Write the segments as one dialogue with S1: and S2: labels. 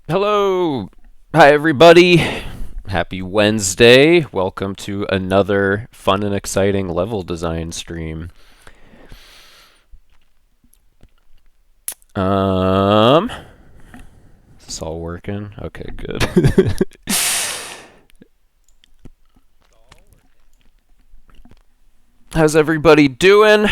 S1: Hello! Hi, everybody! Happy Wednesday. Welcome to another fun and exciting level design stream. Is this all working? Okay, good. How's everybody doing?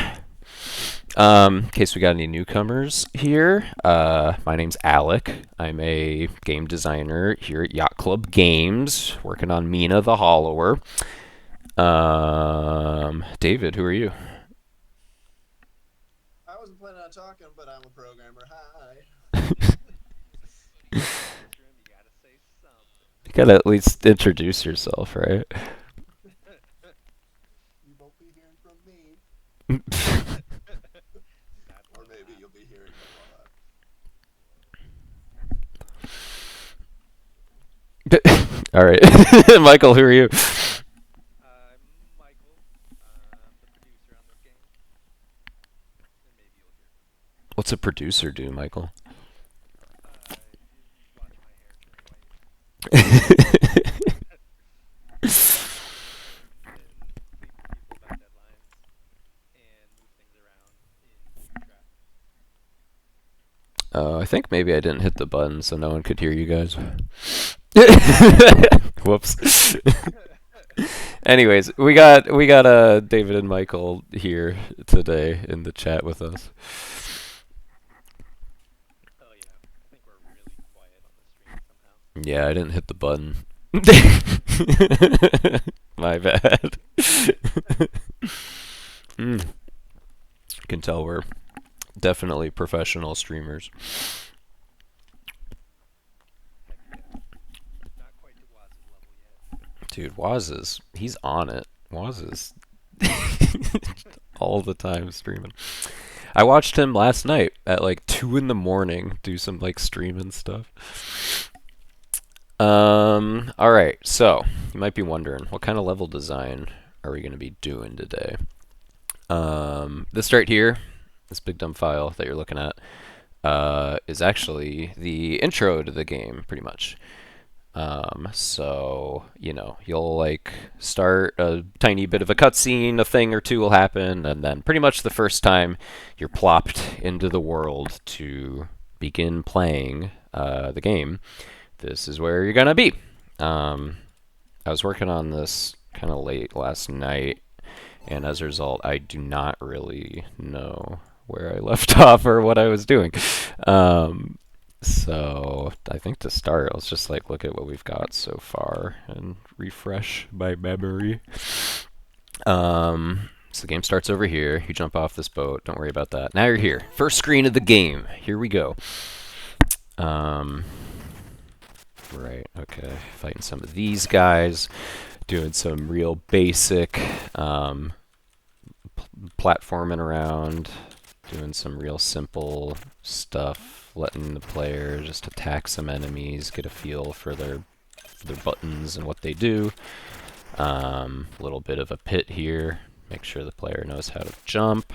S1: In case we got any newcomers here, my name's Alec. I'm a game designer here at Yacht Club Games, working on Mina the Hollower. David, who are you?
S2: I wasn't planning on talking, but I'm a programmer. Hi.
S1: You gotta at least introduce yourself, right?
S2: You won't be hearing from me. Or maybe you'll be hearing a lot.
S1: All right, Michael, who are you? What's a producer do, Michael? I think maybe I didn't hit the button so no one could hear you guys. Whoops. Anyways, we got David and Michael here today in the chat with us. Yeah, I didn't hit the button. My bad. mm. You can tell we're definitely professional streamers. Dude, he's on it. Waz is all the time streaming. I watched him last night at like 2 in the morning do some like streaming stuff. Alright, so you might be wondering, what kind of level design are we going to be doing today? This right here, this big dumb file that you're looking at, is actually the intro to the game, pretty much. So, you know, you'll like start a tiny bit of a cutscene, a thing or two will happen, and then pretty much the first time you're plopped into the world to begin playing the game, this is where you're gonna be. I was working on this kind of late last night, and as a result, I do not really know where I left off or what I was doing. So I think to start, let's just like look at what we've got so far and refresh my memory. So the game starts over here. You jump off this boat. Don't worry about that. Now you're here. First screen of the game. Here we go. Right. Okay. Fighting some of these guys. Doing some real basic platforming around. Doing some real simple stuff, letting the player just attack some enemies, get a feel for their buttons and what they do. A little bit of a pit here, make sure the player knows how to jump.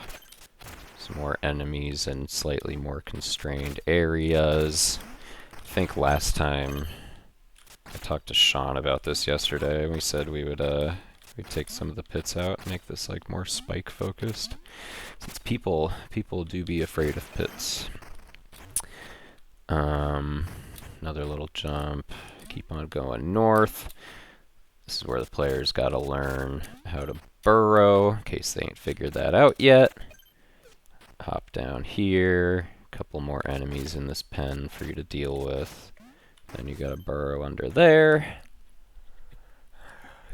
S1: Some more enemies in slightly more constrained areas. I think last time I talked to Sean about this yesterday, and we said we'd take some of the pits out, make this like more spike focused. Since people do be afraid of pits. Another little jump. Keep on going north. This is where the player's got to learn how to burrow, in case they ain't figured that out yet. Hop down here. A couple more enemies in this pen for you to deal with. Then you got to burrow under there.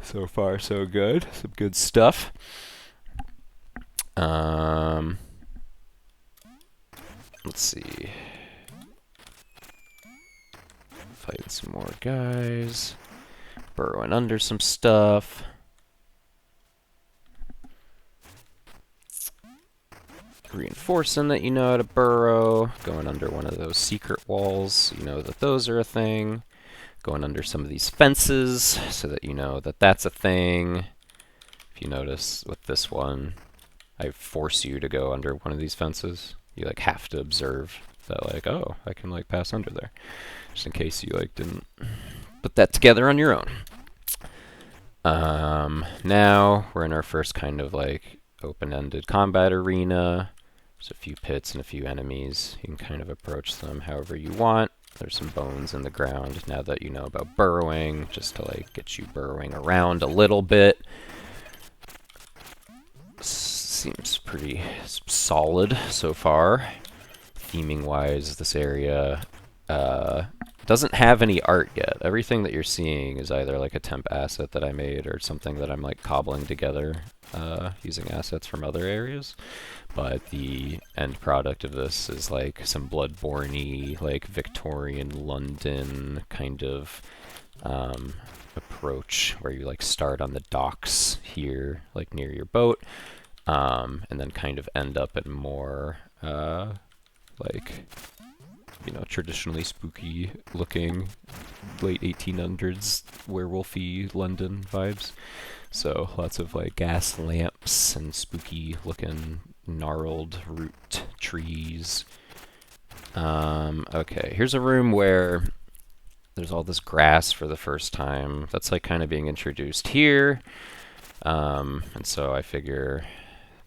S1: So far, so good. Some good stuff. Let's see. Fighting some more guys. Burrowing under some stuff. Reinforcing that you know how to burrow. Going under one of those secret walls so you know that those are a thing. Going under some of these fences so that you know that that's a thing. If you notice with this one, I force you to go under one of these fences. You like have to observe that like, oh, I can like pass under there, just in case you like didn't put that together on your own. Now we're in our first kind of like open-ended combat arena. There's a few pits and a few enemies. You can kind of approach them however you want. There's some bones in the ground now that you know about burrowing, just to like get you burrowing around a little bit. Seems pretty solid so far. Theming wise, this area doesn't have any art yet. Everything that you're seeing is either like a temp asset that I made or something that I'm like cobbling together using assets from other areas. But the end product of this is like some Bloodborne-y, like Victorian London kind of approach where you like start on the docks here, like near your boat, and then kind of end up in more like, you know, traditionally spooky looking late 1800s werewolfy London vibes. So lots of like gas lamps and spooky looking gnarled root trees. Okay, here's a room where there's all this grass for the first time. That's like kind of being introduced here. And so I figure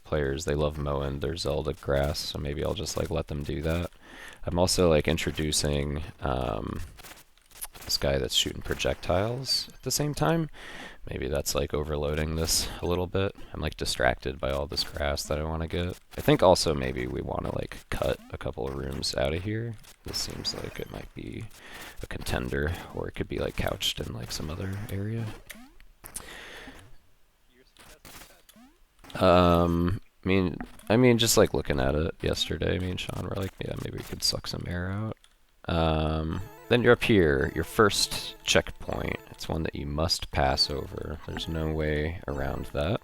S1: players, they love mowing their Zelda grass, so maybe I'll just like let them do that. I'm also like introducing this guy that's shooting projectiles at the same time. Maybe that's like overloading this a little bit. I'm like distracted by all this grass that I want to get. I think also maybe we want to like cut a couple of rooms out of here. This seems like it might be a contender, or it could be like couched in like some other area. I mean, just like looking at it yesterday, me and Sean were like, yeah, maybe we could suck some air out. Then you're up here, your first checkpoint. It's one that you must pass over. There's no way around that.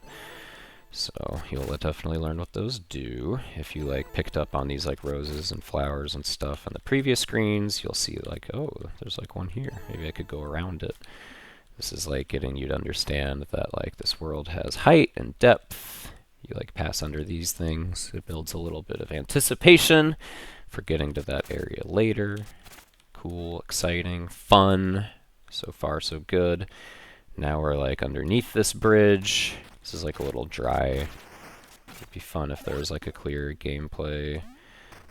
S1: So you'll definitely learn what those do. If you like picked up on these like roses and flowers and stuff on the previous screens, you'll see like, oh, there's like one here. Maybe I could go around it. This is like getting you to understand that like this world has height and depth. You like pass under these things. It builds a little bit of anticipation for getting to that area later. Cool, exciting, fun. So far, so good. Now we're like underneath this bridge. This is like a little dry. It'd be fun if there was like a clear gameplay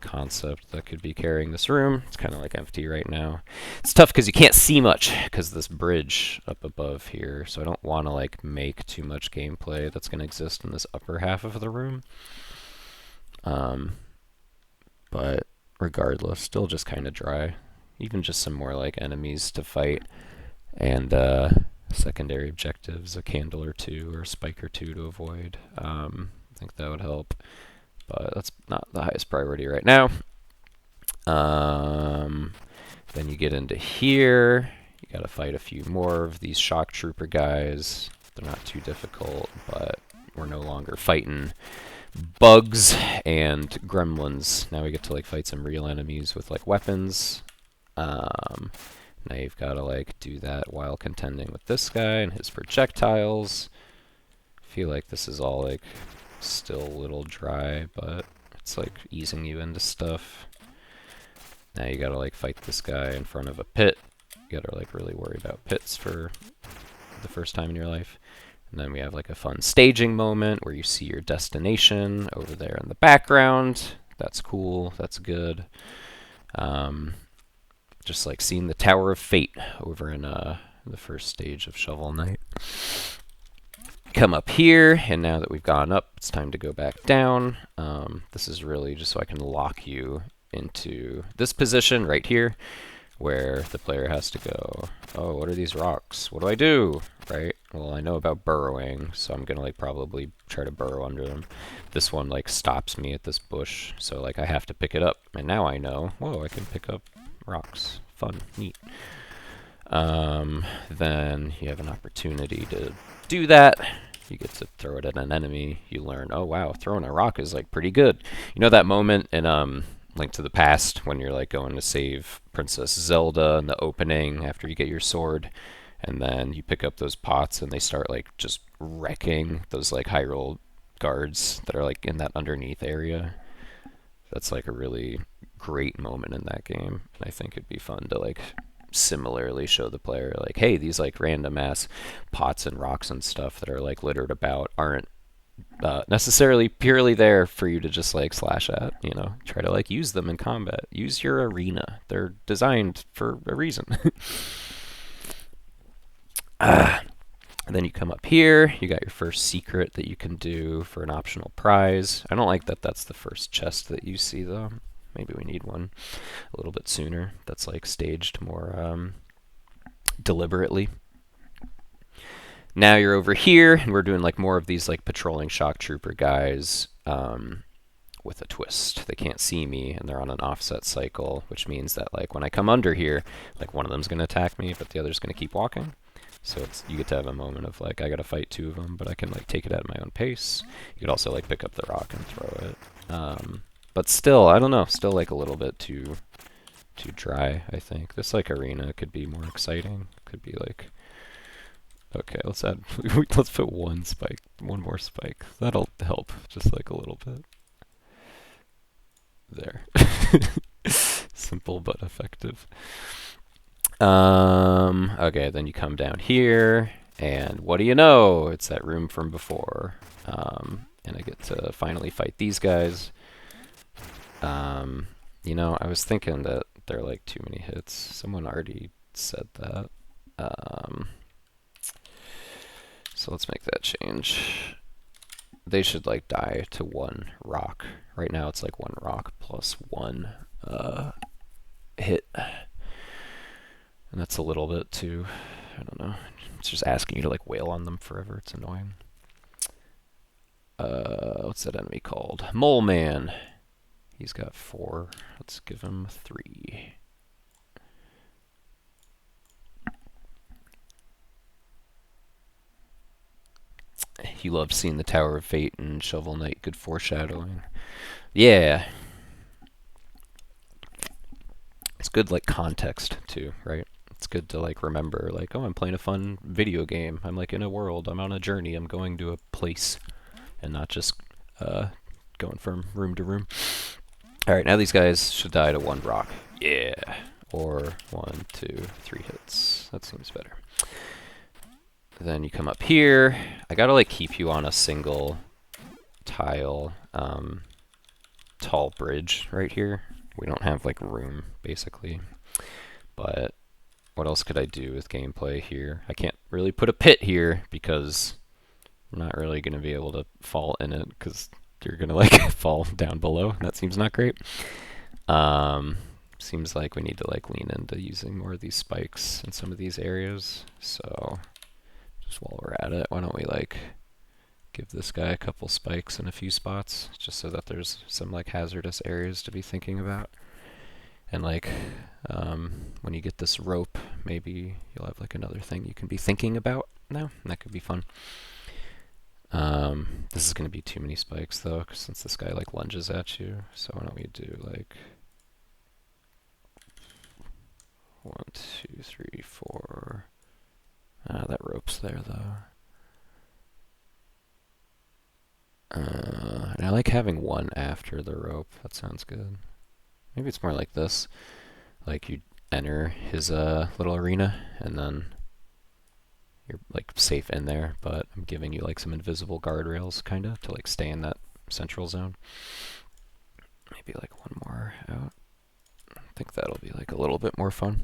S1: concept that could be carrying this room. It's kind of like empty right now. It's tough because you can't see much because of this bridge up above here, so I don't want to like make too much gameplay that's going to exist in this upper half of the room. But regardless, still just kind of dry. Even just some more like enemies to fight, and secondary objectives, a candle or two or a spike or two to avoid. I think that would help, but that's not the highest priority right now. Then you get into here. You gotta fight a few more of these shock trooper guys. They're not too difficult, but we're no longer fighting bugs and gremlins. Now we get to like fight some real enemies with like weapons. Now you've got to like do that while contending with this guy and his projectiles. I feel like this is all like still a little dry, but it's like easing you into stuff. Now you gotta like fight this guy in front of a pit. You gotta like really worry about pits for the first time in your life. And then we have like a fun staging moment where you see your destination over there in the background. That's cool, that's good. Just like seeing the Tower of Fate over in the first stage of Shovel Knight. Come up here, and now that we've gone up, it's time to go back down. This is really just so I can lock you into this position right here, where the player has to go, oh, what are these rocks? What do I do? Right? Well, I know about burrowing, so I'm gonna like probably try to burrow under them. This one like stops me at this bush, so like I have to pick it up, and now I know, whoa, I can pick up rocks. Fun, neat. Then you have an opportunity to do that. You get to throw it at an enemy. You learn, oh wow, throwing a rock is like pretty good. You know that moment in Link to the Past when you're like going to save Princess Zelda in the opening after you get your sword, and then you pick up those pots and they start like just wrecking those like Hyrule guards that are like in that underneath area. That's like a really great moment in that game. And I think it'd be fun to like similarly show the player like, hey, these like random ass pots and rocks and stuff that are like littered about aren't necessarily purely there for you to just like slash at, you know. Try to like use them in combat. Use your arena. They're designed for a reason. And then you come up here, you got your first secret that you can do for an optional prize. I don't like that that's the first chest that you see though. Maybe we need one a little bit sooner that's like staged more deliberately. Now you're over here, and we're doing like more of these like patrolling shock trooper guys with a twist. They can't see me, and they're on an offset cycle, which means that like when I come under here, like one of them's gonna attack me, but the other's gonna keep walking. So it's, you get to have a moment of like, I gotta fight two of them, but I can like take it at my own pace. You could also like pick up the rock and throw it. But still, I don't know, still like a little bit too dry, I think. This like arena could be more exciting. Could be like, okay, let's add, let's put one more spike. That'll help just like a little bit. There. Simple but effective. Okay, then you come down here, and what do you know? It's that room from before. And I get to finally fight these guys. You know, I was thinking that they're like too many hits. Someone already said that. So let's make that change. They should like die to one rock. Right now it's like one rock plus one hit. And that's a little bit too, I don't know. It's just asking you to like wail on them forever. It's annoying. What's that enemy called? Mole Man. He's got 4. Let's give him 3. You love seeing the Tower of Fate and Shovel Knight. Good foreshadowing. Yeah. It's good like context too, right? It's good to like remember like, oh, I'm playing a fun video game. I'm like in a world. I'm on a journey. I'm going to a place and not just going from room to room. All right, now these guys should die to one rock. Yeah. Or 1, 2, 3 hits. That seems better. Then you come up here. I gotta like keep you on a single tile tall bridge right here. We don't have like room basically. But what else could I do with gameplay here? I can't really put a pit here because I'm not really gonna be able to fall in it because you're gonna like fall down below. That seems not great. Seems like we need to like lean into using more of these spikes in some of these areas. So just while we're at it, why don't we like give this guy a couple spikes in a few spots just so that there's some like hazardous areas to be thinking about. And like when you get this rope, maybe you'll have like another thing you can be thinking about now. And that could be fun. This is going to be too many spikes though, since this guy like lunges at you. So why don't we do like 1, 2, 3, 4. That rope's there though. And I like having one after the rope. That sounds good. Maybe it's more like this. Like you enter his little arena and then you're like safe in there, but I'm giving you like some invisible guardrails kinda to like stay in that central zone. Maybe like one more out. I think that'll be like a little bit more fun.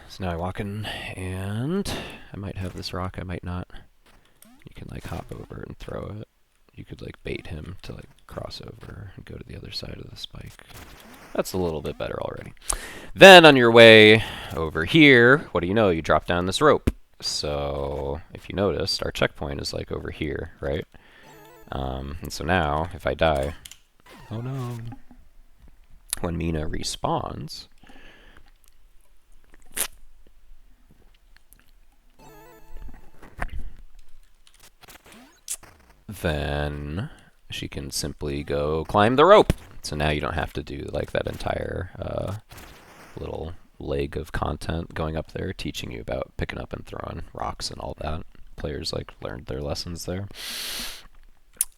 S1: So now I walk in and I might have this rock, I might not. You can like hop over and throw it. You could like bait him to like cross over and go to the other side of the spike. That's a little bit better already. Then on your way over here, what do you know? You drop down this rope. So if you noticed, our checkpoint is like over here, right? And so now if I die, oh no. When Mina respawns, then she can simply go climb the rope. So now you don't have to do like that entire little leg of content going up there teaching you about picking up and throwing rocks and all that. Players like learned their lessons there.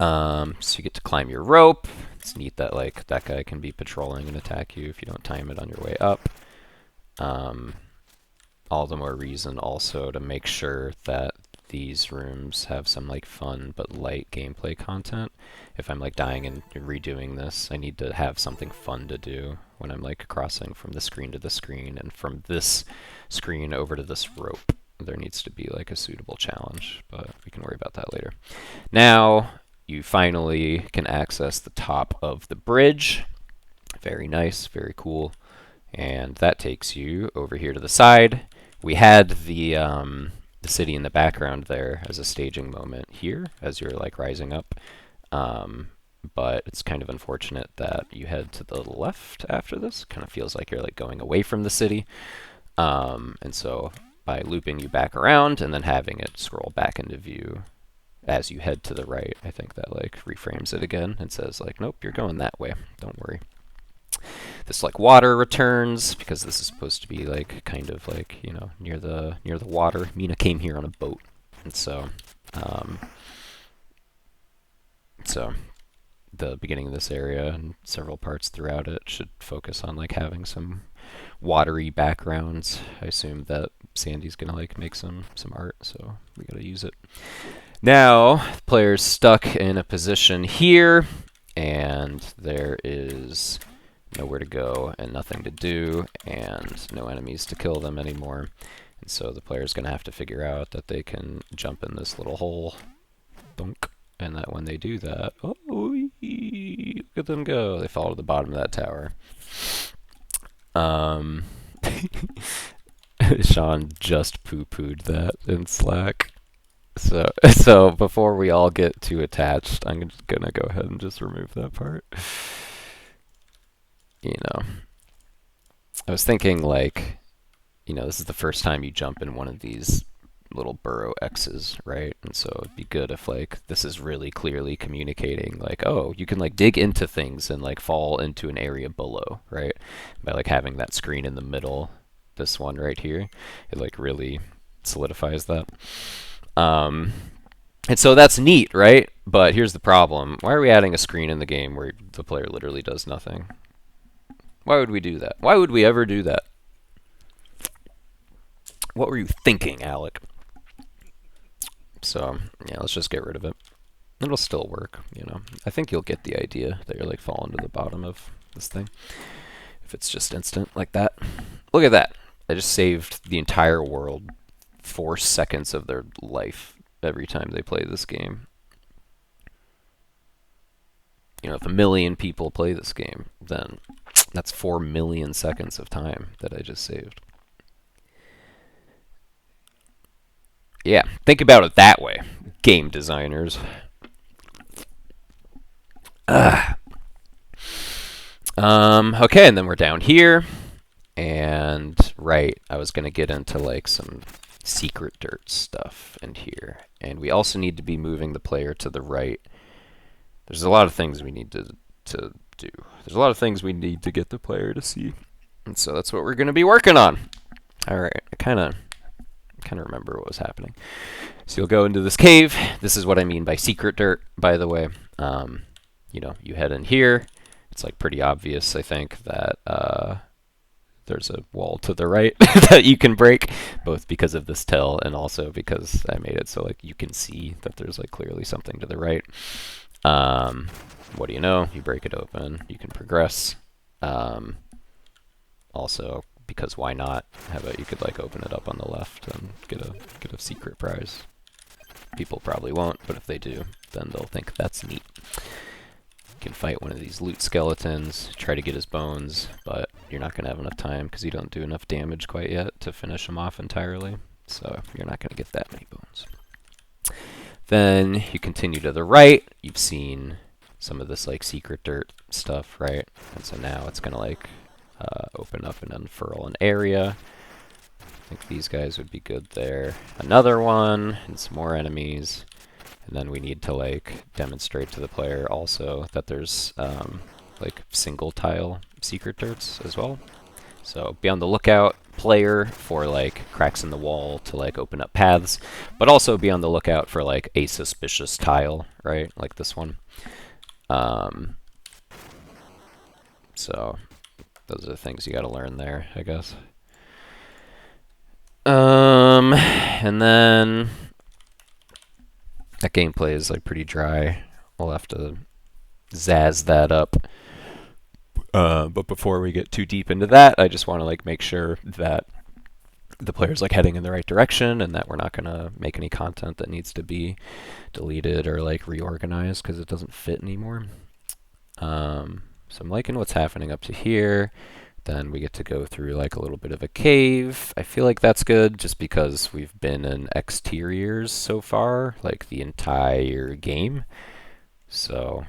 S1: So you get to climb your rope. It's neat that like that guy can be patrolling and attack you if you don't time it on your way up. All the more reason also to make sure that these rooms have some like fun but light gameplay content. If I'm like dying and redoing this, I need to have something fun to do when I'm like crossing from the screen to the screen and from this screen over to this rope. There needs to be like a suitable challenge, but we can worry about that later. Now you finally can access the top of the bridge. Very nice, very cool. And that takes you over here to the side. We had the city in the background there as a staging moment here as you're like rising up. But it's kind of unfortunate that you head to the left after this. Kind of feels like you're like going away from the city. And so by looping you back around and then having it scroll back into view as you head to the right, I think that like reframes it again and says like, nope, you're going that way. Don't worry. This like water returns because this is supposed to be like kind of like, you know, near the water. Mina came here on a boat, and so the beginning of this area and several parts throughout it should focus on like having some watery backgrounds. I assume that Sandy's gonna like make some art, so we gotta use it. Now the player's stuck in a position here, and there is nowhere to go and nothing to do and no enemies to kill them anymore. And so the player's going to have to figure out that they can jump in this little hole, dunk, and that when they do that, oh, look at them go. They fall to the bottom of that tower. Sean just poo-pooed that in Slack. So before we all get too attached, I'm just going to go ahead and just remove that part. You know, I was thinking like, you know, this is the first time you jump in one of these little burrow X's, right? And so it'd be good if like this is really clearly communicating like, oh, you can like dig into things and like fall into an area below, right? By like having that screen in the middle, this one right here, it like really solidifies that. And so that's neat, right? But here's the problem. Why are we adding a screen in the game where the player literally does nothing? Why would we do that? Why would we ever do that? What were you thinking, Alec? So, yeah, let's just get rid of it. It'll still work, you know. I think you'll get the idea that you're like falling to the bottom of this thing. If it's just instant like that. Look at that. I just saved the entire world 4 seconds of their life every time they play this game. You know, if 1 million people play this game, then that's 4 million seconds of time that I just saved. Yeah, think about it that way, game designers. Okay, and then we're down here. And, right, I was going to get into, like, some secret dirt stuff in here. And we also need to be moving the player to the right. There's a lot of things we need to do. There's a lot of things we need to get the player to see. And so that's what we're going to be working on. All right, I kind of remember what was happening. So you'll go into this cave. This is what I mean by secret dirt, by the way. You know, you head in here. It's like pretty obvious, I think, that there's a wall to the right that you can break, both because of this tell and also because I made it so like you can see that there's like clearly something to the right. What do you know? You break it open. You can progress. Also, because why not? How about you could like open it up on the left and get a secret prize. People probably won't, but if they do, then they'll think that's neat. You can fight one of these loot skeletons, try to get his bones, but you're not going to have enough time because you don't do enough damage quite yet to finish him off entirely. So you're not going to get that many bones. Then you continue to the right. You've seen some of this like secret dirt stuff, right? And so now it's going to like open up and unfurl an area. I think these guys would be good there. Another one, and some more enemies. And then we need to like demonstrate to the player also that there's like single tile secret dirts as well. So be on the lookout. player for like cracks in the wall to like open up paths, but also be on the lookout for like a suspicious tile, right? Like this one. So those are the things you got to learn there, I guess. And then that gameplay is like pretty dry. We'll have to zazz that up. But before we get too deep into that, I just want to like make sure that the player's like heading in the right direction and that we're not gonna make any content that needs to be deleted or like reorganized because it doesn't fit anymore. So I'm liking what's happening up to here. Then we get to go through like a little bit of a cave. I feel like that's good just because we've been in exteriors so far, like the entire game. So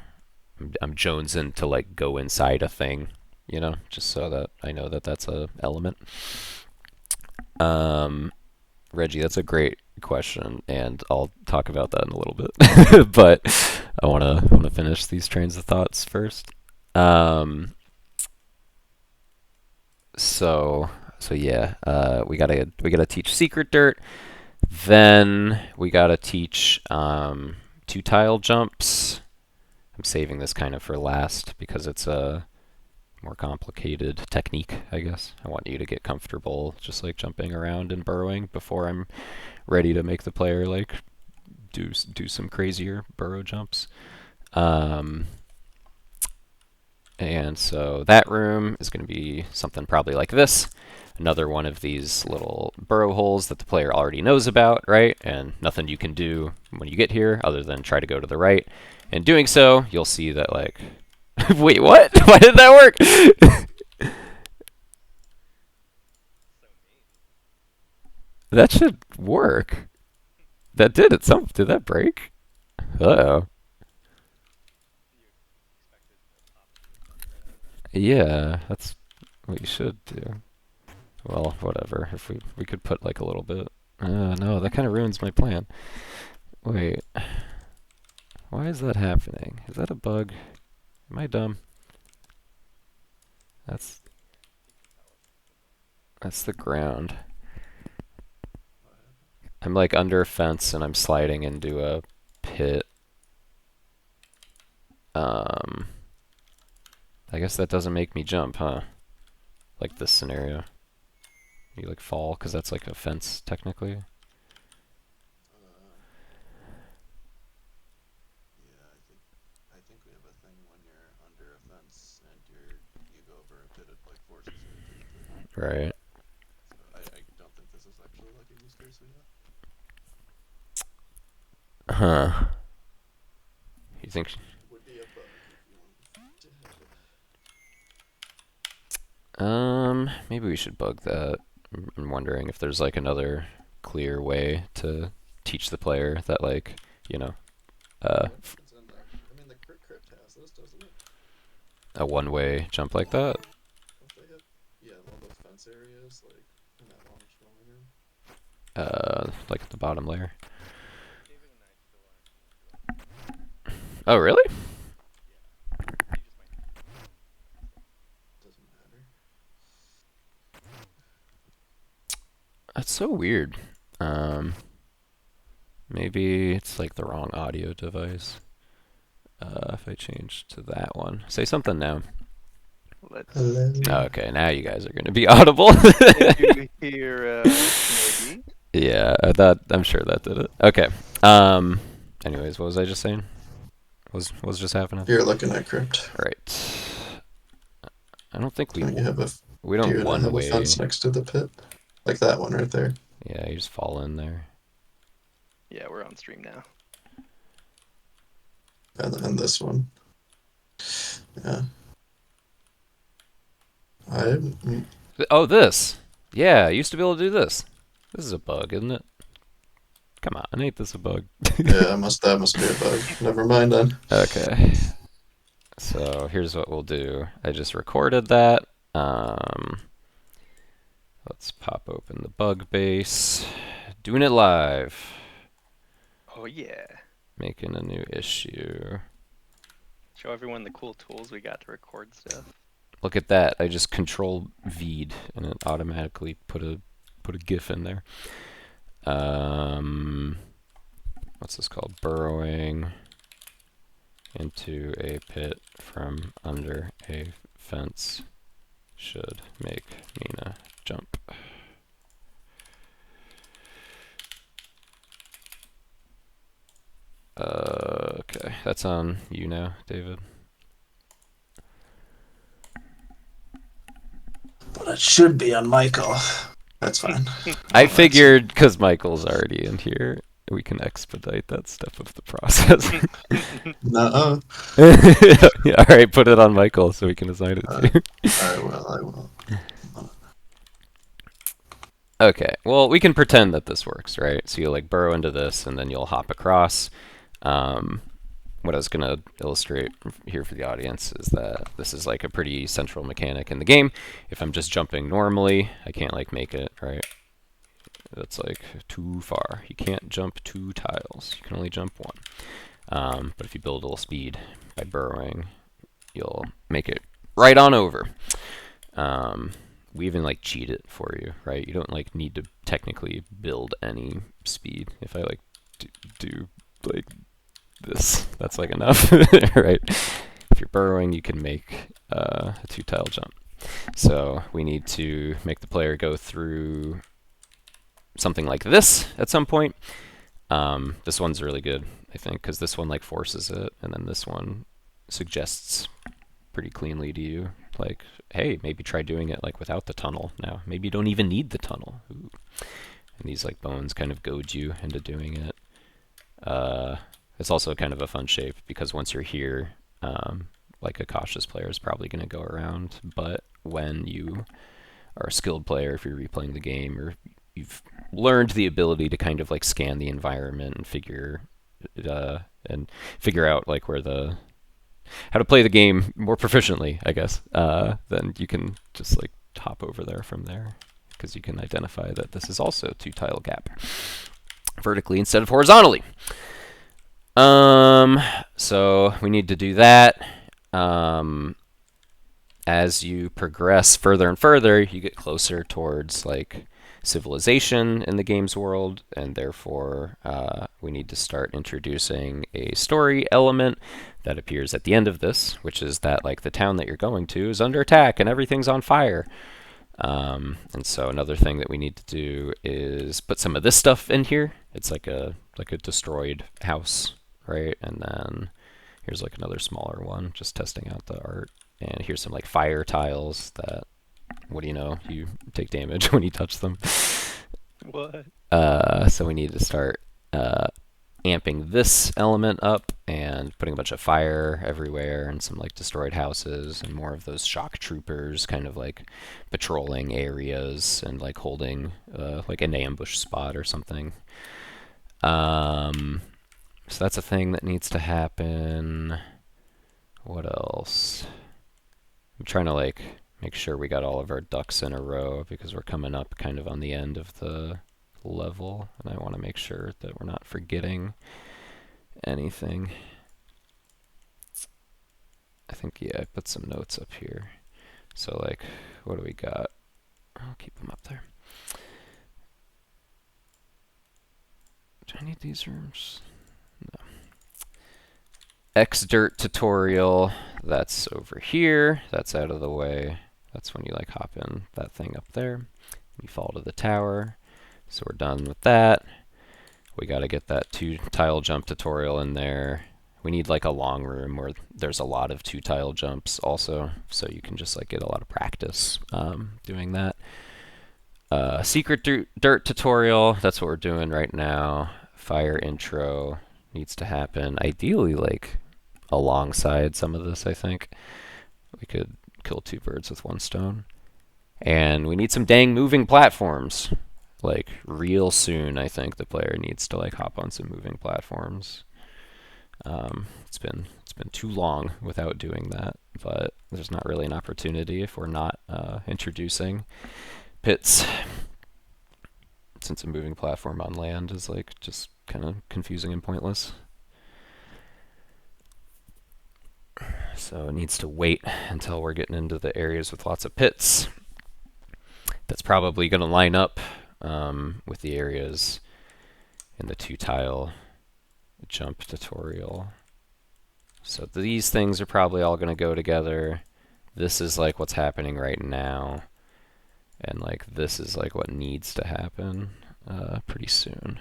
S1: I'm jonesing to like go inside a thing, you know, just so that I know that that's a element. Reggie, that's a great question, and I'll talk about that in a little bit. But I wanna finish these trains of thoughts first. So yeah, we gotta teach secret dirt. Then we gotta teach 2-tile jumps. I'm saving this kind of for last because it's a more complicated technique, I guess. I want you to get comfortable just like jumping around and burrowing before I'm ready to make the player like do some crazier burrow jumps. And so that room is going to be something probably like this. Another one of these little burrow holes that the player already knows about, right? And nothing you can do when you get here other than try to go to the right. In doing so, you'll see that like... Wait, what? Why did that work? That should work. That did it. Did that break? Uh-oh. Yeah, that's what you should do. Well, whatever. If we could put like a little bit. No, that kind of ruins my plan. Wait. Why is that happening? Is that a bug? Am I dumb? That's the ground. I'm like under a fence and I'm sliding into a pit. I guess that doesn't make me jump, huh? Like this scenario. You like fall because that's like a fence technically.
S2: Yeah, I think we have a thing when you're under a fence and you go over a pit, it like forces you into the pit.
S1: Right.
S2: So I don't think this is actually like a use case we have.
S1: Huh. You think?
S2: It would be a bug if you wanted to have it.
S1: Maybe we should bug that. I'm wondering if there's like another clear way to teach the player that like, you know,
S2: I mean, the crypt has this, doesn't it?
S1: a one-way jump like that.
S2: Don't they have, yeah, one of those fence areas, like in that long scrolling room?
S1: Like at the bottom layer. Oh, really?
S2: Doesn't matter.
S1: That's so weird. Maybe it's like the wrong audio device. If I change to that one. Say something now.
S3: Let's
S2: Hello.
S3: see.
S1: Okay, now you guys are going to be audible.
S3: Can you hear maybe?
S1: Yeah, I'm sure that did it. Okay. Anyways, what was I just saying? What was just happening?
S2: You're looking at crypt.
S1: Right. I don't think we
S2: Don't you have a
S1: we
S2: do
S1: don't
S2: you not
S1: one
S2: have a
S1: way.
S2: fence next to the pit? Like that one right there.
S1: Yeah, you just fall in there.
S3: Yeah, we're on stream now.
S2: And then this one. Yeah.
S1: Oh, this. Yeah, I used to be able to do this. This is a bug, isn't it? Come on, ain't this a bug?
S2: Yeah, that must be a bug. Never mind then.
S1: Okay. So here's what we'll do. I just recorded that. Let's pop open the bug base. Doing it live.
S3: Oh yeah.
S1: Making a new issue.
S3: Show everyone the cool tools we got to record stuff.
S1: Look at that. I just control V'd and it automatically put a GIF in there. What's this called? Burrowing into a pit from under a fence should make Mina jump. Okay, that's on you now, David.
S4: But it should be on Michael. That's fine.
S1: I figured because Michael's already in here, we can expedite that step of the process.
S4: No.
S1: Yeah, all right, put it on Michael so we can assign it to you.
S4: I will.
S1: Okay, well, we can pretend that this works, right? So you'll like burrow into this, and then you'll hop across. What I was going to illustrate here for the audience is that this is like a pretty central mechanic in the game. If I'm just jumping normally, I can't like make it, right? That's like too far. You can't jump 2 tiles. You can only jump 1. But if you build a little speed by burrowing, you'll make it right on over. We even like cheat it for you, right? You don't like need to technically build any speed. If I like do like this, that's like enough, right? If you're burrowing, you can make a 2-tile jump. So we need to make the player go through something like this at some point. This one's really good, I think, because this one like forces it, and then this one suggests pretty cleanly to you, like, hey, maybe try doing it like without the tunnel now. Maybe you don't even need the tunnel. Ooh. And these like bones kind of goad you into doing it. It's also kind of a fun shape because once you're here, like a cautious player is probably going to go around, but when you are a skilled player, if you're replaying the game, or you've learned the ability to kind of like scan the environment and figure out like how to play the game more proficiently, I guess, then you can just like hop over there from there, because you can identify that this is also a 2-tile gap vertically instead of horizontally. So we need to do that. As you progress further and further, you get closer towards like civilization in the game's world, and therefore we need to start introducing a story element that appears at the end of this, which is that like the town that you're going to is under attack and everything's on fire. And so another thing that we need to do is put some of this stuff in here. It's like a destroyed house, right? And then here's like another smaller one, just testing out the art. And here's some like fire tiles that, what do you know, you take damage when you touch them.
S3: What?
S1: So we need to start amping this element up and putting a bunch of fire everywhere and some like destroyed houses and more of those shock troopers kind of like patrolling areas and like holding like an ambush spot or something. So that's a thing that needs to happen. What else? I'm trying to like make sure we got all of our ducks in a row because we're coming up kind of on the end of the level, and I want to make sure that we're not forgetting anything. I think, yeah, I put some notes up here. So like, what do we got? I'll keep them up there. Do I need these rooms? No. X-Dirt tutorial, that's over here. That's out of the way. That's when you like hop in that thing up there. You fall to the tower. So we're done with that. We got to get that 2-tile jump tutorial in there. We need like a long room where there's a lot of 2-tile jumps also, so you can just like get a lot of practice doing that. Secret dirt tutorial, that's what we're doing right now. Fire intro needs to happen. Ideally like alongside some of this, I think. We could kill 2 birds with 1 stone. And we need some dang moving platforms. Like real soon, I think the player needs to like hop on some moving platforms. It's been too long without doing that, but there's not really an opportunity if we're not introducing pits, since a moving platform on land is like just kind of confusing and pointless. So it needs to wait until we're getting into the areas with lots of pits. That's probably going to line up with the areas in the 2-tile jump tutorial. So these things are probably all going to go together. This is like what's happening right now. And like this is like what needs to happen pretty soon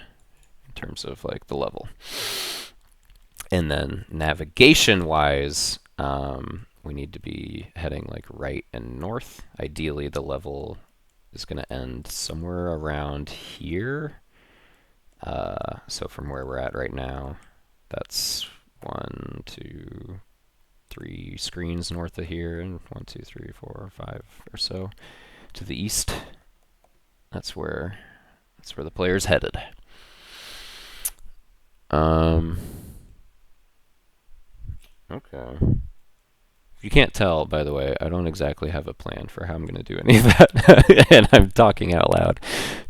S1: in terms of like the level. And then navigation-wise, we need to be heading like right and north. Ideally, the level is going to end somewhere around here. So from where we're at right now, that's 1, 2, 3 screens north of here, and 1, 2, 3, 4, 5 or so to the east. That's where the player's headed. Okay. If you can't tell, by the way, I don't exactly have a plan for how I'm going to do any of that. And I'm talking out loud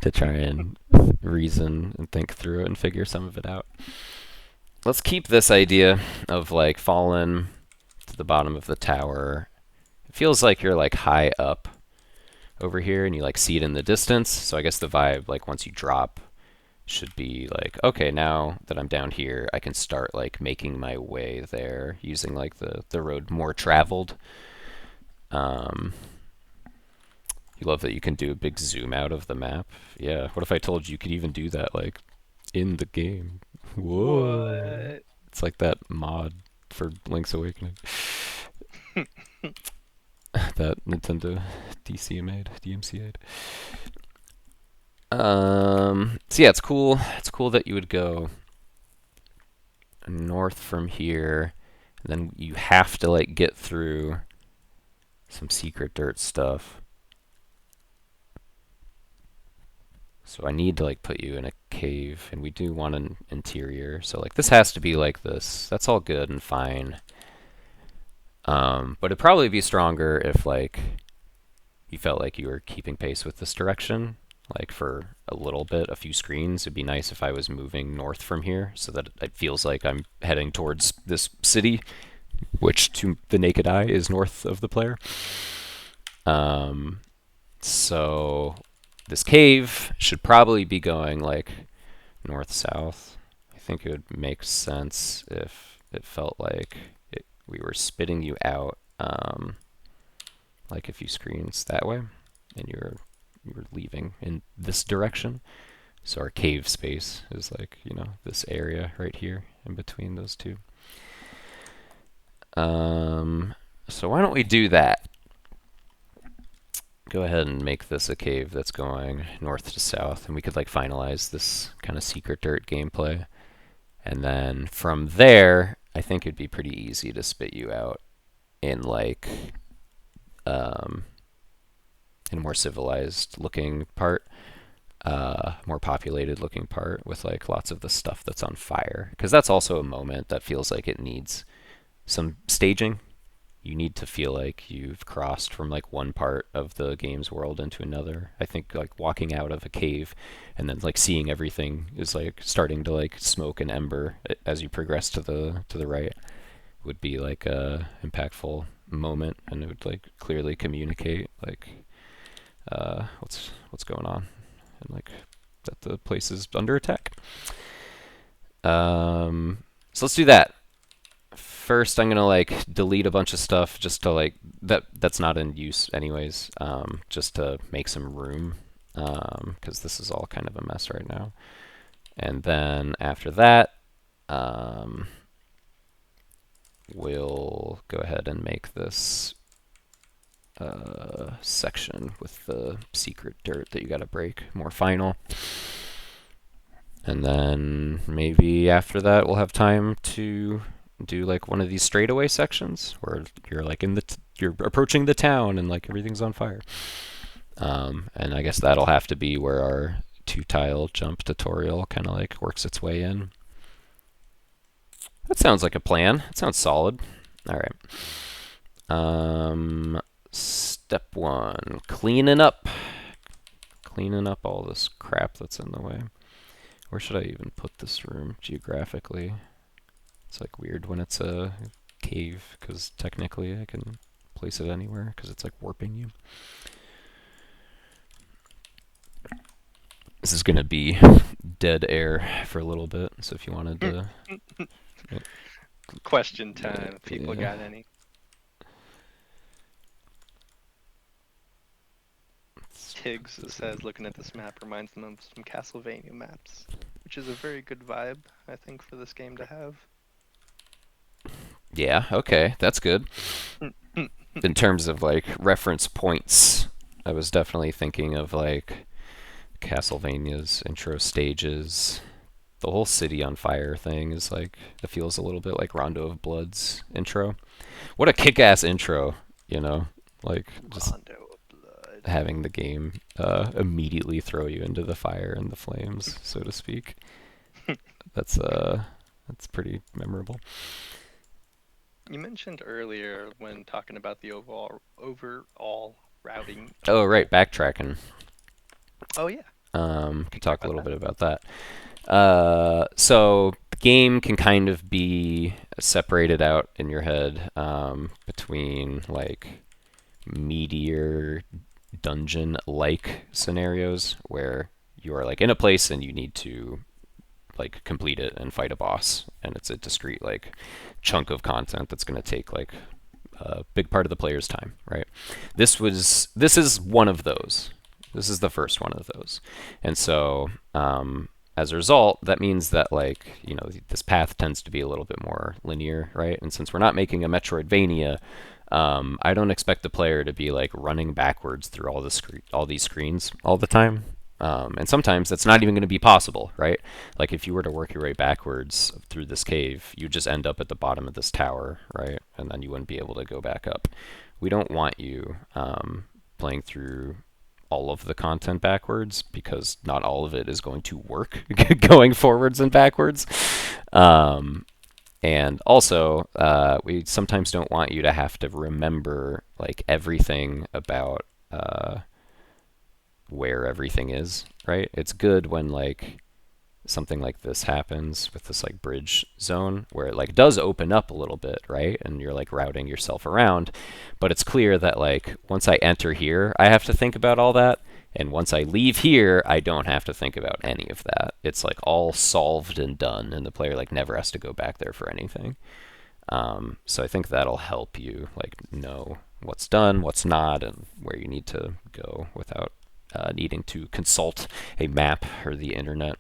S1: to try and reason and think through it and figure some of it out. Let's keep this idea of like falling to the bottom of the tower. It feels like you're like high up over here and you like see it in the distance. So I guess the vibe, like once you drop, should be like, okay, now that I'm down here, I can start like making my way there using like the road more traveled. You love that you can do a big zoom out of the map. Yeah, what if I told you could even do that like in the game? Whoa.
S3: What?
S1: It's like that mod for Link's Awakening. That Nintendo DMC made. So yeah, it's cool. It's cool that you would go north from here, and then you have to like get through some secret dirt stuff. So I need to like put you in a cave, and we do want an interior. So like this has to be like this. That's all good and fine. But it'd probably be stronger if like you felt like you were keeping pace with this direction. Like for a little bit, a few screens, it'd be nice if I was moving north from here so that it feels like I'm heading towards this city, which to the naked eye is north of the player. So this cave should probably be going like north-south. I think it would make sense if it felt like we were spitting you out like a few screens that way, and you were leaving in this direction. So our cave space is like, you know, this area right here in between those two. So why don't we do that? Go ahead and make this a cave that's going north to south, and we could like finalize this kind of secret dirt gameplay. And then from there, I think it'd be pretty easy to spit you out in like in a more civilized looking part, more populated looking part with like lots of the stuff that's on fire. Because that's also a moment that feels like it needs some staging. You need to feel like you've crossed from like one part of the game's world into another. I think like walking out of a cave and then like seeing everything is like starting to like smoke and ember as you progress to the right would be like a impactful moment, and it would like clearly communicate like what's going on, and like that the place is under attack. So let's do that. First, I'm gonna like delete a bunch of stuff just to like that's not in use anyways, just to make some room, because this is all kind of a mess right now. And then after that, we'll go ahead and make this section with the secret dirt that you gotta break more final. And then maybe after that we'll have time to do like one of these straightaway sections where you're like you're approaching the town and like everything's on fire. And I guess that'll have to be where our 2-tile jump tutorial kind of like works its way in. That sounds like a plan. It sounds solid. All right. Step 1, cleaning up all this crap that's in the way. Where should I even put this room geographically? It's like weird when it's a cave, because technically I can place it anywhere, because it's like warping you. This is going to be dead air for a little bit, so if you wanted to...
S3: Question time. If people
S1: yeah.
S3: got any? Tiggs says, looking at this map reminds them of some Castlevania maps, which is a very good vibe, I think, for this game to have.
S1: Yeah, okay, that's good. In terms of like reference points, I was definitely thinking of like Castlevania's intro stages. The whole city on fire thing is like, it feels a little bit like Rondo of Blood's intro. What a kick-ass intro, you know? Like, just
S3: Rondo of Blood.
S1: having the game immediately throw you into the fire and the flames, so to speak. That's pretty memorable.
S3: You mentioned earlier when talking about the overall routing.
S1: Oh, right, backtracking.
S3: Oh yeah.
S1: Could talk a little bit about that. So the game can kind of be separated out in your head between like meteor dungeon-like scenarios where you are like in a place and you need to like complete it and fight a boss, and it's a discrete like chunk of content that's going to take like a big part of the player's time, right? This is one of those. This is the first one of those, and so as a result, that means that like, you know, this path tends to be a little bit more linear, right? And since we're not making a Metroidvania, I don't expect the player to be like running backwards through all these screens all the time. And sometimes that's not even going to be possible, right? Like if you were to work your way backwards through this cave, you just end up at the bottom of this tower, right? And then you wouldn't be able to go back up. We don't want you playing through all of the content backwards, because not all of it is going to work going forwards and backwards. And also, we sometimes don't want you to have to remember like everything about where everything is, right? It's good when like something like this happens with this like bridge zone where it like does open up a little bit, right? And you're like routing yourself around, but it's clear that like once I enter here, I have to think about all that. And once I leave here, I don't have to think about any of that. It's like all solved and done, and the player like never has to go back there for anything. So I think that'll help you like know what's done, what's not, and where you need to go without needing to consult a map or the internet.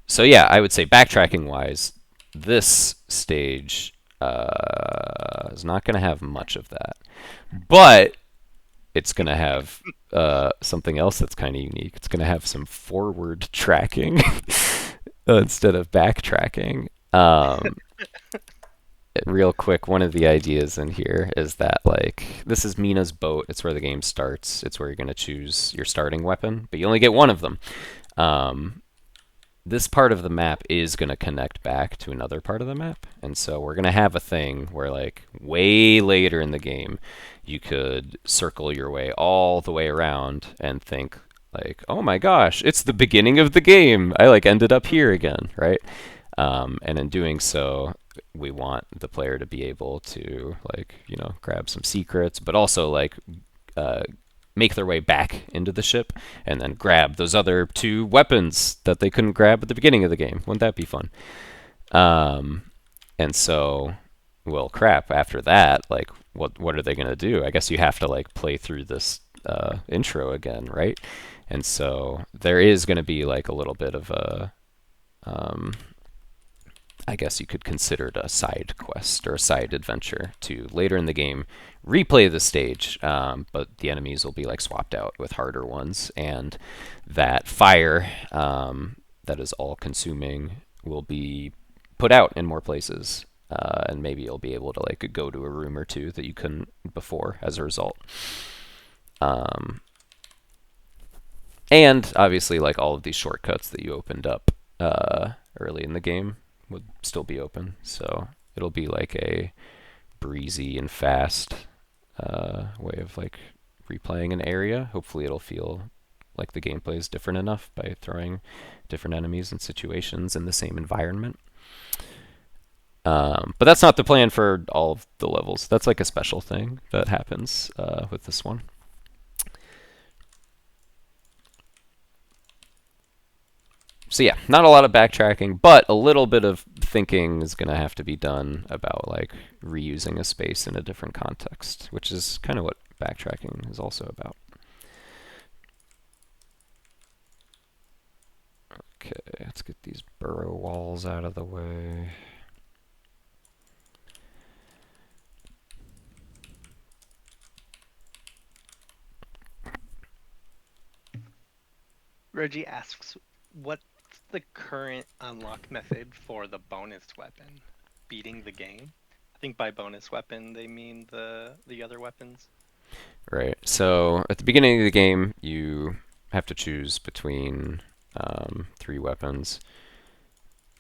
S1: So yeah, I would say backtracking wise, this stage is not going to have much of that, but it's going to have something else that's kind of unique. It's going to have some forward tracking instead of backtracking. Real quick, one of the ideas in here is that like this is Mina's boat. It's where the game starts. It's where you're going to choose your starting weapon, but you only get one of them. This part of the map is going to connect back to another part of the map, and so we're going to have a thing where like way later in the game you could circle your way all the way around and think like, oh my gosh, it's the beginning of the game, I like ended up here again, right? And in doing so, we want the player to be able to like, you know, grab some secrets, but also like make their way back into the ship and then grab those other two weapons that they couldn't grab at the beginning of the game. Wouldn't that be fun? And so, well, crap, after that, like, what are they going to do? I guess you have to, like, play through this intro again, right? And so there is going to be, like, a little bit of a, I guess you could consider it a side quest or a side adventure to later in the game replay the stage, but the enemies will be like swapped out with harder ones, and that fire that is all-consuming will be put out in more places, and maybe you'll be able to like go to a room or two that you couldn't before as a result. And obviously, like all of these shortcuts that you opened up early in the game would still be open, so it'll be like a breezy and fast way of like replaying an area. Hopefully it'll feel like the gameplay is different enough by throwing different enemies and situations in the same environment. But that's not the plan for all of the levels. That's like a special thing that happens with this one. So yeah, not a lot of backtracking, but a little bit of thinking is going to have to be done about like reusing a space in a different context, which is kind of what backtracking is also about. Okay, let's get these burrow walls out of the way.
S3: Reggie asks, what's the current unlock method for the bonus weapon? Beating the game? I think by bonus weapon they mean the other weapons.
S1: Right. So at the beginning of the game, you have to choose between 3 weapons.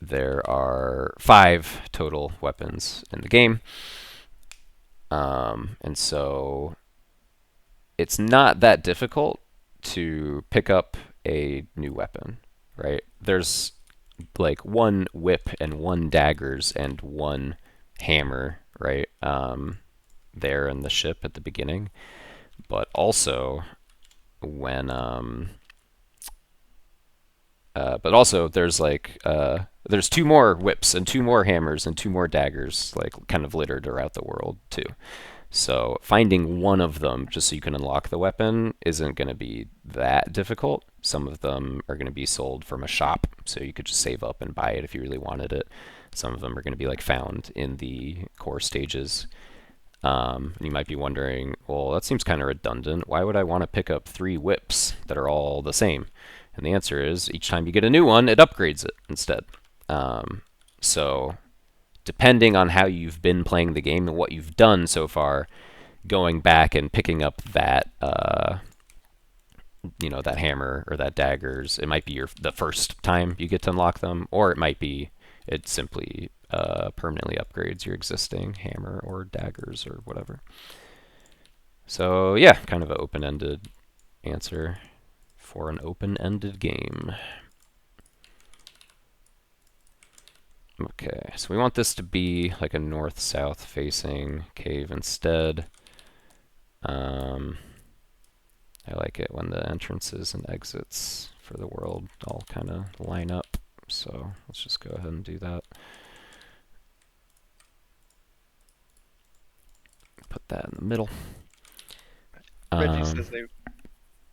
S1: There are 5 total weapons in the game. And so it's not that difficult to pick up a new weapon, right? There's like 1 whip and 1 daggers and 1 hammer, right? There in the ship at the beginning. But also when but also there's like there's 2 more whips and 2 more hammers and 2 more daggers like kind of littered throughout the world too. So finding one of them just so you can unlock the weapon isn't going to be that difficult. Some of them are going to be sold from a shop, so you could just save up and buy it if you really wanted it. Some of them are going to be like found in the core stages. You might be wondering, well, that seems kind of redundant. Why would I want to pick up 3 whips that are all the same? And the answer is, each time you get a new one, it upgrades it instead. So depending on how you've been playing the game and what you've done so far, going back and picking up that, that hammer or that daggers, it might be the first time you get to unlock them, or it might be it simply permanently upgrades your existing hammer or daggers or whatever. So yeah, kind of an open-ended answer for an open-ended game. Okay, so we want this to be like a north-south facing cave instead. I like it when the entrances and exits for the world all kind of line up. So let's just go ahead and do that. Put that in the middle.
S3: Reggie says they...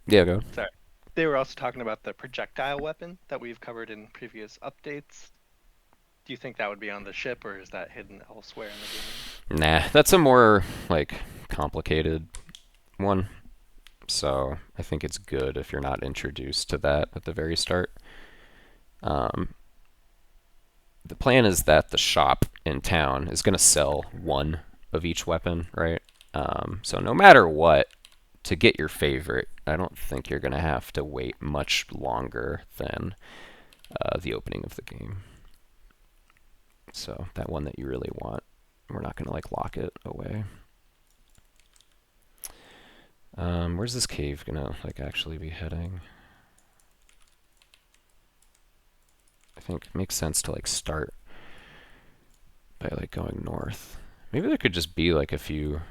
S1: Yeah, go.
S3: Sorry. They were also talking about the projectile weapon that we've covered in previous updates. Do you think that would be on the ship, or is that hidden elsewhere in the game?
S1: Nah, that's a more, like, complicated one. So I think it's good if you're not introduced to that at the very start. The plan is that the shop in town is going to sell 1 of each weapon, right? So no matter what, to get your favorite, I don't think you're going to have to wait much longer than the opening of the game. So that one that you really want, we're not going to like lock it away. Where's this cave going to like actually be heading? I think it makes sense to like start by like going north. Maybe there could just be like a few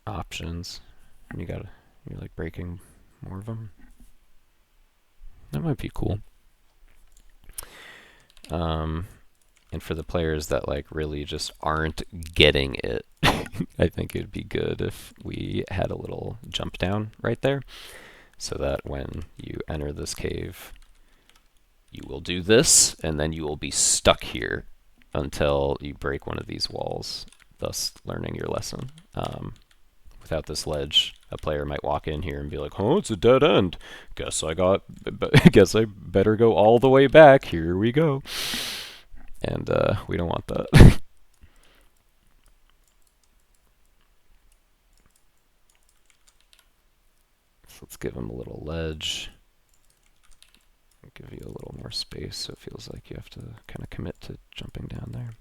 S1: options. And you're like breaking more of them. That might be cool. And for the players that like really just aren't getting it, I think it'd be good if we had a little jump down right there, so that when you enter this cave, you will do this, and then you will be stuck here until you break one of these walls, thus learning your lesson. Without this ledge, a player might walk in here and be like, "Oh, it's a dead end. Guess I better go all the way back. Here we go." And we don't want that. So let's give him a little ledge. Give you a little more space so it feels like you have to kind of commit to jumping down there.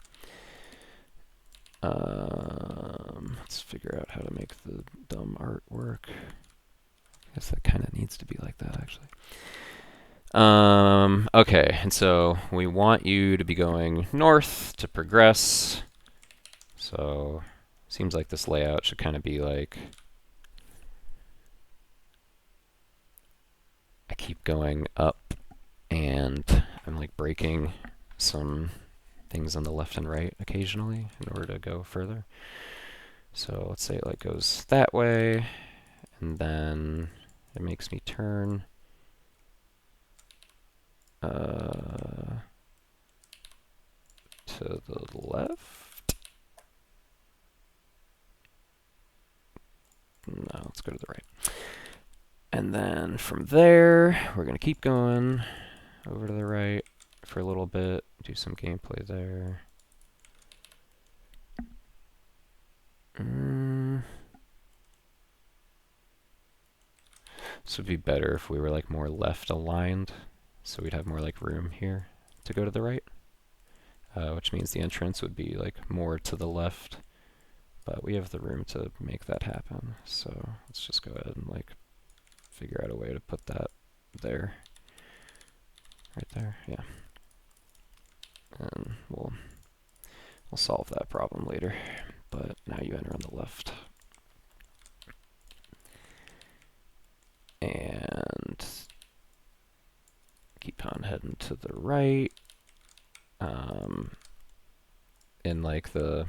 S1: Let's figure out how to make the dumb art work. I guess that kind of needs to be like that, actually. Okay, and so we want you to be going north to progress. So seems like this layout should kind of be like, I keep going up and I'm like breaking some things on the left and right occasionally in order to go further. So let's say it like goes that way, and then it makes me turn to the left. No, let's go to the right. And then from there, we're going to keep going over to the right for a little bit, do some gameplay there. This would be better if we were like more left aligned, so we'd have more like room here to go to the right, which means the entrance would be like more to the left, but we have the room to make that happen. So let's just go ahead and like figure out a way to put that there, right there, yeah. And we'll solve that problem later, but now you enter on the left. And keep on heading to the right. In like the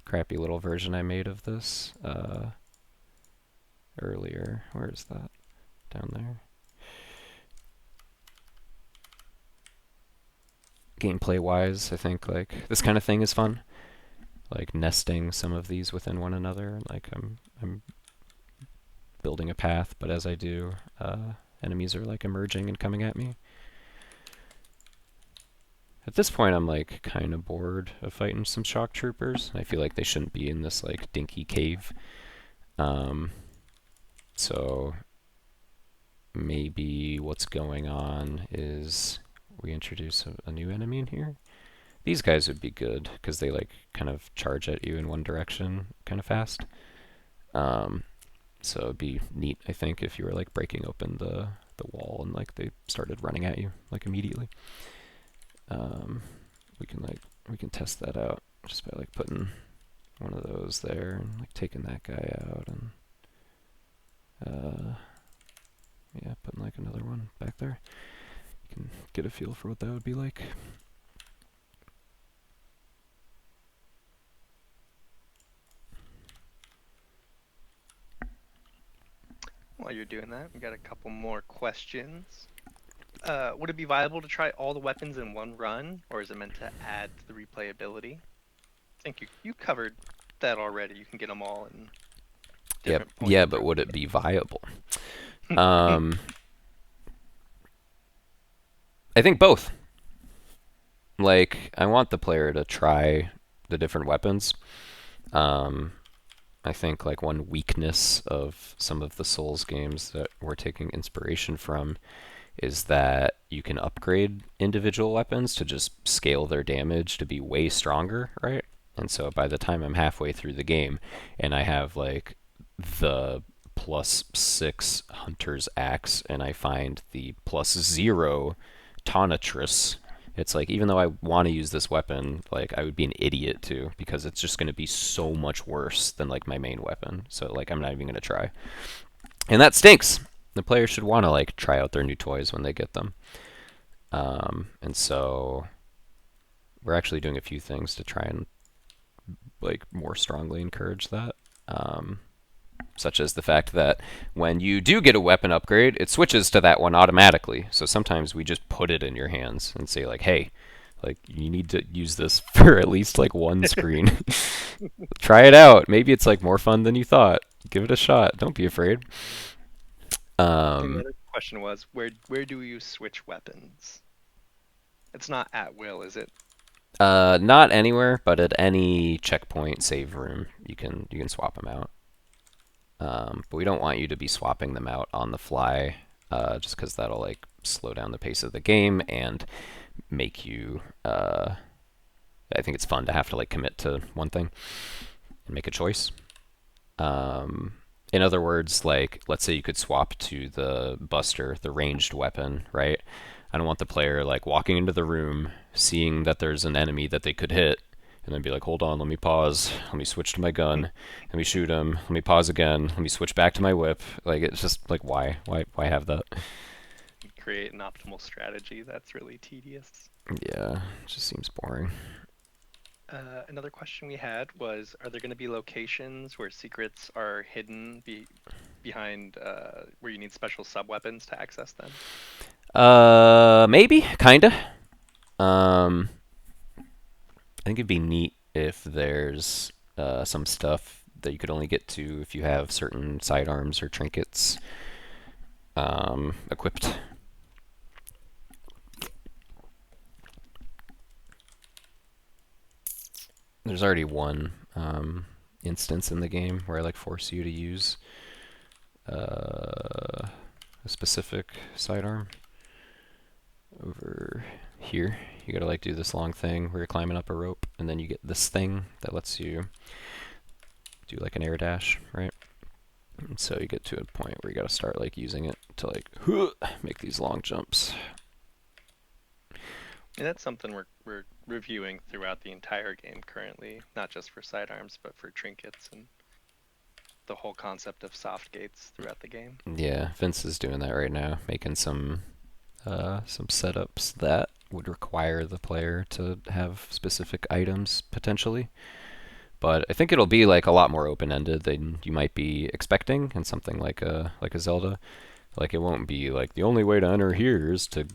S1: crappy little version I made of this earlier. Where is that? Down there. Gameplay wise, I think like this kind of thing is fun. Like nesting some of these within one another. Like I'm building a path, but as I do, enemies are like emerging and coming at me. At this point, I'm like kind of bored of fighting some shock troopers. I feel like they shouldn't be in this like dinky cave. So maybe what's going on is we introduce a new enemy in here. These guys would be good because they like kind of charge at you in one direction kind of fast. So it'd be neat, I think, if you were like breaking open the wall and like they started running at you like immediately. We can test that out just by like putting one of those there and like taking that guy out, and yeah, putting like another one back there. You can get a feel for what that would be like.
S3: While you're doing that, we got a couple more questions. Would it be viable to try all the weapons in one run, or is it meant to add to the replayability? I think you covered that already. You can get them all in different points.
S1: Yeah, but would it be viable? I think both. Like, I want the player to try the different weapons. I think like one weakness of some of the Souls games that we're taking inspiration from is that you can upgrade individual weapons to just scale their damage to be way stronger, right? And so by the time I'm halfway through the game and I have like the +6 Hunter's Axe and I find the +0 Tonitrus, it's like, even though I want to use this weapon, like I would be an idiot to, because it's just going to be so much worse than like my main weapon. So like I'm not even going to try. And that stinks. The player should want to like try out their new toys when they get them. And so we're actually doing a few things to try and like more strongly encourage that. Such as the fact that when you do get a weapon upgrade, it switches to that one automatically. So sometimes we just put it in your hands and say like, hey, like you need to use this for at least like one screen. Try it out. Maybe it's like more fun than you thought. Give it a shot. Don't be afraid.
S3: The other question was, where do you switch weapons? It's not at will, is it?
S1: Not anywhere, but at any checkpoint save room, you can swap them out. But we don't want you to be swapping them out on the fly, just because that'll like slow down the pace of the game and make you. I think it's fun to have to like commit to one thing and make a choice. In other words, like, let's say you could swap to the Buster, the ranged weapon, right? I don't want the player, like, walking into the room, seeing that there's an enemy that they could hit, and then be like, hold on, let me pause, let me switch to my gun, let me shoot him, let me pause again, let me switch back to my whip. Like, it's just, like, why? Why have that?
S3: Create an optimal strategy. That's really tedious.
S1: Yeah, it just seems boring.
S3: Another question we had was, are there going to be locations where secrets are hidden behind where you need special sub-weapons to access them?
S1: Maybe, kinda. I think it'd be neat if there's some stuff that you could only get to if you have certain sidearms or trinkets equipped. There's already one instance in the game where I like force you to use a specific sidearm. Over here, you gotta like do this long thing where you're climbing up a rope, and then you get this thing that lets you do like an air dash, right? And so you get to a point where you gotta start like using it to like make these long jumps.
S3: And that's something we're reviewing throughout the entire game currently, not just for sidearms, but for trinkets and the whole concept of soft gates throughout the game.
S1: Yeah, Vince is doing that right now, making some setups that would require the player to have specific items potentially. But I think it'll be like a lot more open-ended than you might be expecting in something like a Zelda. Like, it won't be like the only way to enter here is to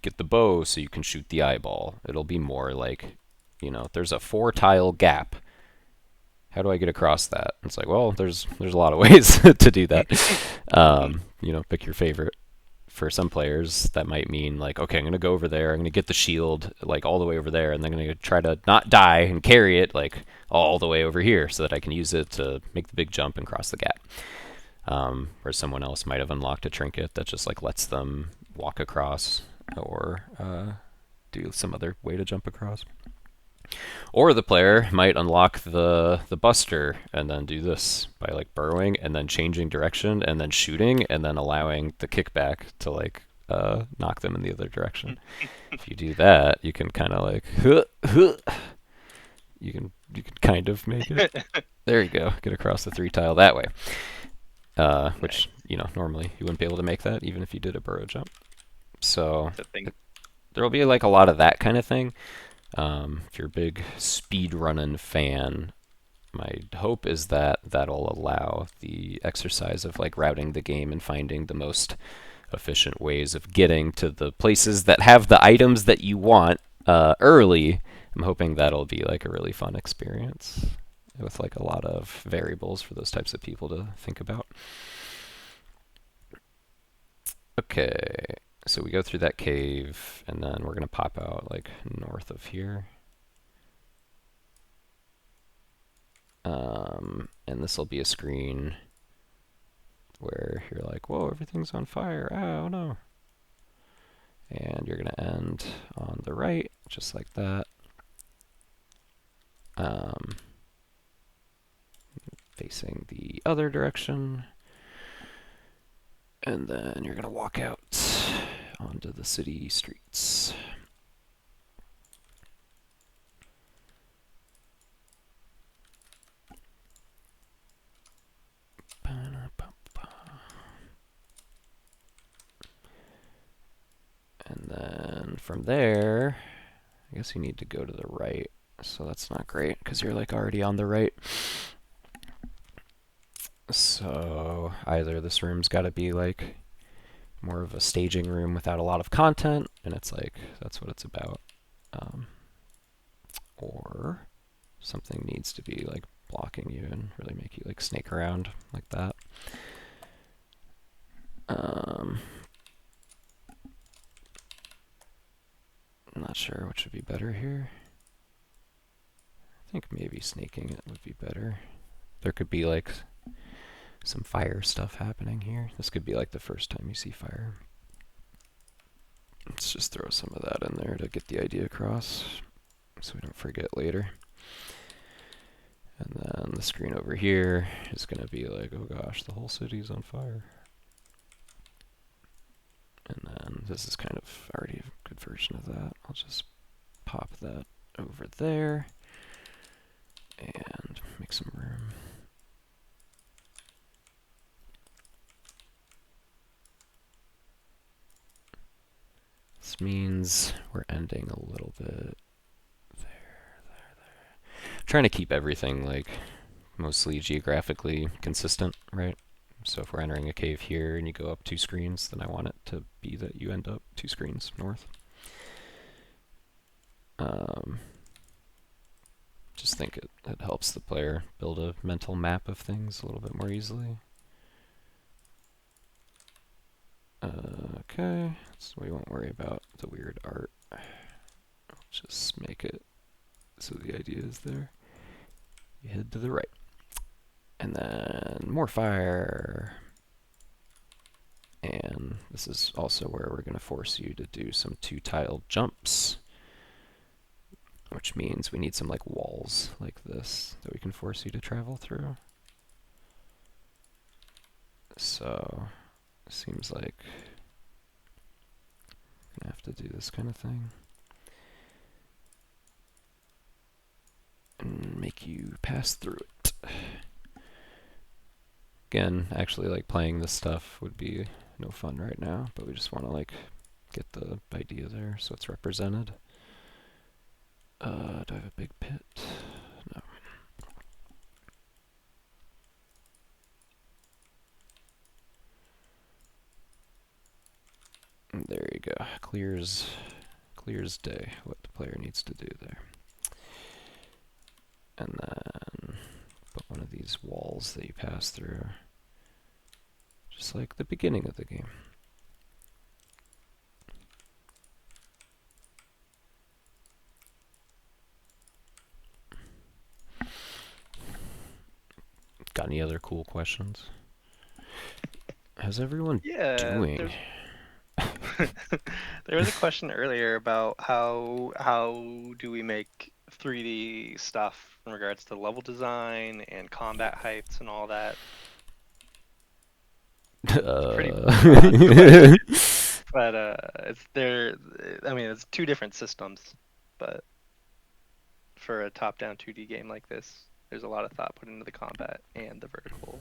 S1: get the bow so you can shoot the eyeball. It'll be more like, you know, there's a 4-tile gap. How do I get across that? It's like, well, there's a lot of ways to do that. You know, pick your favorite. For some players, that might mean like, okay, I'm gonna go over there, I'm gonna get the shield like all the way over there, and then I'm gonna try to not die and carry it like all the way over here so that I can use it to make the big jump and cross the gap. Where someone else might have unlocked a trinket that just like lets them walk across or do some other way to jump across. Or the player might unlock the Buster and then do this by like burrowing and then changing direction and then shooting and then allowing the kickback to like knock them in the other direction. If you do that, you can kind of like you can kind of make it. There you go. Get across the 3-tile that way. Which, you know, normally you wouldn't be able to make that even if you did a burrow jump. So there will be like a lot of that kind of thing. If you're a big speed running fan, my hope is that that'll allow the exercise of like routing the game and finding the most efficient ways of getting to the places that have the items that you want early. I'm hoping that'll be like a really fun experience with like a lot of variables for those types of people to think about. Okay. So we go through that cave, and then we're going to pop out, like, north of here. And this will be a screen where you're like, whoa, everything's on fire. Oh, no. And you're going to end on the right, just like that. Facing the other direction. And then you're going to walk out onto the city streets. And then from there, I guess you need to go to the right. So that's not great because you're like already on the right. So either this room's got to be like more of a staging room without a lot of content, and it's like, that's what it's about. Or something needs to be like blocking you and really make you like snake around like that. I'm not sure what should be better here. I think maybe snaking it would be better. There could be like some fire stuff happening here. This could be like the first time you see fire. Let's just throw some of that in there to get the idea across so we don't forget later. And then the screen over here is going to be like, oh gosh, the whole city's on fire. And then this is kind of already a good version of that. I'll just pop that over there and make some room. This means we're ending a little bit there. Trying to keep everything like mostly geographically consistent, right? So if we're entering a cave here and you go up 2 screens, then I want it to be that you end up 2 screens north. Just think it helps the player build a mental map of things a little bit more easily. Okay, so we won't worry about the weird art. I'll just make it so the idea is there. You head to the right. And then more fire. And this is also where we're going to force you to do some 2-tile jumps, which means we need some like walls like this that we can force you to travel through. So seems like I'm gonna have to do this kind of thing and make you pass through it. Again, actually like playing this stuff would be no fun right now, but we just want to like get the idea there so it's represented. Do I have a big pit? No. There you go. Clears day what the player needs to do there. And then put one of these walls that you pass through, just like the beginning of the game. Got any other cool questions? How's everyone doing?
S3: There was a question earlier about how do we make 3D stuff in regards to level design and combat heights and all that. But it's there. I mean, it's 2 different systems, but for a top-down 2D game like this, there's a lot of thought put into the combat and the vertical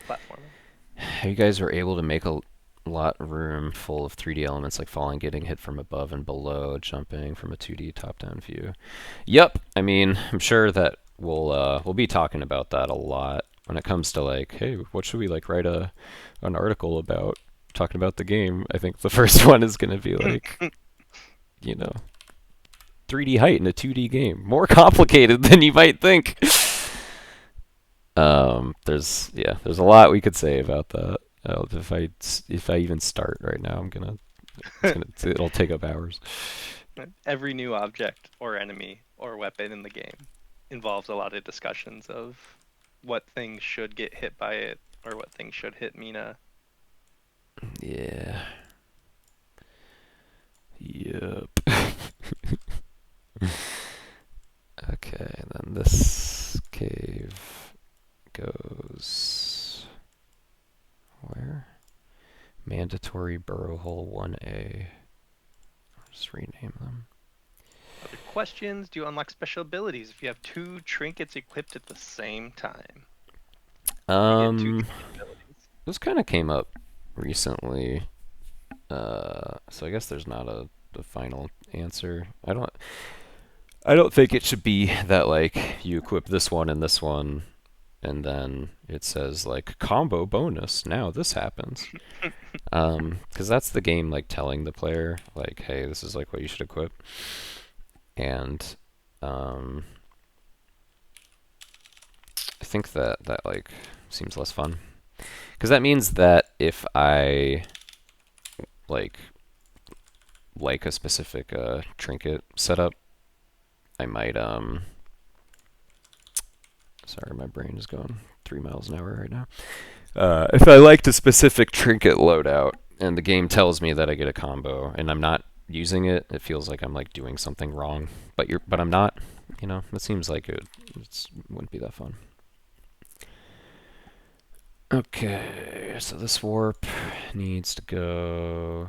S3: platforming.
S1: You guys were able to make a lot of room full of 3D elements like falling, getting hit from above and below, jumping from a 2D top-down view. Yep, I mean, I'm sure that we'll be talking about that a lot when it comes to like, hey, what should we like write an article about talking about the game. I think the first one is going to be like, you know, 3D height in a 2D game. More complicated than you might think. There's a lot we could say about that. If I even start right now, it'll take up hours.
S3: Every new object or enemy or weapon in the game involves a lot of discussions of what things should get hit by it or what things should hit Mina.
S1: Yeah. Yep. Okay, then this cave goes where? Mandatory burrow hole 1A. I'll just rename them.
S3: Other questions? Do you unlock special abilities if you have 2 trinkets equipped at the same time?
S1: This kind of came up recently. So I guess there's not a final answer. I don't think it should be that like you equip this one and this one and then it says like combo bonus, now this happens. Because that's the game like telling the player like, hey, this is like what you should equip. And I think that like seems less fun. Because that means that if I like a specific trinket setup, I might sorry, my brain is going 3 miles an hour right now. If I liked a specific trinket loadout and the game tells me that I get a combo and I'm not using it, it feels like I'm like doing something wrong. But I'm not. you know, it seems like it wouldn't be that fun. Okay, so this warp needs to go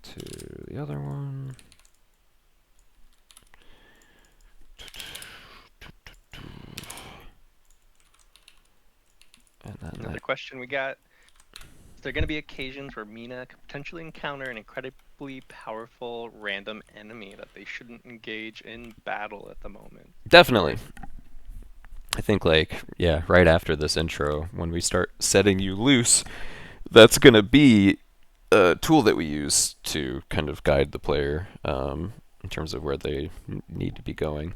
S1: to the other one. And then
S3: Another question we got. Is there going to be occasions where Mina could potentially encounter an incredibly powerful random enemy that they shouldn't engage in battle at the moment?
S1: definitely. I think, like, yeah, right after this intro, when we start setting you loose, that's going to be a tool that we use to kind of guide the player in terms of where they need to be going.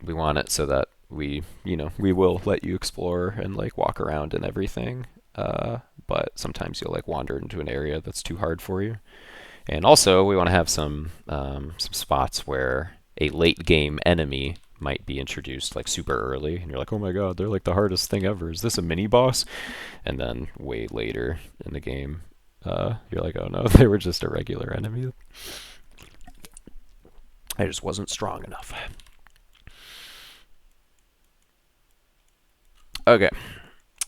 S1: We want it so that we will let you explore and, like, walk around and everything, but sometimes you'll, like, wander into an area that's too hard for you. And also, we want to have some spots where a late game enemy might be introduced like super early, and you're like, oh my god, they're like the hardest thing ever. Is this a mini boss? And then way later in the game, you're like, oh no, they were just a regular enemy. I just wasn't strong enough. Okay,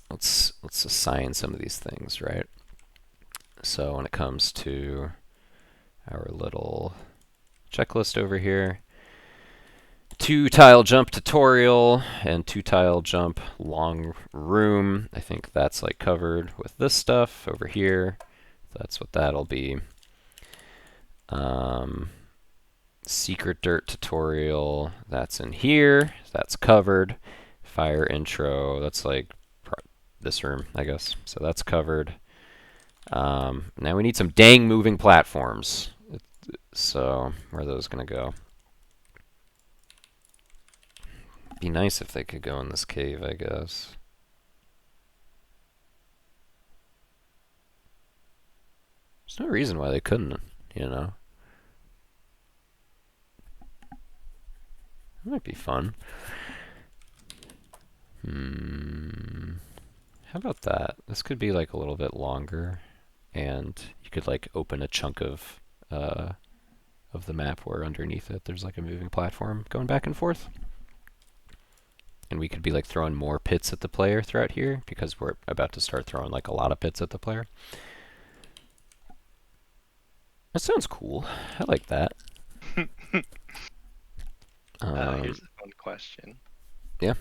S1: let's assign some of these things, right? So when it comes to our little checklist over here, 2-tile jump tutorial and 2-tile jump long room. I think that's like covered with this stuff over here. That's what that'll be. Secret dirt tutorial, that's in here. That's covered. Fire intro, that's like this room, I guess. So that's covered. Now we need some dang moving platforms. So where are those gonna go? Be nice if they could go in this cave, I guess. There's no reason why they couldn't, you know? That might be fun. How about that? This could be like a little bit longer, and you could like open a chunk of the map where underneath it there's like a moving platform going back and forth. And we could be like throwing more pits at the player throughout here, because we're about to start throwing like a lot of pits at the player. That sounds cool. I like that.
S3: Here's a fun question.
S1: Yeah.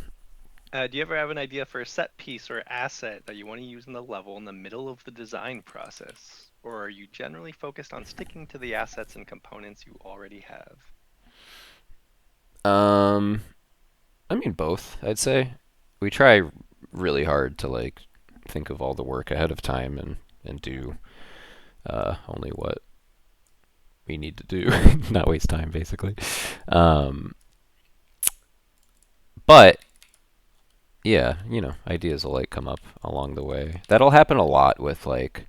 S3: Do you ever have an idea for a set piece or asset that you want to use in the level in the middle of the design process? Or are you generally focused on sticking to the assets and components you already have?
S1: I mean both, I'd say. We try really hard to like think of all the work ahead of time and do only what we need to do, not waste time basically. But yeah, you know, ideas will like come up along the way. That'll happen a lot with like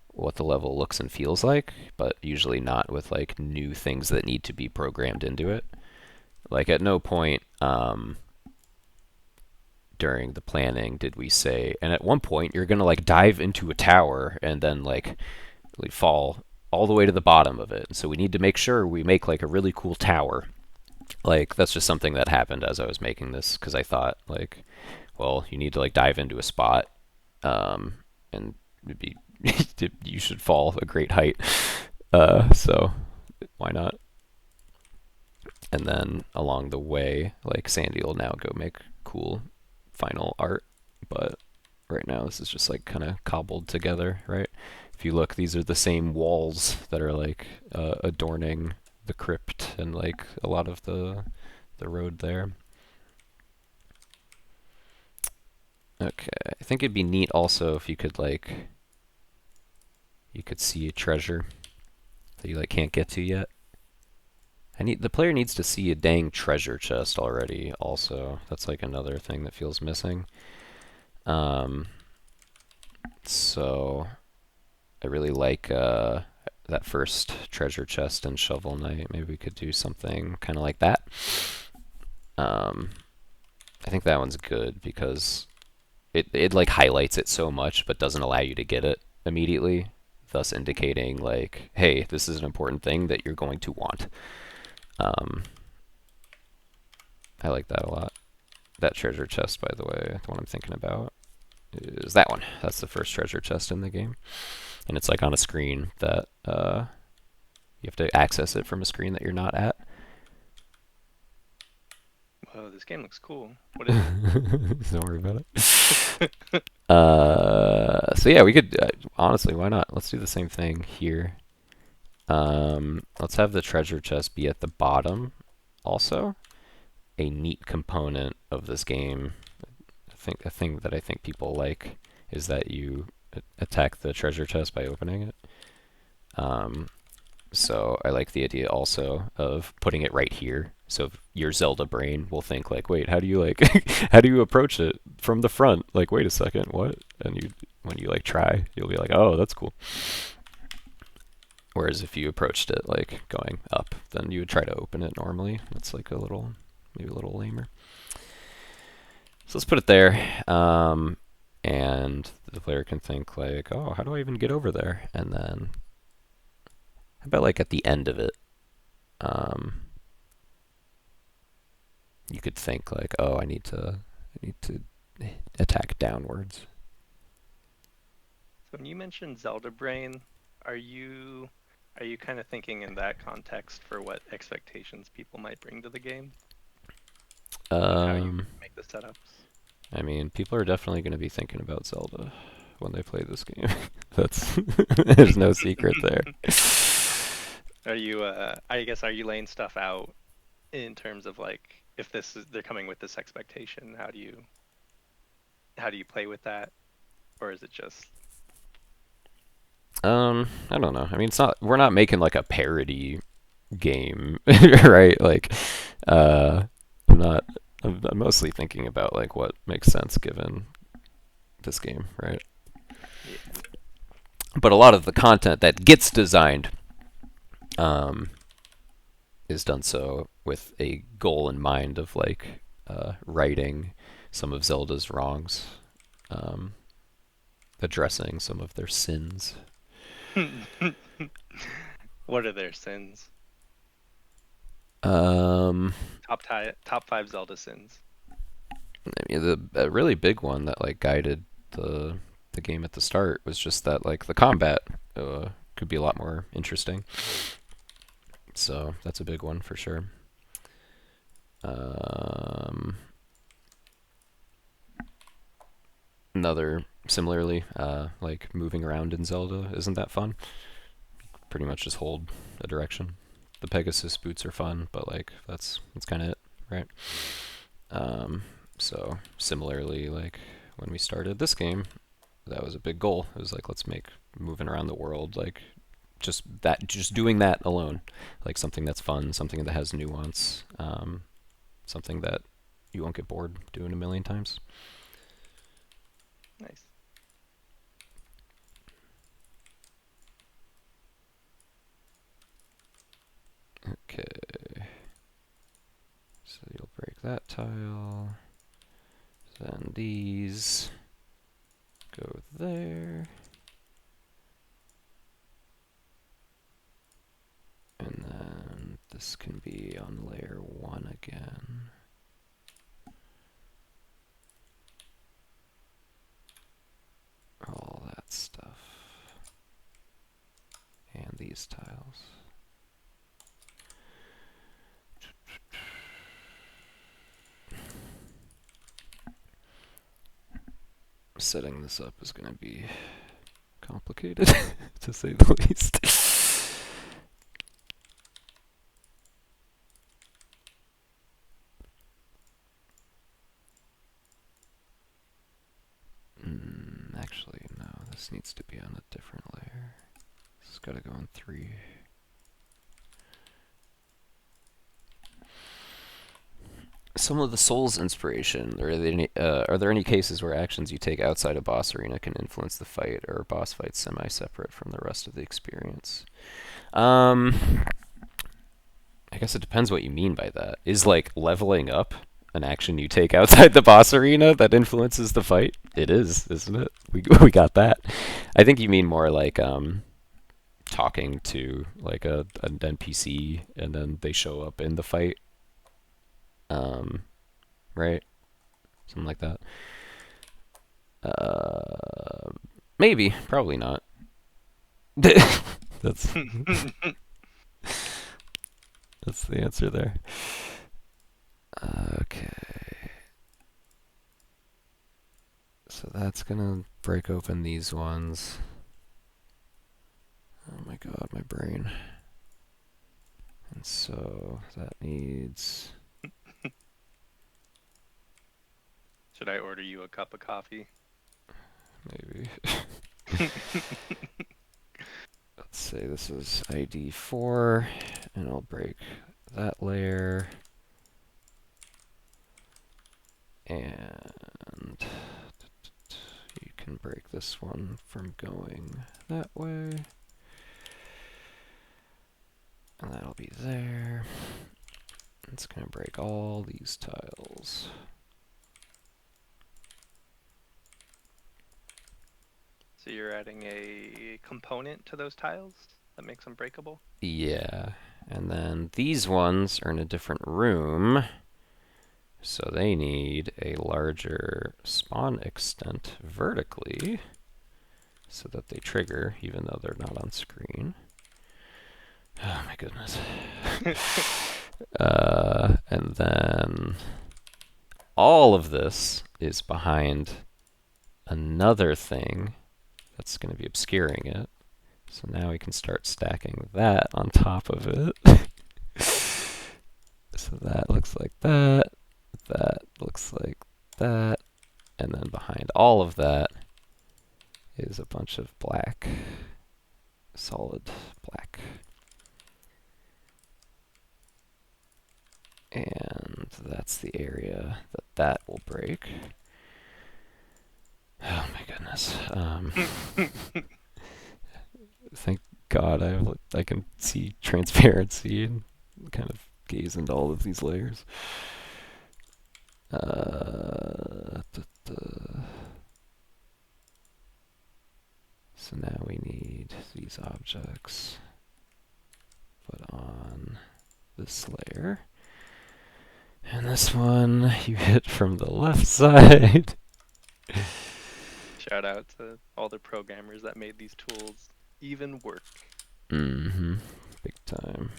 S1: what the level looks and feels like, but usually not with like new things that need to be programmed into it. Like at no point during the planning did we say, and at one point you're gonna like dive into a tower and then like fall all the way to the bottom of it. So we need to make sure we make like a really cool tower. Like that's just something that happened as I was making this, because I thought like, well, you need to like dive into a spot, and it'd be you should fall a great height. So why not? And then along the way, like Sandy will now go make cool final art, but right now this is just like kind of cobbled together, right? If you look, these are the same walls that are like adorning the crypt and like a lot of the road there. Okay, I think it'd be neat also if you could like see a treasure that you like can't get to yet. The player needs to see a dang treasure chest already also. That's like another thing that feels missing. So I really like that first treasure chest in Shovel Knight. Maybe we could do something kind of like that. I think that one's good because it like highlights it so much but doesn't allow you to get it immediately, thus indicating like, hey, this is an important thing that you're going to want. Um, I like that a lot. That treasure chest, by the way, the one I'm thinking about, is that one. That's the first treasure chest in the game. And it's like on a screen that you have to access it from a screen that you're not at.
S3: Whoa, this game looks cool. What is it?
S1: Don't worry about it. So yeah, we could, honestly, why not? Let's do the same thing here. Let's have the treasure chest be at the bottom also. A neat component of this game, a thing that I think people like, is that you attack the treasure chest by opening it. So I like the idea also of putting it right here. So your Zelda brain will think like, wait, how do you like, how do you approach it from the front? Like, wait a second, what? And when you like try, you'll be like, oh, that's cool. Whereas if you approached it like going up, then you would try to open it normally. That's like maybe a little lamer. So let's put it there, and the player can think like, oh, how do I even get over there? And then, how about like at the end of it, you could think like, oh, I need to attack downwards.
S3: So when you mentioned Zelda brain, are you kind of thinking in that context for what expectations people might bring to the game? How you make the setups?
S1: I mean, people are definitely going to be thinking about Zelda when they play this game. That's there's no secret there.
S3: Are you I guess, are you laying stuff out in terms of like, if they're coming with this expectation, how do you play with that? Or is it just
S1: I don't know. I mean, we're not making like a parody game, right? Like, I'm mostly thinking about like what makes sense given this game, right?
S3: Yeah.
S1: But a lot of the content that gets designed is done so with a goal in mind of like righting some of Zelda's wrongs, addressing some of their sins.
S3: What are their sins? Top 5 Zelda sins.
S1: I mean, a really big one that like guided the game at the start was just that like the combat could be a lot more interesting. So that's a big one for sure. Another similarly, like moving around in Zelda isn't that fun. Pretty much just hold a direction. The Pegasus boots are fun, but like that's kind of it, right? So similarly, like when we started this game, that was a big goal. It was like, let's make moving around the world like just doing that alone, like something that's fun, something that has nuance, something that you won't get bored doing a million times.
S3: Nice.
S1: Okay. So you'll break that tile. Then these go there. And then this can be on layer 1 again. All that stuff. And these tiles. Setting this up is going to be complicated, to say the least. Actually, no, this needs to be on a different layer. This has got to go on 3. Some of the Souls inspiration. Are there any cases where actions you take outside a boss arena can influence the fight, or are boss fights semi-separate from the rest of the experience? I guess it depends what you mean by that. Is like leveling up an action you take outside the boss arena that influences the fight? It is, isn't it? We got that. I think you mean more like talking to like an NPC, and then they show up in the fight. Right? Something like that. Maybe, probably not. That's that's the answer there. Okay. So that's gonna break open these ones. Oh my god, my brain. And so that needs...
S3: Should I order you a cup of coffee?
S1: Maybe. Let's say this is ID 4, and I'll break that layer. And you can break this one from going that way. And that'll be there. It's going to break all these tiles.
S3: So you're adding a component to those tiles that makes them breakable?
S1: Yeah. And then these ones are in a different room. So they need a larger spawn extent vertically so that they trigger even though they're not on screen. Oh my goodness. And then all of this is behind another thing that's going to be obscuring it. So now we can start stacking that on top of it. So that looks like that. That looks like that. And then behind all of that is a bunch of black, solid black. And that's the area that that will break. Oh my goodness. Thank God I can see transparency and kind of gaze into all of these layers. So now we need these objects put on this layer. And this one you hit from the left side.
S3: Shout out to all the programmers that made these tools even work.
S1: Mm-hmm. Big time.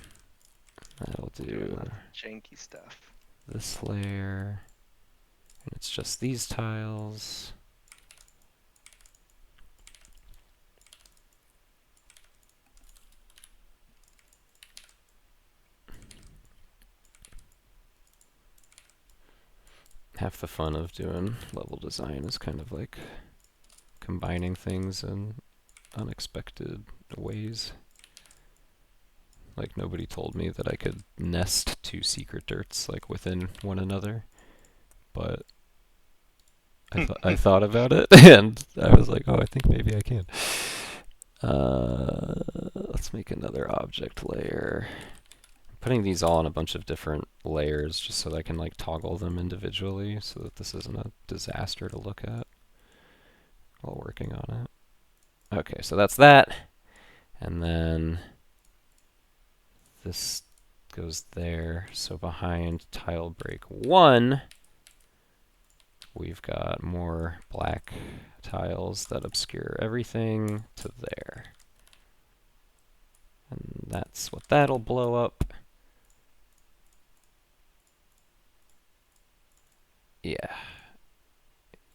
S1: That'll
S3: Doing
S1: do
S3: lots of janky stuff.
S1: this layer. And it's just these tiles. Half the fun of doing level design is kind of like combining things in unexpected ways. Like nobody told me that I could nest two secret dirts like within one another, but I thought about it and I was like, oh, I think maybe I can. Let's make another object layer. I'm putting these all on a bunch of different layers just so that I can like toggle them individually so that this isn't a disaster to look at while working on it. Okay, so that's that. And then this goes there. So behind tile break 1, we've got more black tiles that obscure everything to there. And that's what that'll blow up. Yeah.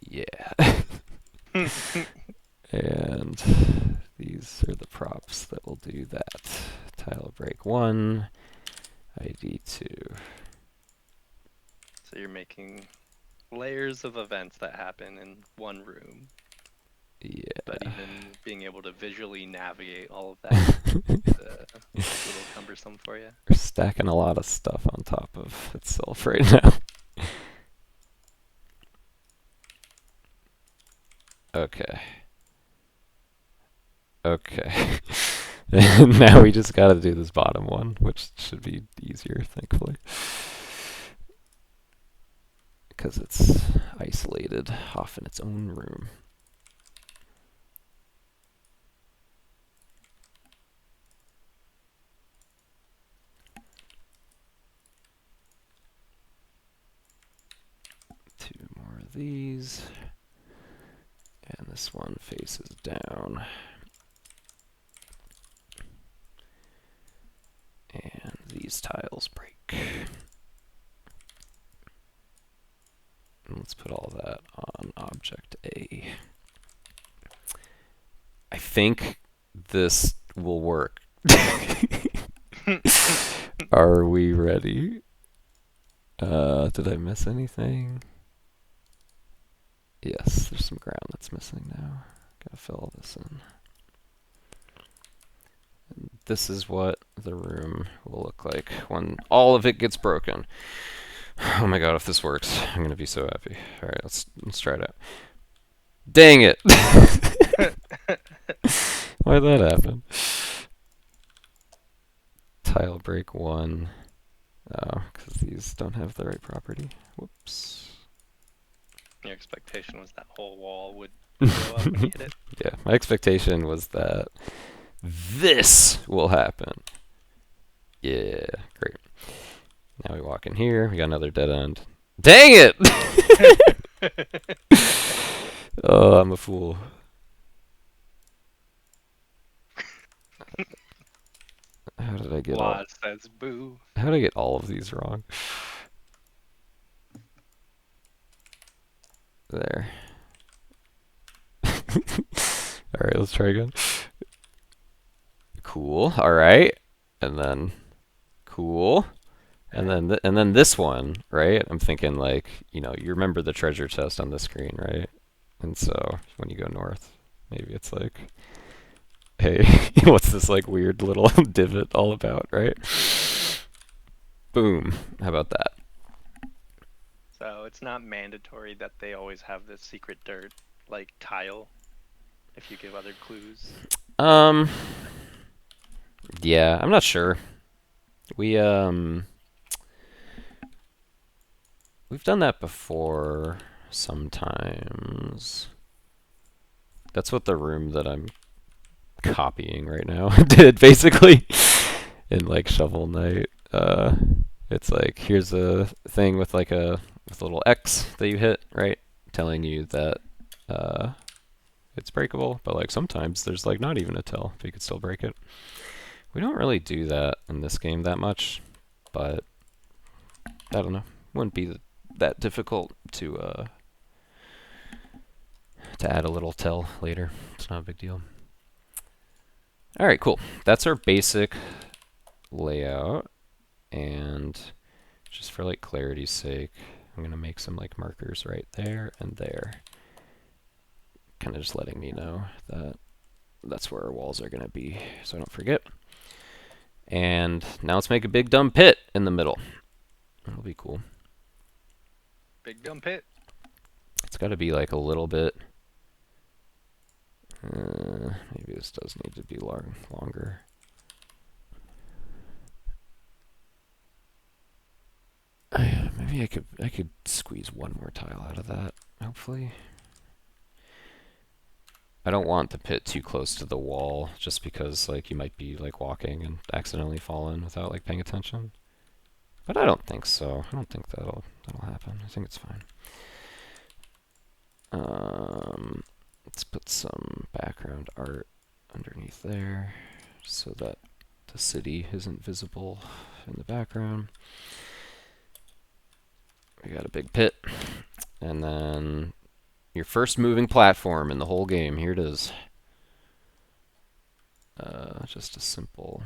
S1: Yeah. And these are the props that will do that. Tile break 1, ID 2.
S3: So you're making layers of events that happen in one room.
S1: Yeah.
S3: But even being able to visually navigate all of that is a little cumbersome for you.
S1: We're stacking a lot of stuff on top of itself right now. Okay. Okay. And now we just gotta do this bottom one, which should be easier, thankfully. Because it's isolated off in its own room. these. And this one faces down. And these tiles break. And let's put all that on object A. I think this will work. Are we ready? Did I miss anything? Yes, there's some ground that's missing now. Gotta fill all this in. And this is what the room will look like when all of it gets broken. Oh my god, if this works, I'm gonna be so happy. Alright, let's try it out. Dang it! Why'd that happen? Tile break 1. Oh, because these don't have the right property. Whoops.
S3: Your expectation was that whole wall would blow up when you hit it.
S1: Yeah, my expectation was that this will happen. Yeah, great. Now we walk in here, we got another dead end. Dang it! Oh, I'm a fool. How did I get all?
S3: Says boo.
S1: How did I get all of these wrong? There. Alright, let's try again. Cool. Alright. And then cool. And then this one, right? I'm thinking like, you know, you remember the treasure chest on the screen, right? And so when you go north, maybe it's like, hey, what's this like weird little divot all about, right? Boom. How about that?
S3: So it's not mandatory that they always have this secret dirt, like tile, if you give other clues.
S1: Yeah, I'm not sure. We've done that before sometimes. That's what the room that I'm copying right now did basically in like Shovel Knight. It's like here's a thing with like a little X that you hit, right? Telling you that it's breakable, but like sometimes there's like not even a tell, but you could still break it. We don't really do that in this game that much, but I don't know. Wouldn't be that difficult to add a little tell later. It's not a big deal. All right, cool. That's our basic layout, and just for like clarity's sake, I'm gonna make some like markers right there and there, kind of just letting me know that that's where our walls are gonna be, so I don't forget. And now let's make a big dumb pit in the middle. That'll be cool.
S3: Big dumb pit.
S1: It's got to be like a little bit. Maybe this does need to be longer. Maybe I could squeeze one more tile out of that. Hopefully. I don't want the pit too close to the wall, just because like you might be like walking and accidentally fall in without like paying attention. But I don't think so. I don't think that'll happen. I think it's fine. Let's put some background art underneath there so that the city isn't visible in the background. We got a big pit, and then your first moving platform in the whole game. Here it is. Just a simple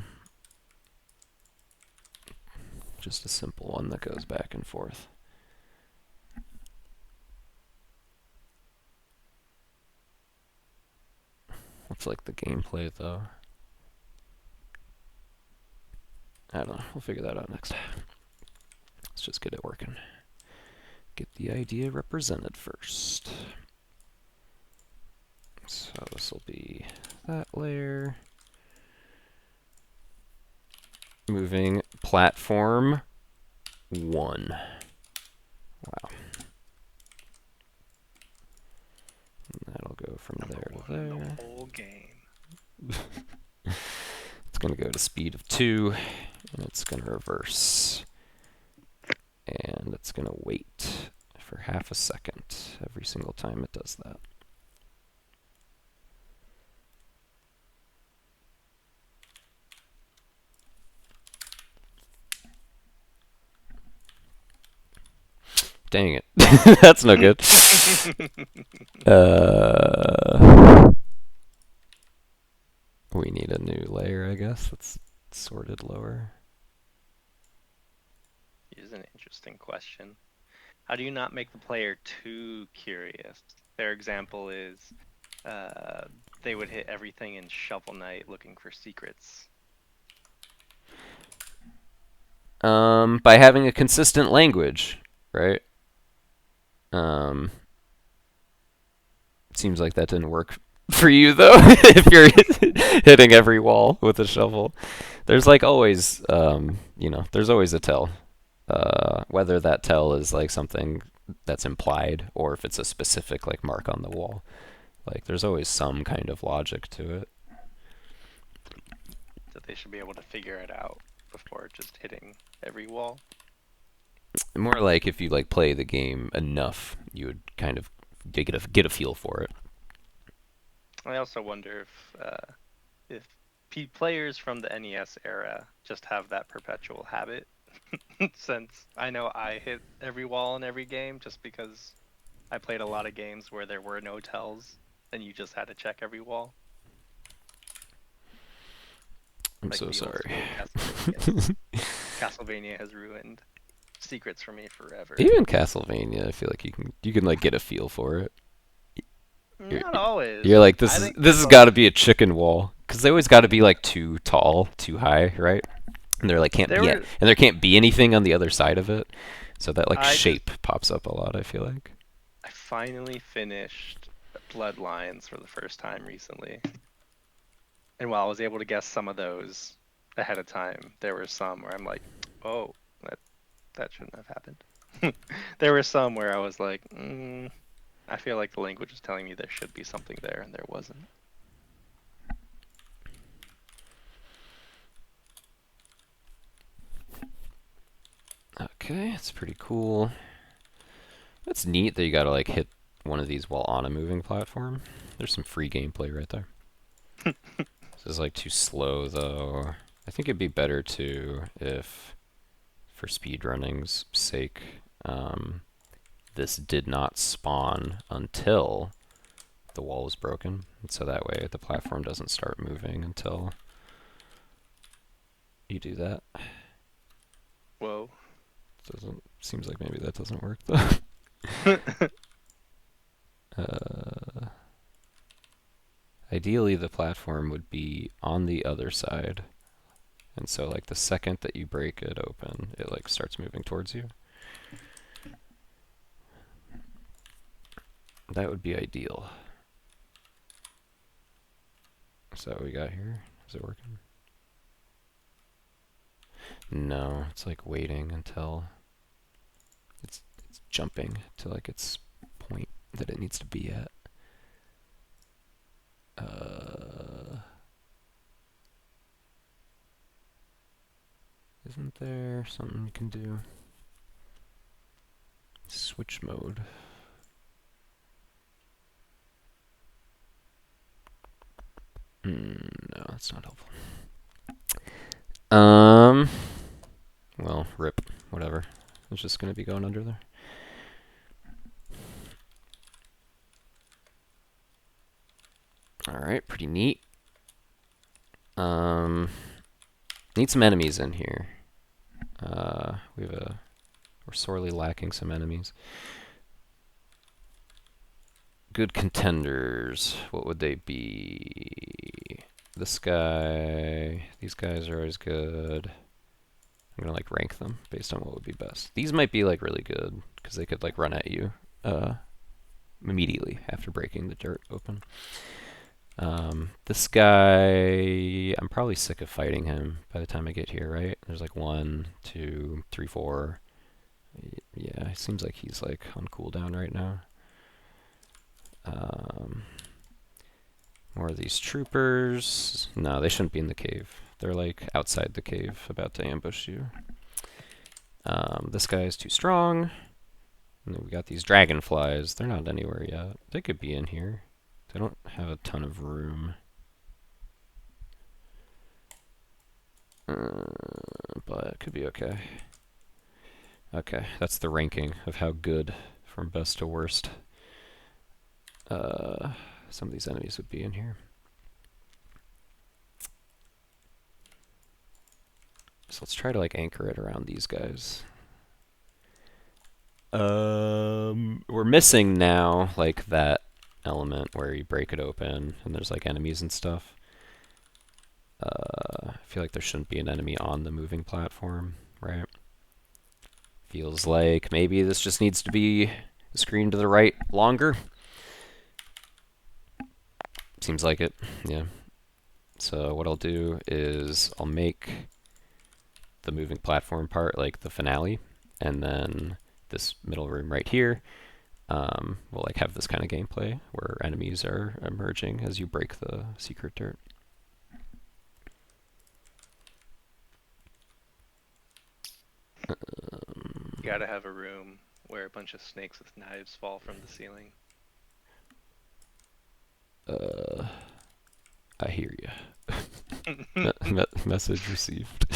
S1: one that goes back and forth. What's like the gameplay though? I don't know. We'll figure that out next. Let's just get it working. Get the idea represented first. So this will be that layer. Moving platform 1. Wow. And that'll go from there to there.
S3: The whole game.
S1: It's going to go to speed of 2, and it's going to reverse. And it's going to wait for half a second every single time it does that. Dang it. That's no good. We need a new layer, I guess. That's sorted lower.
S3: Here's an interesting question. How do you not make the player too curious? Their example is they would hit everything in Shovel Knight looking for secrets.
S1: By having a consistent language, right? Seems like that didn't work for you though. If you're hitting every wall with a shovel, there's like always, there's always a tell. Whether that tell is like something that's implied or if it's a specific like mark on the wall, like there's always some kind of logic to it.
S3: That they should be able to figure it out before just hitting every wall.
S1: More like if you like play the game enough, you would kind of get a feel for it.
S3: I also wonder if players from the NES era just have that perpetual habit. Since I know I hit every wall in every game just because I played a lot of games where there were no tells and you just had to check every wall.
S1: I'm
S3: Like
S1: so
S3: the old
S1: sorry.
S3: school Castlevania has ruined secrets for me forever.
S1: Even Castlevania, I feel like you can like get a feel for it.
S3: Not always.
S1: You're like this has got to be a chicken wall because they always got to be like too tall, too high, right? And there like and there can't be anything on the other side of it, so that like shape pops up a lot. I feel like.
S3: I finally finished Bloodlines for the first time recently, and while I was able to guess some of those ahead of time, there were some where I'm like, oh, that shouldn't have happened. There were some where I was like, I feel like the language was telling me there should be something there, and there wasn't.
S1: Okay, it's pretty cool. That's neat that you gotta like hit one of these while on a moving platform. There's some free gameplay right there. This is like too slow though. I think it'd be better to if, for speedrunning's sake, this did not spawn until the wall is broken, and so that way the platform doesn't start moving until you do that.
S3: Whoa.
S1: Seems like maybe that doesn't work though. Ideally the platform would be on the other side, and so like the second that you break it open, it like starts moving towards you. That would be ideal. Is that what we got here? Is it working? No, it's like waiting until it's jumping to like its point that it needs to be at. Isn't there something you can do? Switch mode. No, that's not helpful. Well, rip, whatever. It's just gonna be going under there. Alright, pretty neat. Need some enemies in here. We're sorely lacking some enemies. Good contenders. What would they be? This guy. These guys are always good. I'm gonna like rank them based on what would be best. These might be like really good because they could like run at you immediately after breaking the dirt open. This guy, I'm probably sick of fighting him by the time I get here, right? There's like 1, 2, 3, 4. Yeah, it seems like he's like on cooldown right now. More of these troopers. No, they shouldn't be in the cave. They're like outside the cave, about to ambush you. This guy is too strong. And then we got these dragonflies. They're not anywhere yet. They could be in here. They don't have a ton of room. But it could be okay. Okay, that's the ranking of how good from best to worst some of these enemies would be in here. So let's try to like anchor it around these guys. We're missing now like that element where you break it open and there's like enemies and stuff. I feel like there shouldn't be an enemy on the moving platform, right? Feels like maybe this just needs to be the screen to the right longer. Seems like it, yeah. So what I'll do is I'll make the moving platform part like the finale, and then this middle room right here will like have this kind of gameplay where enemies are emerging as you break the secret dirt.
S3: You gotta have a room where a bunch of snakes with knives fall from the ceiling.
S1: I hear you. Message received.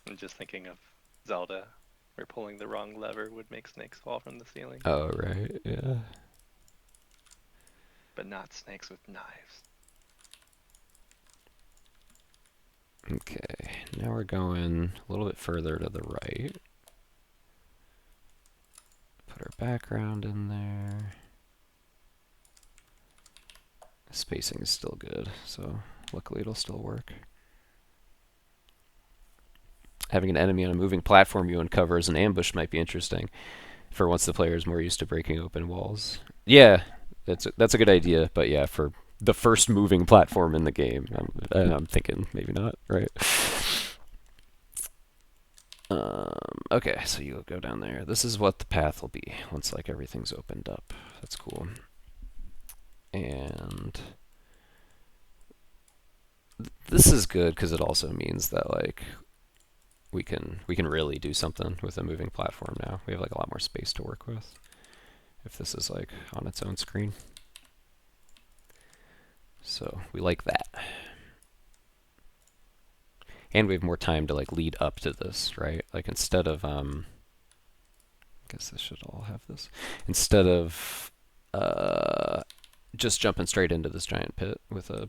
S3: I'm just thinking of Zelda, where pulling the wrong lever would make snakes fall from the ceiling,
S1: Oh, right, yeah.
S3: but not snakes with knives.
S1: Okay, now we're going a little bit further to the right. Put our background in there. Spacing is still good, so luckily it'll still work. Having an enemy on a moving platform you uncover as an ambush might be interesting for once the player is more used to breaking open walls. Yeah, that's a good idea, but yeah, for the first moving platform in the game, I'm thinking maybe not, right? Okay, so you'll go down there. This is what the path will be once like everything's opened up. That's cool. And this is good because it also means that like we can really do something with a moving platform now. We have like a lot more space to work with if this is like on its own screen. So we like that. And we have more time to like lead up to this, right? Like instead of I guess this should all have this. Instead of just jumping straight into this giant pit with a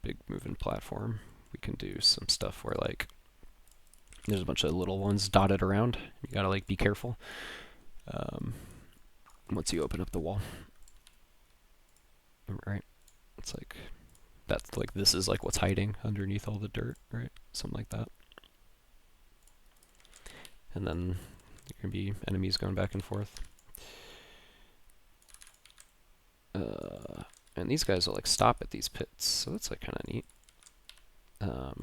S1: big moving platform, we can do some stuff where like there's a bunch of little ones dotted around. You gotta like be careful once you open up the wall. Right? It's like that's like this is like what's hiding underneath all the dirt, right? Something like that. And then there can be enemies going back and forth. And these guys will like stop at these pits, so that's like kind of neat. I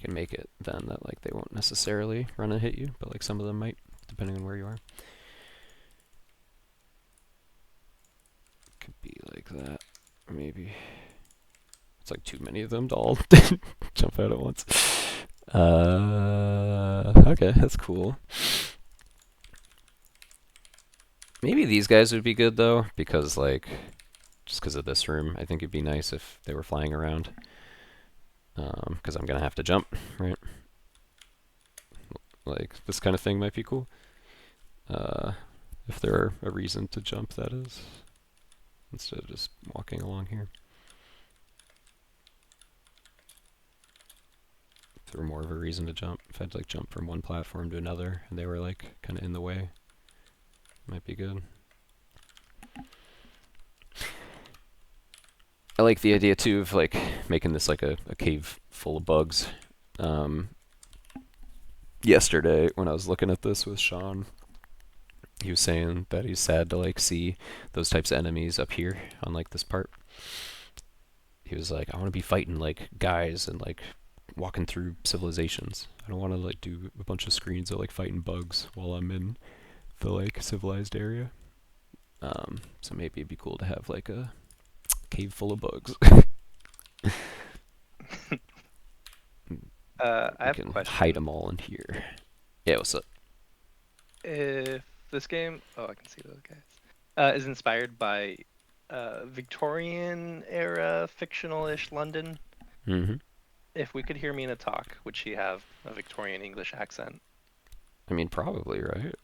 S1: can make it then that like they won't necessarily run and hit you, but like some of them might, depending on where you are. Could be like that, maybe. It's like too many of them to all jump out at once. Okay, that's cool. Maybe these guys would be good though, because like, just because of this room, I think it'd be nice if they were flying around. Because I'm gonna have to jump, right? Like, this kind of thing might be cool. If there are a reason to jump, that is. Instead of just walking along here. If there were more of a reason to jump, if I'd like jump from one platform to another, and they were like, kind of in the way, might be good. I like the idea too of like making this like a cave full of bugs. Yesterday when I was looking at this with Sean, he was saying that he's sad to like see those types of enemies up here on like this part. He was like, I want to be fighting like guys and like walking through civilizations. I don't want to like do a bunch of screens of like fighting bugs while I'm in the like civilized area. So maybe it'd be cool to have like a cave full of bugs.
S3: I
S1: We
S3: have a
S1: can
S3: question.
S1: hide them all in here. Yeah, what's up?
S3: If this game, oh, I can see those guys, is inspired by Victorian era fictional-ish London,
S1: Mm-hmm.
S3: if we could hear Mina talk, would she have a Victorian English accent?
S1: I mean, probably, right?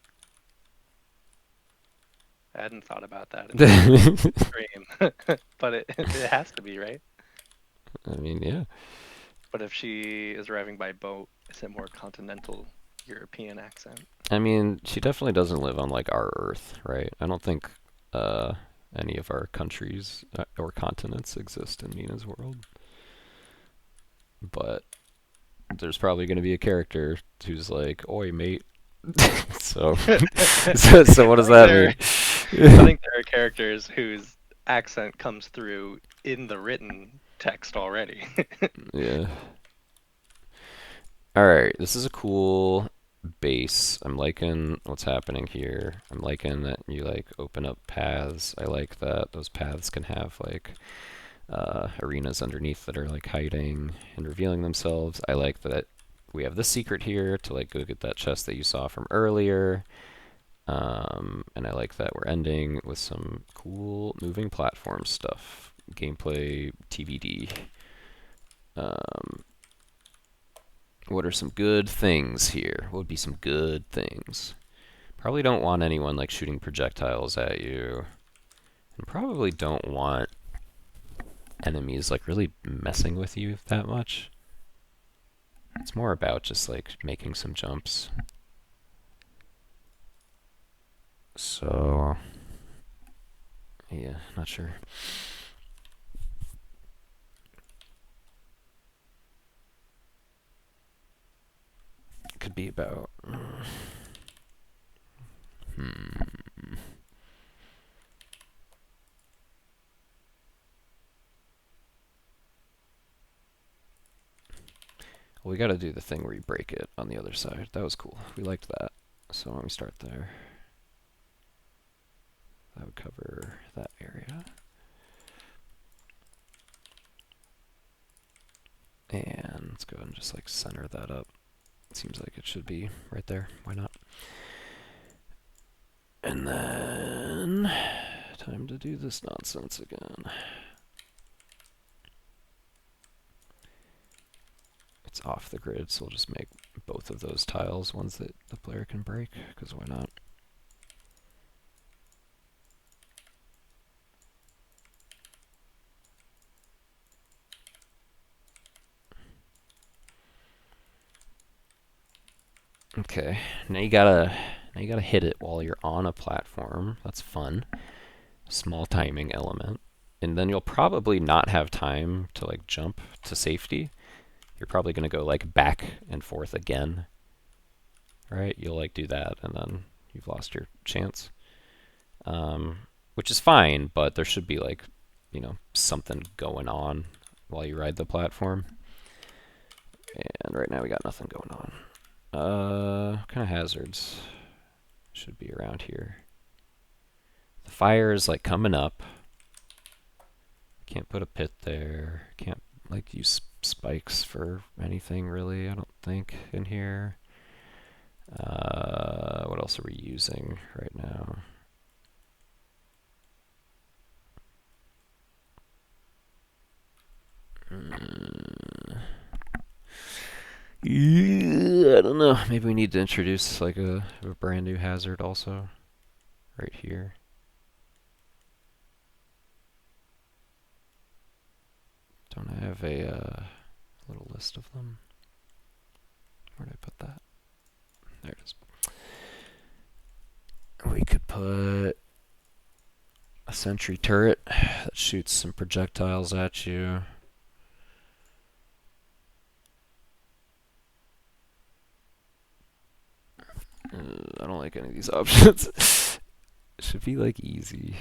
S3: I hadn't thought about that in the stream, but it has to be, right?
S1: I mean, yeah.
S3: But if she is arriving by boat, is it more continental European accent?
S1: I mean, she definitely doesn't live on like our Earth, right? I don't think uh, any of our countries or continents exist in Mina's world. But there's probably going to be a character who's like, "Oi, mate." so, so what does that mean?
S3: I think there are characters whose accent comes through in the written text already.
S1: Yeah. Alright, this is a cool base. I'm liking what's happening here. I'm liking that you like open up paths. I like that those paths can have like arenas underneath that are like hiding and revealing themselves. I like that we have this secret here to like go get that chest that you saw from earlier. And I like that we're ending with some cool moving platform stuff. Gameplay TBD. What are some good things here? What would be some good things? Probably don't want anyone like shooting projectiles at you. And probably don't want enemies like really messing with you that much. It's more about just like making some jumps. So, yeah, not sure. Could be about. Well, we gotta do the thing where you break it on the other side. That was cool. We liked that. So why don't we start there? That would cover that area. And let's go ahead and just like center that up. It seems like it should be right there. Why not? And then time to do this nonsense again. It's off the grid, so we'll just make both of those tiles ones that the player can break, because why not? Okay, now you gotta hit it while you're on a platform. That's fun. Small timing element. And then you'll probably not have time to like jump to safety. You're probably gonna go like back and forth again. Right? You'll like do that and then you've lost your chance. Which is fine, but there should be like, you know, something going on while you ride the platform. And right now we got nothing going on. What kind of hazards should be around here? The fire is like coming up. Can't put a pit there. Can't like use spikes for anything really, I don't think, in here. What else are we using right now? Yeah, I don't know. Maybe we need to introduce like a brand new hazard also. Right here. Don't I have a little list of them? Where did I put that? There it is. We could put a sentry turret that shoots some projectiles at you. I don't like any of these options. It should be like easy.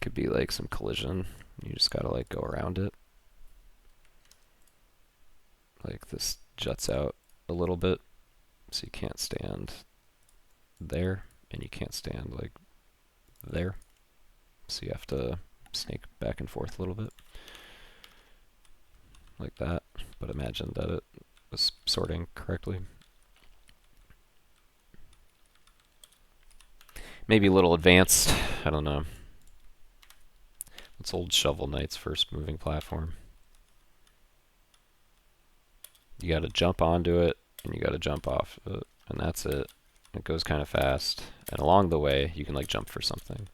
S1: Could be like some collision. You just gotta like go around it. Like this juts out a little bit, so you can't stand there, and you can't stand like there. So you have to snake back and forth a little bit. like that, but imagine that it was sorting correctly. Maybe a little advanced, I don't know. It's old Shovel Knight's first moving platform. You gotta jump onto it, and you gotta jump off of it, and that's it. It goes kind of fast, and along the way, you can like jump for something.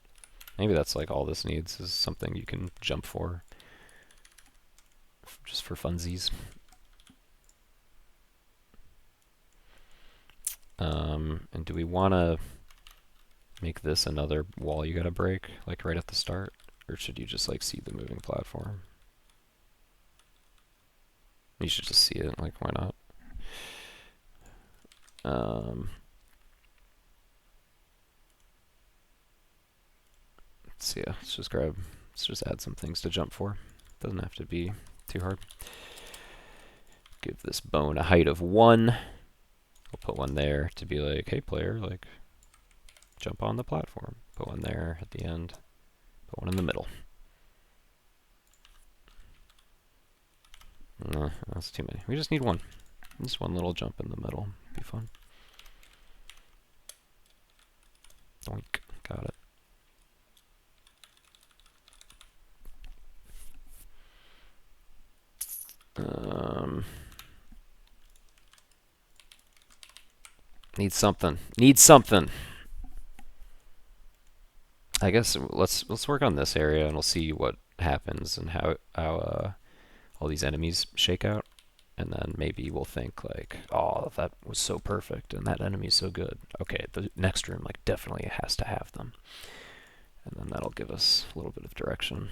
S1: Maybe that's like all this needs, is something you can jump for. Just for funsies. And do we want to make this another wall you gotta break, like right at the start? Or should you just like see the moving platform? You should just see it, like why not? So yeah, let's just add some things to jump for. Doesn't have to be too hard. Give this bone a height of 1. We'll put one there to be like, hey player, like, jump on the platform. Put one there at the end. Put one in the middle. No, that's too many. We just need one. Just one little jump in the middle. Be fun. Doink. Got it. Need something. Need something. I guess let's work on this area and we'll see what happens and how all these enemies shake out, and then maybe we'll think like, oh, that was so perfect and that enemy's so good. Okay, the next room like definitely has to have them, and then that'll give us a little bit of direction.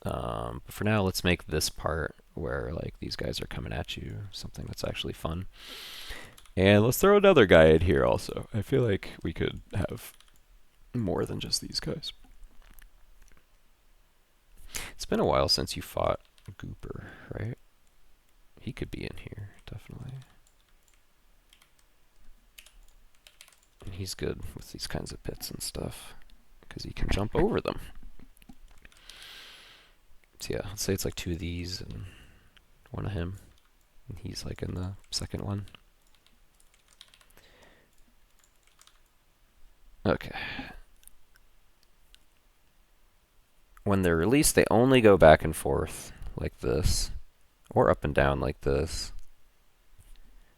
S1: But for now, let's make this part where like these guys are coming at you something that's actually fun. And let's throw another guy in here also. I feel like we could have more than just these guys. It's been a while since you fought Gooper, right? He could be in here, definitely. And he's good with these kinds of pits and stuff, because he can jump over them. So yeah, let's say it's like 2 of these and 1 of him. And he's like in the second one. Okay. When they're released, they only go back and forth like this, or up and down like this.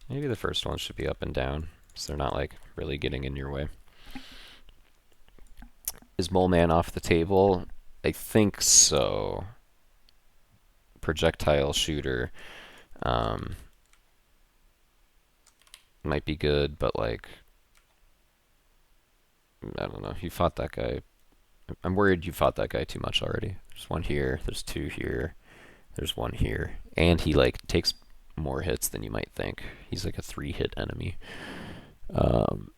S1: Maybe the first one should be up and down, so they're not like really getting in your way. Is Mole Man off the table? I think so. Projectile shooter might be good, but like, I don't know. You fought that guy. I'm worried you fought that guy too much already. There's 1 here, there's 2 here, there's 1 here, and he like takes more hits than you might think. He's like a 3-hit enemy. So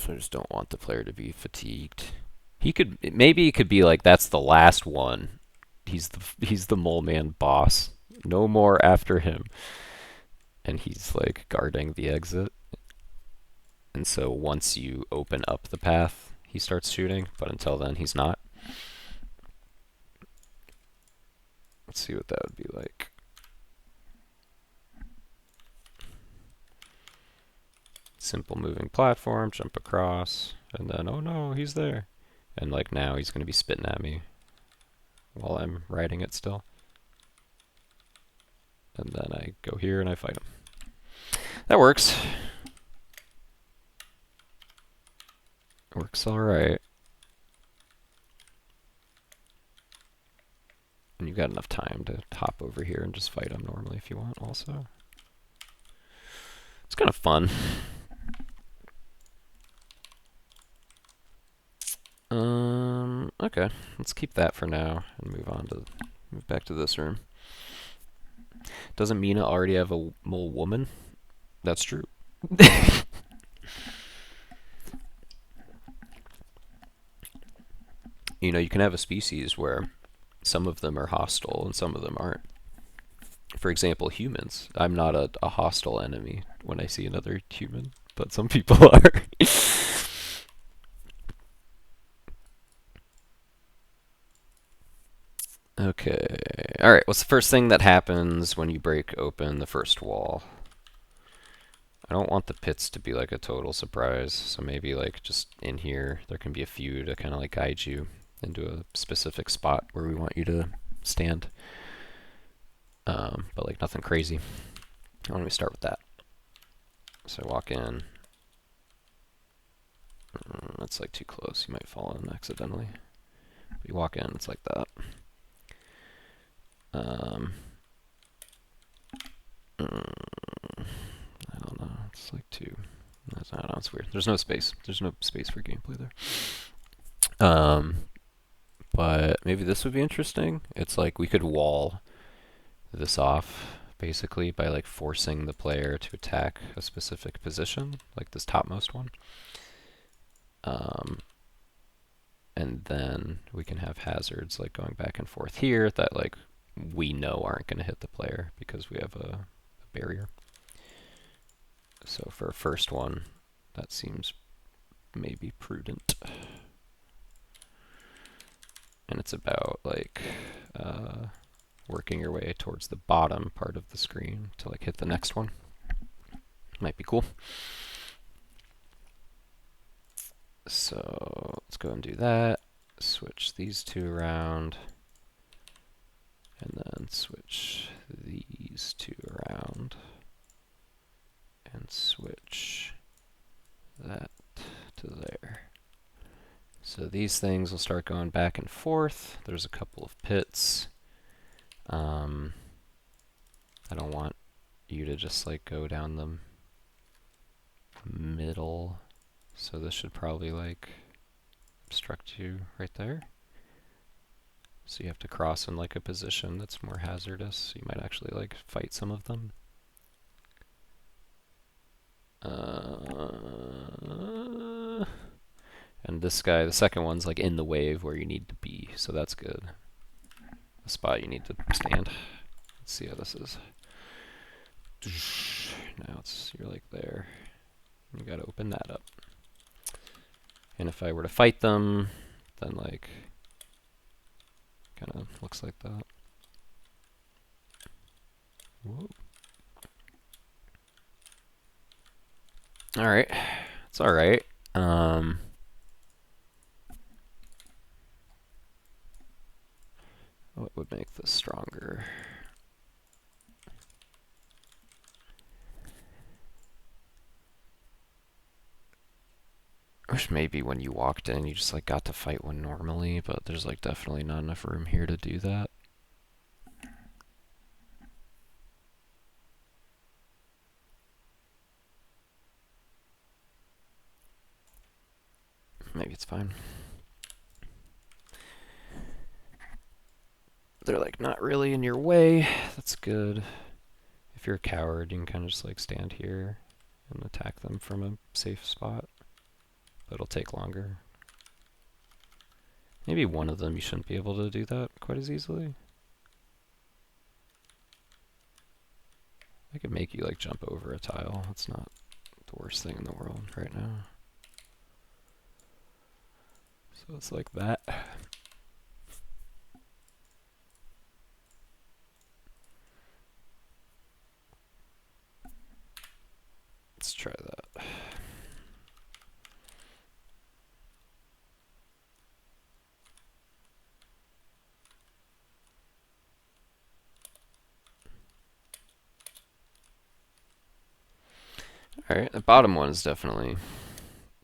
S1: I just don't want the player to be fatigued. Maybe it could be like that's the last one. He's the Mole Man boss. No more after him. And he's like guarding the exit. And so once you open up the path, he starts shooting, but until then he's not. Let's see what that would be like. Simple moving platform, jump across, and then, oh no, he's there. And like now he's going to be spitting at me while I'm riding it still. And then I go here and I fight him. That works. Works alright. And you've got enough time to hop over here and just fight him normally if you want also. It's kind of fun. Okay, let's keep that for now and move back to this room. Doesn't Mina already have a mole woman? That's true. You know, you can have a species where some of them are hostile and some of them aren't. For example, humans. I'm not a hostile enemy when I see another human, but some people are. Okay, alright. Alright, what's the first thing that happens when you break open the first wall? I don't want the pits to be like a total surprise, so maybe like just in here there can be a few to kind of like guide you into a specific spot where we want you to stand. But like nothing crazy. Why don't we start with that? So I walk in. That's like too close, you might fall in accidentally. But you walk in, it's like that. I don't know, it's like too... I don't know, it's weird. There's no space. There's no space for gameplay there. But maybe this would be interesting. It's like we could wall this off, basically, by like forcing the player to attack a specific position, like this topmost one. And then we can have hazards like going back and forth here that like we know aren't going to hit the player because we have a barrier. So for a first one, that seems maybe prudent. And it's about like working your way towards the bottom part of the screen to like hit the next one. Might be cool. So let's go and do that. Switch these two around. And then switch these two around. And switch that to there. So these things will start going back and forth. There's a couple of pits. I don't want you to just like go down the middle. So this should probably like obstruct you right there. So you have to cross in like a position that's more hazardous. So you might actually like fight some of them. And this guy, the second one's like in the wave where you need to be, so that's good. The spot you need to stand. Let's see how this is. Now you're like there. You gotta open that up. And if I were to fight them, then like, kind of looks like that. Whoa. All right, it's all right. What would make this stronger? I wish maybe when you walked in, you just like got to fight one normally, but there's like definitely not enough room here to do that. Maybe it's fine. They're like not really in your way. That's good. If you're a coward, you can kind of just like stand here and attack them from a safe spot. But it'll take longer. Maybe one of them you shouldn't be able to do that quite as easily. I could make you like jump over a tile. That's not the worst thing in the world right now. So it's like that. Let's try that. Alright, the bottom one is definitely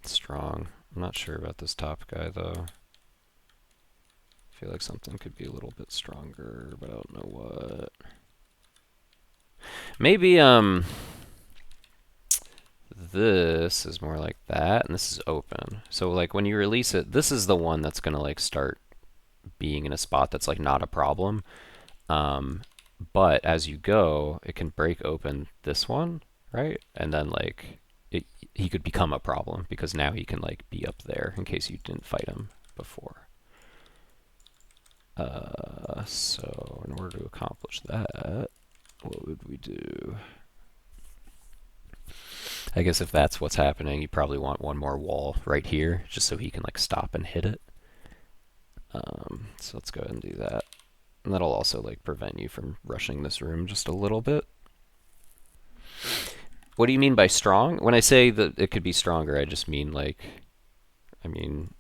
S1: strong. I'm not sure about this top guy though. I feel like something could be a little bit stronger, but I don't know what. Maybe this is more like that, and this is open. So like when you release it, this is the one that's gonna like start being in a spot that's like not a problem. But as you go, it can break open this one, right? And then like he could become a problem because now he can like be up there in case you didn't fight him before. So in order to accomplish that, what would we do? I guess if that's what's happening, you probably want one more wall right here, just so he can like stop and hit it. So let's go ahead and do that. And that'll also like prevent you from rushing this room just a little bit. What do you mean by strong? When I say that it could be stronger, I just mean like, I mean,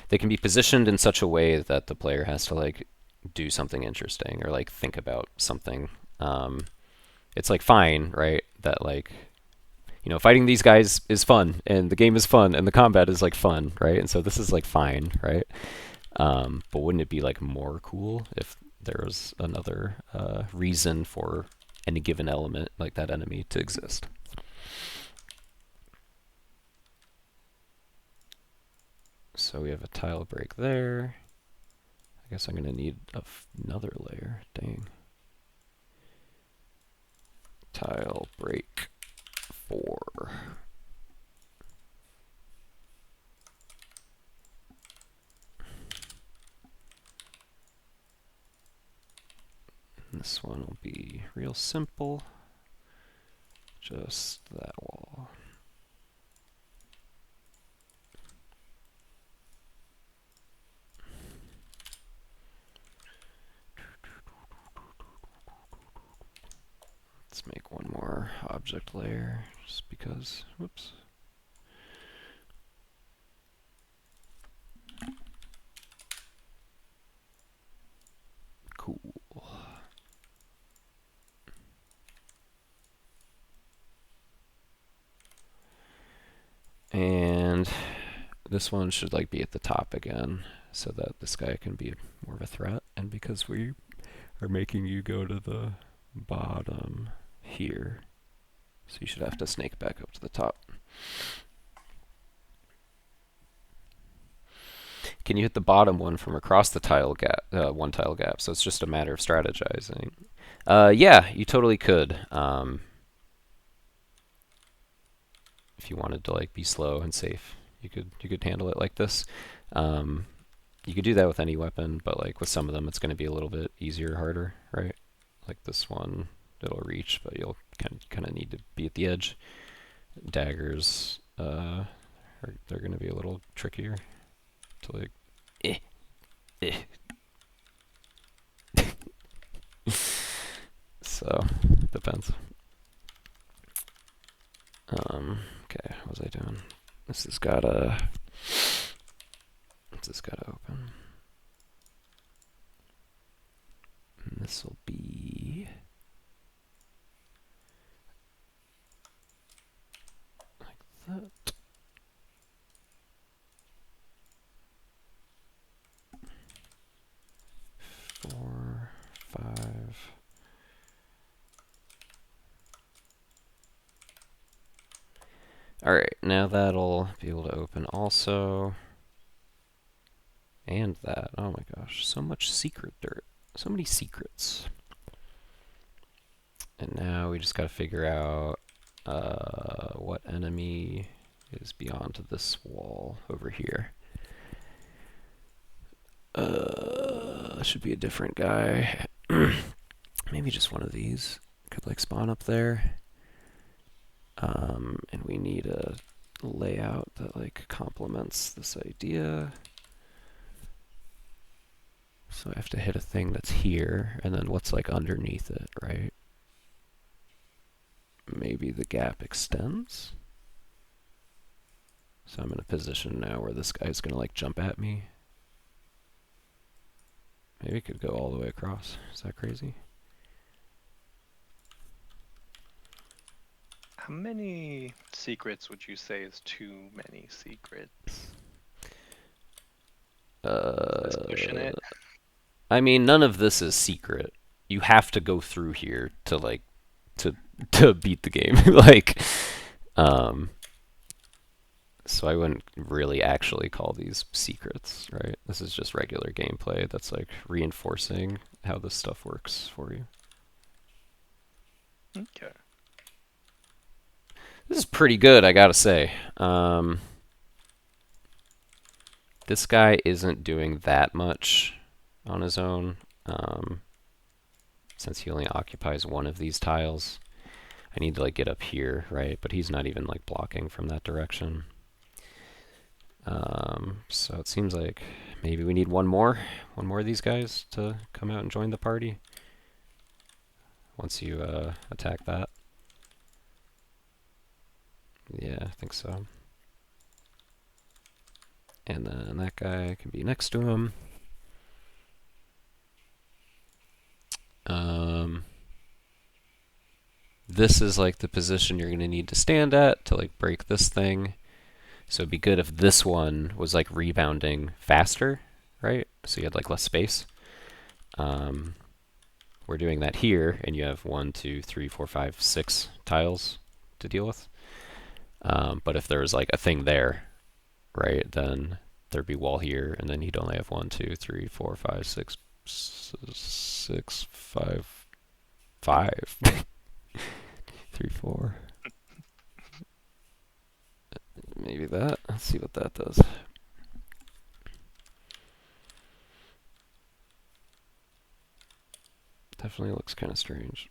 S1: they can be positioned in such a way that the player has to like do something interesting or like think about something. It's like fine, right? That like, you know, fighting these guys is fun and the game is fun and the combat is like fun, right? And so this is like fine, right? But wouldn't it be like more cool if there was another reason for any given element like that enemy to exist? So we have a tile break there. I guess I'm going to need another layer. Dang. Tile break 4. And this one will be real simple. Just that wall. Let's make one more object layer, just because, whoops. Cool. And this one should like be at the top again, so that this guy can be more of a threat, and because we are making you go to the bottom here, so you should have to snake back up to the top. Can you hit the bottom one from across the tile gap, one tile gap? So it's just a matter of strategizing. Yeah, you totally could. If you wanted to like be slow and safe, you could handle it like this. You could do that with any weapon, but like with some of them, it's going to be a little bit easier or harder, right? Like this one, it'll reach, but you'll kind of need to be at the edge. Daggers, they're going to be a little trickier to like. So depends. Okay, what was I doing? This has gotta open. And this will be like that. Four, 5. Alright, now that'll be able to open also. And that. Oh my gosh, so much secret dirt. So many secrets. And now we just gotta figure out what enemy is beyond this wall over here. Should be a different guy. Maybe just one of these could like spawn up there. And we need a layout that like complements this idea. So I have to hit a thing that's here, and then what's like underneath it, right? Maybe the gap extends. So I'm in a position now where this guy's gonna like jump at me. Maybe it could go all the way across. Is that crazy?
S3: How many secrets would you say is too many secrets? Is this pushing it?
S1: I mean, none of this is secret. You have to go through here to like to beat the game. Like, so I wouldn't really actually call these secrets, right? This is just regular gameplay that's like reinforcing how this stuff works for you.
S3: Okay.
S1: This is pretty good, I gotta say. This guy isn't doing that much on his own, since he only occupies one of these tiles. I need to like get up here, right? But he's not even like blocking from that direction. So it seems like Maybe we need one more of these guys to come out and join the party. Once you attack that. Yeah, I think so. And then that guy can be next to him. This is like the position you're going to need to stand at to like break this thing. So it'd be good if this one was like rebounding faster, right? So you had like less space. We're doing that here, and you have 1, 2, 3, 4, 5, 6 tiles to deal with. But if there was like a thing there, right, then there'd be wall here, and then you'd only have 1, 2, 3, 4, 5, 6, 5, 3, 4. Maybe that. Let's see what that does. Definitely looks kind of strange.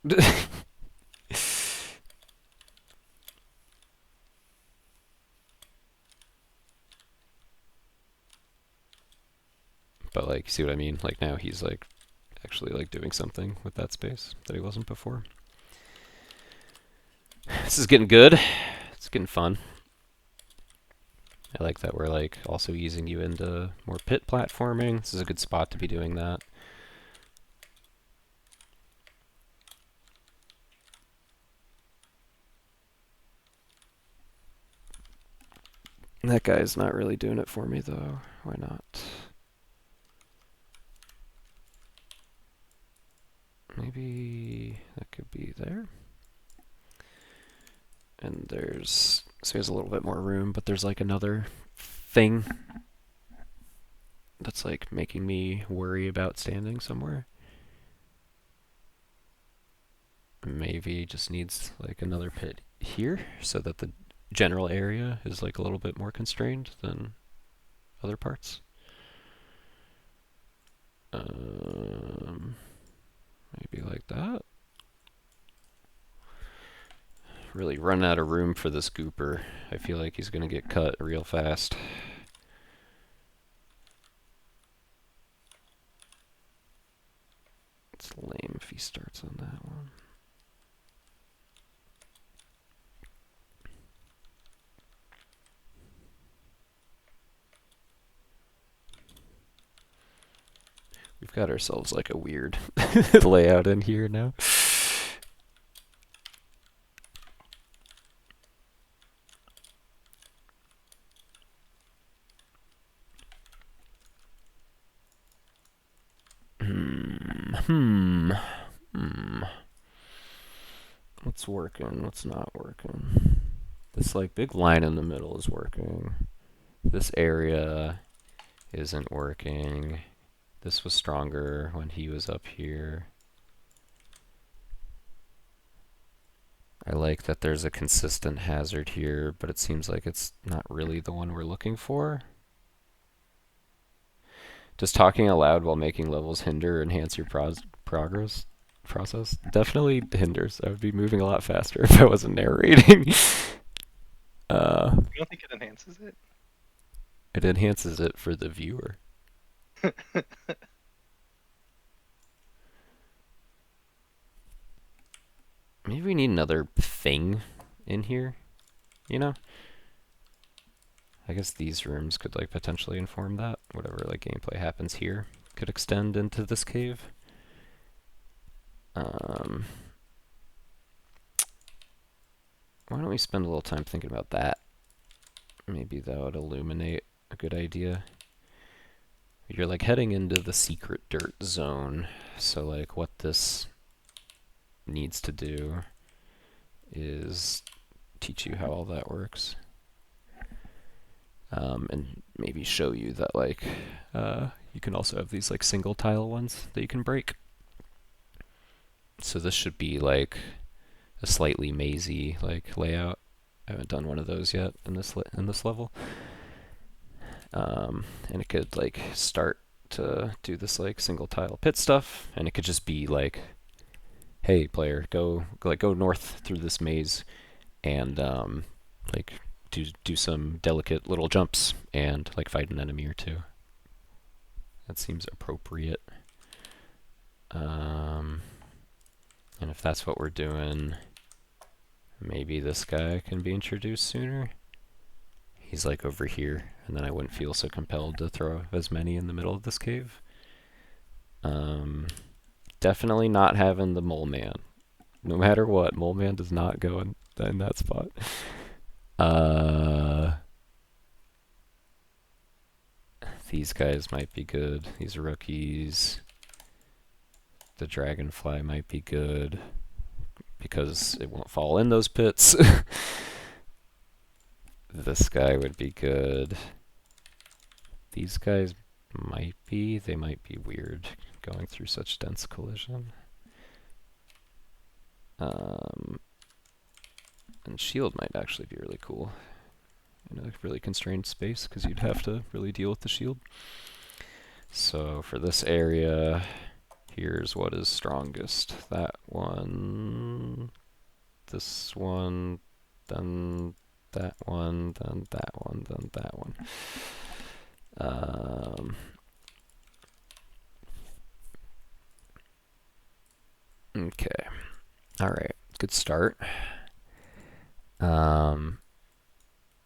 S1: But like, see what I mean? Like now he's like actually like doing something with that space that he wasn't before. This is getting good. It's getting fun. I like that we're like also easing you into more pit platforming. This is a good spot to be doing that. That guy's not really doing it for me though. Why not? Maybe that could be there. And there's, so he has a little bit more room, but there's like another thing that's like making me worry about standing somewhere. Maybe just needs like another pit here so that the general area is like a little bit more constrained than other parts. Maybe like that. Really run out of room for this gooper. I feel like he's gonna get cut real fast. It's lame if he starts on that one. We've got ourselves like a weird layout in here now. What's working? What's not working? This like big line in the middle is working. This area isn't working. This was stronger when he was up here. I like that there's a consistent hazard here, but it seems like it's not really the one we're looking for. Does talking aloud while making levels hinder or enhance your progress process? Definitely hinders. I would be moving a lot faster if I wasn't narrating.
S3: You don't think it enhances it?
S1: It enhances it for the viewer. Maybe we need another thing in here, you know? I guess these rooms could like potentially inform that. Whatever like gameplay happens here could extend into this cave. Why don't we spend a little time thinking about that? Maybe that would illuminate a good idea. You're like heading into the secret dirt zone, so like what this needs to do is teach you how all that works. And maybe show you that like you can also have these like single tile ones that you can break. So this should be like a slightly mazy like layout. I haven't done one of those yet in this level. And it could like start to do this like single tile pit stuff, and it could just be like, hey player, go north through this maze and like do some delicate little jumps and like fight an enemy or two. That seems appropriate. And if that's what we're doing, maybe this guy can be introduced sooner. He's like over here, and then I wouldn't feel so compelled to throw as many in the middle of this cave. Definitely not having the mole man. No matter what, mole man does not go in that spot. These guys might be good. These rookies. The dragonfly might be good because it won't fall in those pits. This guy would be good. These guys might be. They might be weird going through such dense collision. And shield might actually be really cool in a really constrained space because you'd have to really deal with the shield. So for this area, here's what is strongest. That one, this one, then that one, then that one, then that one. Okay. Alright, good start.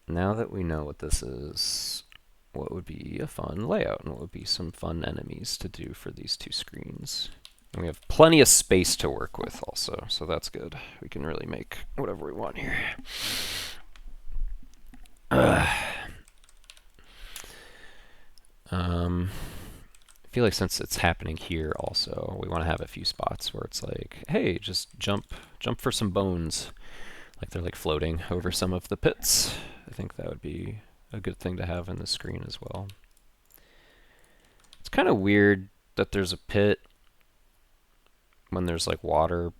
S1: Now that we know what this is, what would be a fun layout and what would be some fun enemies to do for these two screens? And we have plenty of space to work with also, so that's good. We can really make whatever we want here. I feel like since it's happening here also, we want to have a few spots where it's like, hey, just jump for some bones. Like they're like floating over some of the pits. I think that would be a good thing to have in the screen as well. It's kind of weird that there's a pit when there's like water.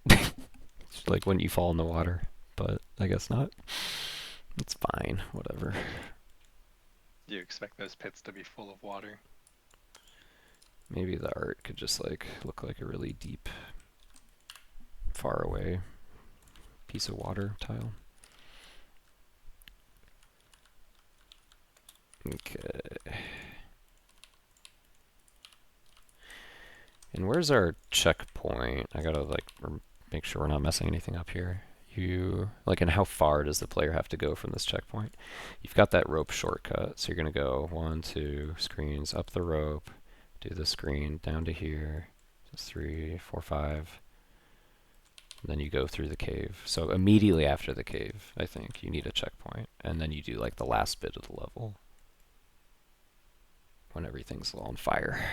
S1: It's like when you fall in the water, but I guess not. It's fine, whatever.
S3: Do you expect those pits to be full of water?
S1: Maybe the art could just like look like a really deep, far away piece of water tile. Okay. And where's our checkpoint? I gotta like make sure we're not messing anything up here. And how far does the player have to go from this checkpoint? You've got that rope shortcut, so you're gonna go 1, 2 screens up the rope, do the screen down to here, just 3, 4, 5. And then you go through the cave. So immediately after the cave, I think you need a checkpoint, and then you do like the last bit of the level when everything's all on fire.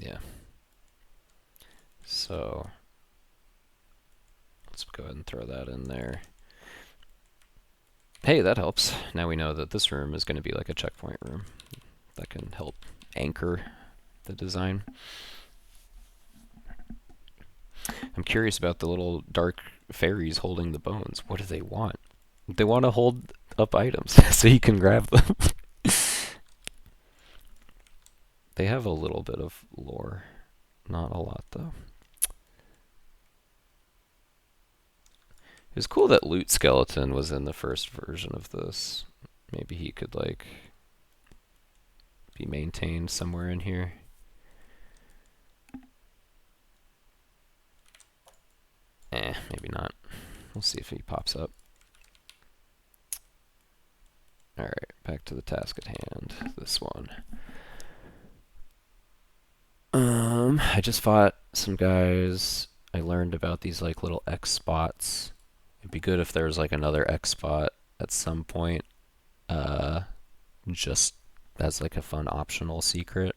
S1: Yeah. So let's go ahead and throw that in there. Hey, that helps. Now we know that this room is going to be like a checkpoint room. That can help anchor the design. I'm curious about the little dark fairies holding the bones. What do they want? They want to hold up items so you can grab them. They have a little bit of lore. Not a lot, though. It was cool that Loot Skeleton was in the first version of this. Maybe he could, like, be maintained somewhere in here. Maybe not. We'll see if he pops up. Alright, back to the task at hand. This one. I just fought some guys. I learned about these like little X spots. It'd be good if there was like another X spot at some point, just as like a fun optional secret.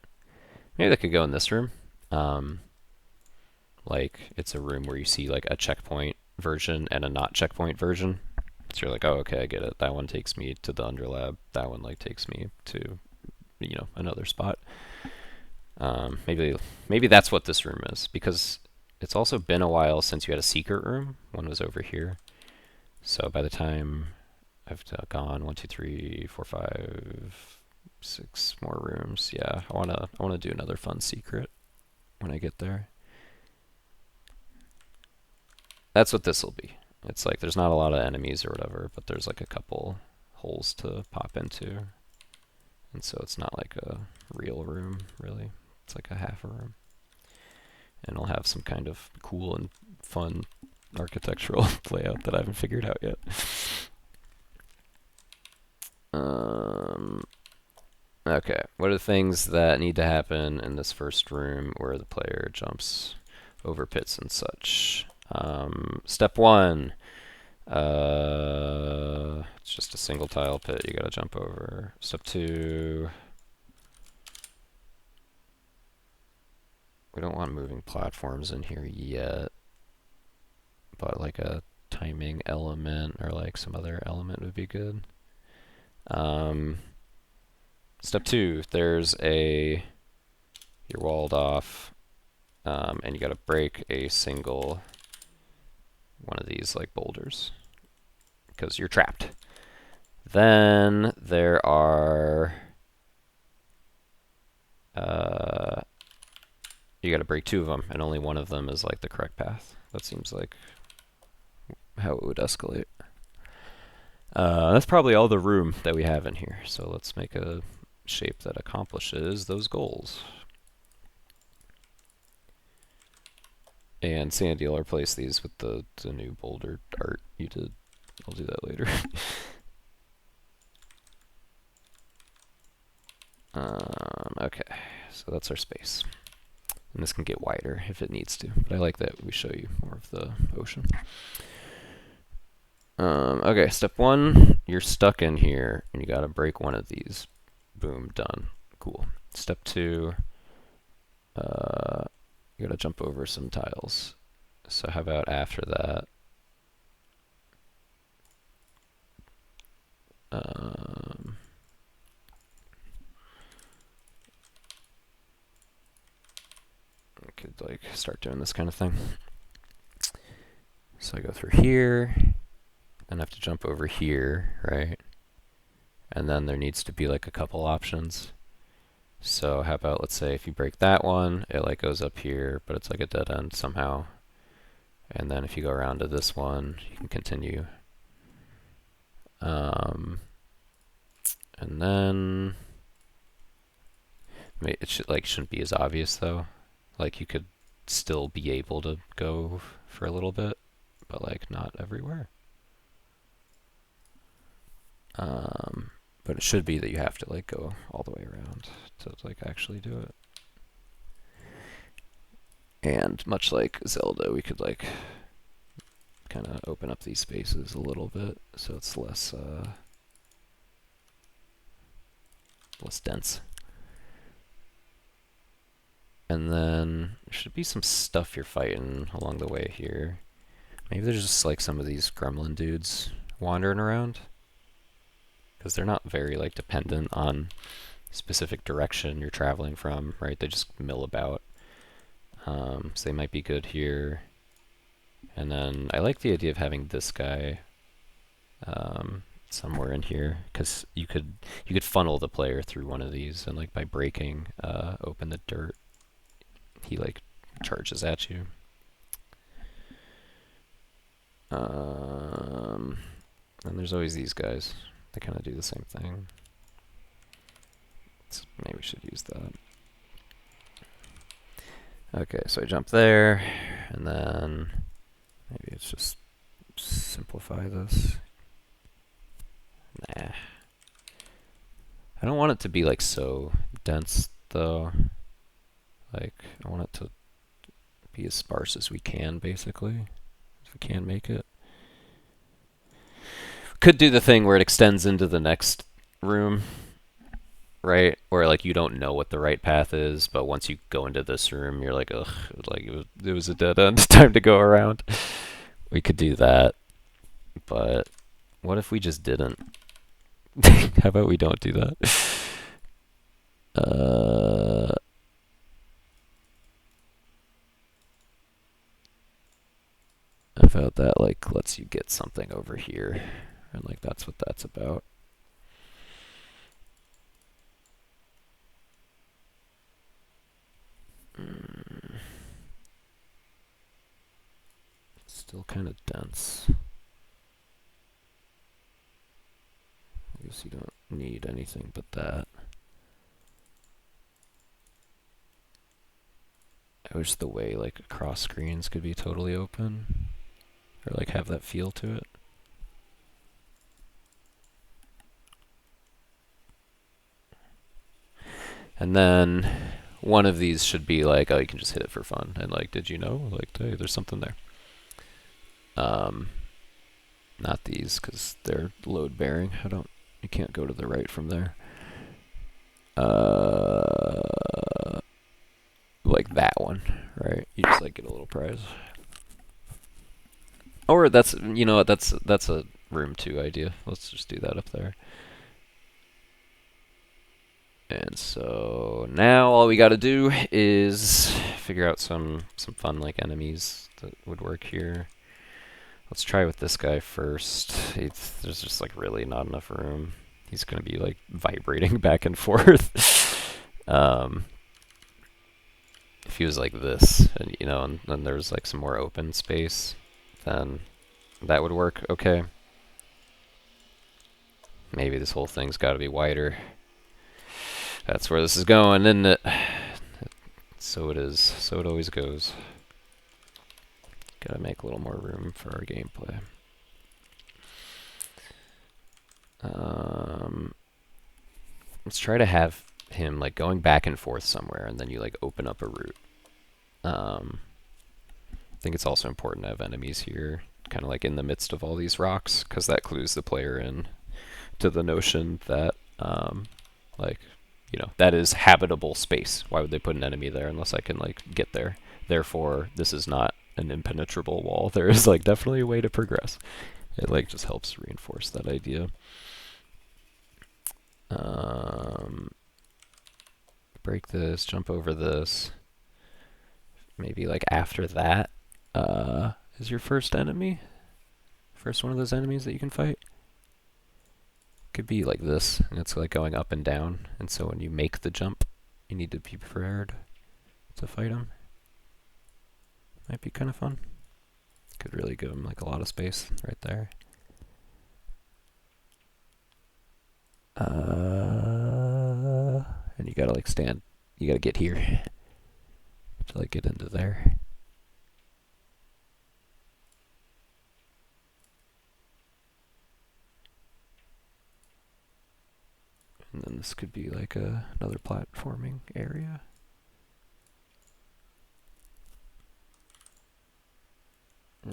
S1: Maybe that could go in this room. Like it's a room where you see like a checkpoint version and a not checkpoint version. So you're like, oh, okay, I get it. That one takes me to the underlab. That one like takes me to, another spot. Maybe that's what this room is, because it's also been a while since you had a secret room. One was over here. So by the time I've gone 1, 2, 3, 4, 5, 6 more rooms, yeah, I wanna do another fun secret when I get there. That's what this will be. It's like there's not a lot of enemies or whatever, but there's like a couple holes to pop into. And so it's not like a real room, really. It's like a half a room. And it'll have some kind of cool and fun architectural layout that I haven't figured out yet. Okay, what are the things that need to happen in this first room where the player jumps over pits and such? Step 1. It's just a single tile pit you gotta jump over. Step 2. We don't want moving platforms in here yet, but like a timing element or like some other element would be good. Step 2, you're walled off, and you gotta break a single one of these like boulders because you're trapped. Then there are you gotta break 2 of them, and only one of them is like the correct path. That seems like how it would escalate. That's probably all the room that we have in here. So let's make a shape that accomplishes those goals. And Sandy will replace these with the new boulder art you did. I'll do that later. Okay, so that's our space. And this can get wider if it needs to, but I like that we show you more of the ocean. Okay, step 1, you're stuck in here, and you gotta break one of these. Boom, done. Cool. Step 2, you gotta jump over some tiles. So how about after that? I could like start doing this kind of thing. So I go through here, and I have to jump over here, right? And then there needs to be like a couple options. So how about, let's say if you break that one, it like goes up here, but it's like a dead end somehow. And then if you go around to this one, you can continue. And then it shouldn't be as obvious though. Like you could still be able to go for a little bit, but like not everywhere. But it should be that you have to like go all the way around to like actually do it. And much like Zelda, we could like kind of open up these spaces a little bit so it's less dense. And then there should be some stuff you're fighting along the way here. Maybe there's just like some of these gremlin dudes wandering around, because they're not very like dependent on specific direction you're traveling from, right? They just mill about. So they might be good here. And then I like the idea of having this guy somewhere in here, because you could funnel the player through one of these, and like by breaking open the dirt, he like charges at you. And there's always these guys. They kind of do the same thing. So maybe we should use that. Okay, so I jump there, and then maybe it's just simplify this. Nah. I don't want it to be like so dense though. Like I want it to be as sparse as we can, basically, if we can make it. Could do the thing where it extends into the next room, right? Where like you don't know what the right path is, but once you go into this room, you're like, ugh, like it was a dead end. Time to go around. We could do that, but what if we just didn't? How about we don't do that? How about that like lets you get something over here, and like that's what that's about. Still kind of dense. because you don't need anything but that. I wish the way like across screens could be totally open, or like have that feel to it. And then one of these should be like, oh, you can just hit it for fun, and like, did you know? Like, hey, there's something there. Not these, because they're load bearing. You can't go to the right from there. Like that one, right? You just like get a little prize. Or that's, you know what, that's a room 2 idea. Let's just do that up there. And so now all we gotta do is figure out some fun like enemies that would work here. Let's try with this guy first. There's just like really not enough room. He's gonna be like vibrating back and forth. If he was like this, and you know, and then there's like some more open space, then that would work okay. Maybe this whole thing's gotta be wider. That's where this is going, isn't it? So it is. So it always goes. Gotta make a little more room for our gameplay. Let's try to have him like going back and forth somewhere, and then you like open up a route. I think it's also important to have enemies here, kind of like in the midst of all these rocks, because that clues the player in to the notion that like, you know, that is habitable space. Why would they put an enemy there unless I can like get there? Therefore, this is not an impenetrable wall. There is like definitely a way to progress. It like just helps reinforce that idea. Break this, jump over this. Maybe like after that is your first enemy. First one of those enemies that you can fight. Could be like this, and it's like going up and down. And so when you make the jump, you need to be prepared to fight him. Might be kind of fun. Could really give him like a lot of space right there. And you gotta like stand. You gotta get here to like get into there. And then this could be like another platforming area. I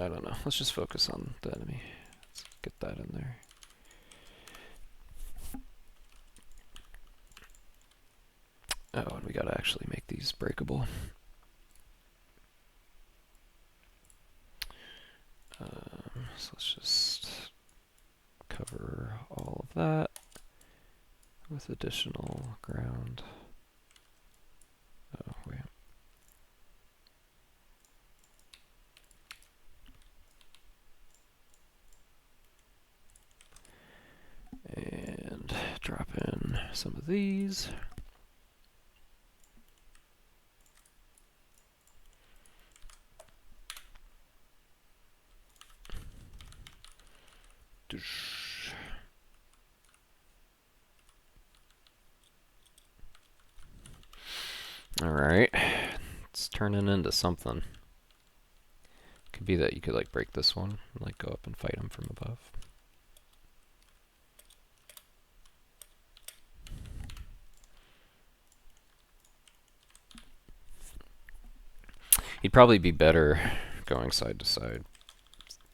S1: don't know. Let's just focus on the enemy. Let's get that in there. Oh, and we gotta actually make these breakable. So let's just cover all of that with additional ground. Oh, wait. And drop in some of these. Alright, it's turning into something. Could be that you could like break this one and like go up and fight him from above. He'd probably be better going side to side.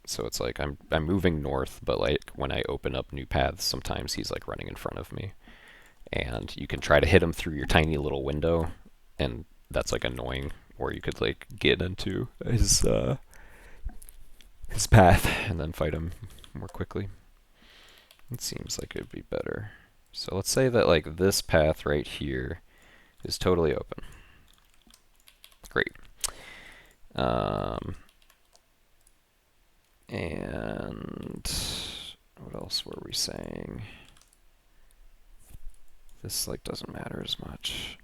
S1: So it's like I'm moving north, but like when I open up new paths, sometimes he's like running in front of me. And you can try to hit him through your tiny little window, and that's like annoying. Or you could like get into his path and then fight him more quickly. It seems like it would be better. So let's say that like this path right here is totally open. Great. And what else were we saying? This like doesn't matter as much.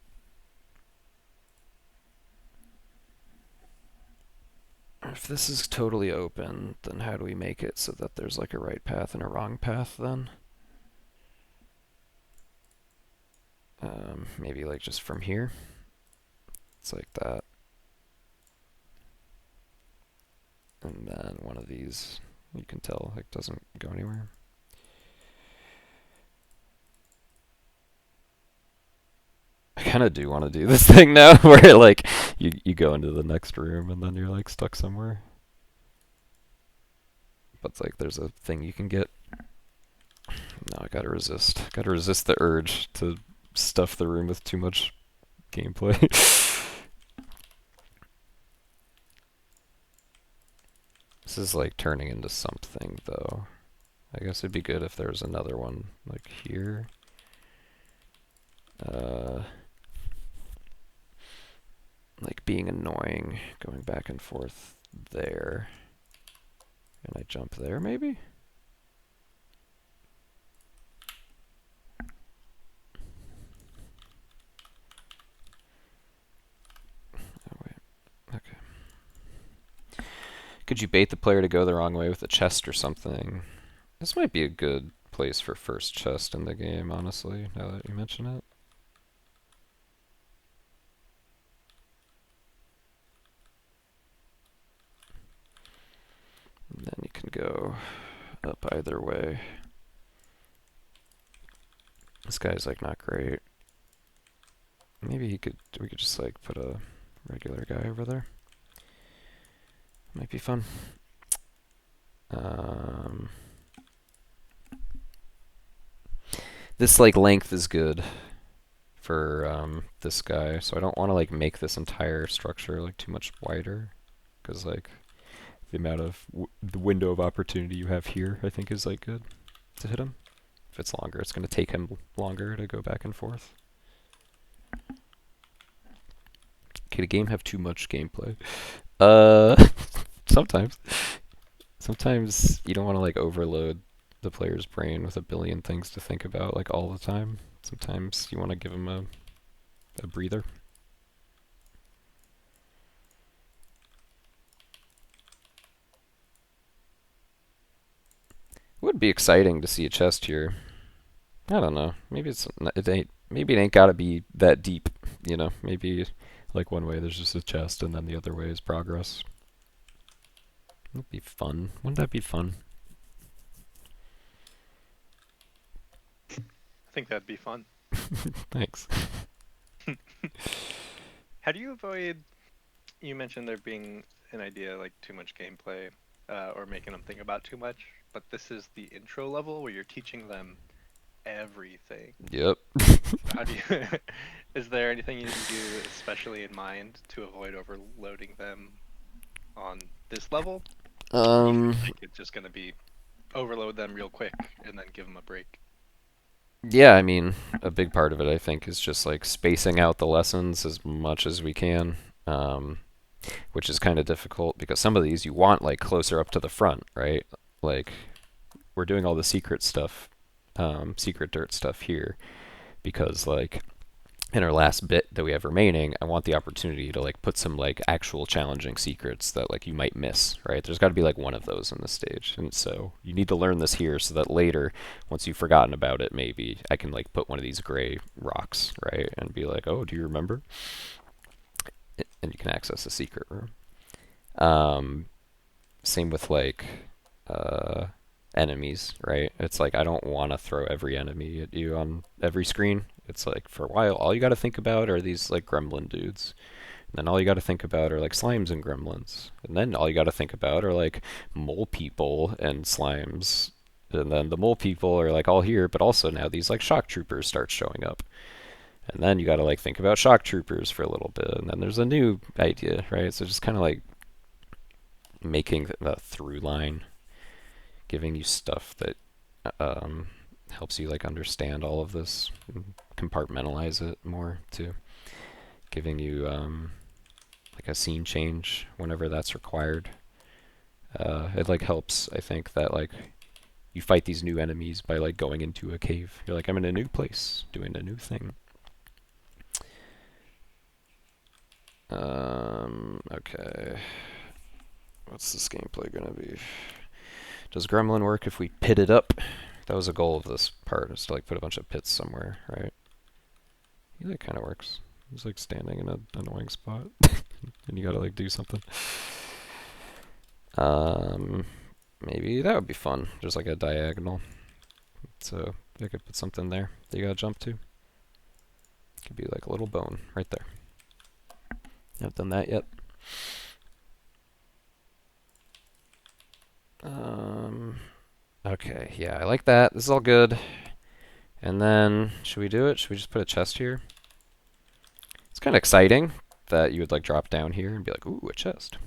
S1: If this is totally open, then how do we make it so that there's like a right path and a wrong path then? Maybe like just from here. It's like that. And then one of these, you can tell, like doesn't go anywhere. I kind of do want to do this thing now where like you go into the next room and then you're like stuck somewhere. But it's like there's a thing you can get. No, I gotta resist. Gotta resist the urge to stuff the room with too much gameplay. This is like turning into something though. I guess it'd be good if there was another one like here. Like being annoying, going back and forth there. Can I jump there maybe? Oh wait, okay. Could you bait the player to go the wrong way with a chest or something? This might be a good place for first chest in the game, honestly, now that you mention it. And then you can go up either way. This guy's like not great. Maybe we could just like put a regular guy over there. Might be fun. This like length is good for this guy, so I don't want to like make this entire structure like too much wider, because like the amount of the window of opportunity you have here, I think, is like good to hit him. If it's longer, it's going to take him longer to go back and forth. Can a game have too much gameplay? Sometimes. Sometimes you don't want to like overload the player's brain with a billion things to think about like all the time. Sometimes you want to give them a breather. It would be exciting to see a chest here. I don't know. Maybe maybe it ain't gotta be that deep, you know? Maybe like one way there's just a chest and then the other way is progress. That'd be fun. Wouldn't that be fun?
S3: I think that'd be fun.
S1: Thanks.
S3: How do you avoid? You mentioned there being an idea like too much gameplay, or making them think about too much. But this is the intro level where you're teaching them everything.
S1: Yep.
S3: How do you? Is there anything you can do, especially in mind, to avoid overloading them on this level? Or do you think it's just gonna be overload them real quick and then give them a break?
S1: Yeah, I mean, a big part of it, I think, is just like spacing out the lessons as much as we can, which is kind of difficult because some of these you want like closer up to the front, right? Like, we're doing all the secret stuff, secret dirt stuff here because like in our last bit that we have remaining, I want the opportunity to like put some like actual challenging secrets that like you might miss, right? There's got to be like one of those in this stage, and so you need to learn this here so that later, once you've forgotten about it, maybe I can like put one of these gray rocks, right, and be like, oh, do you remember? And you can access a secret room. Same with like enemies, right? It's like I don't want to throw every enemy at you on every screen. It's like for a while, all you got to think about are these like gremlin dudes. And then all you got to think about are like slimes and gremlins. And then all you got to think about are like mole people and slimes. And then the mole people are like all here, but also now these like shock troopers start showing up. And then you got to like think about shock troopers for a little bit. And then there's a new idea, right? So just kind of like making the through line, giving you stuff that helps you like understand all of this, and compartmentalize it more too, giving you like a scene change whenever that's required. It like helps, I think, that like you fight these new enemies by like going into a cave. You're like, I'm in a new place, doing a new thing. Okay. What's this gameplay gonna be? Does Gremlin work if we pit it up? That was a goal of this part, is to like put a bunch of pits somewhere, right? Yeah, that kind of works. He's like standing in an annoying spot, and you gotta like do something. Maybe that would be fun. Just like a diagonal. So I could put something there that you gotta jump to. Could be like a little bone right there. Haven't done that yet. Okay, yeah, I like that. This is all good. And then, should we do it? Should we just put a chest here? It's kind of exciting that you would like drop down here and be like, ooh, a chest.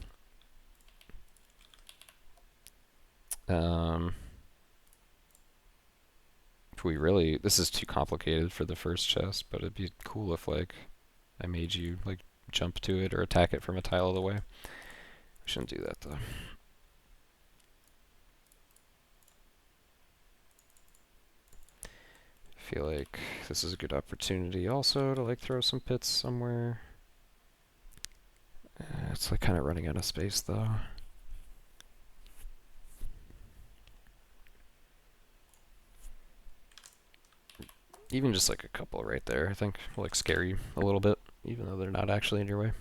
S1: If we really, this is too complicated for the first chest, but it'd be cool if like I made you like jump to it or attack it from a tile of the way. We shouldn't do that though. I feel like this is a good opportunity also to like throw some pits somewhere. It's like kind of running out of space though. Even just like a couple right there, I think, will like scare you a little bit, even though they're not actually in your way.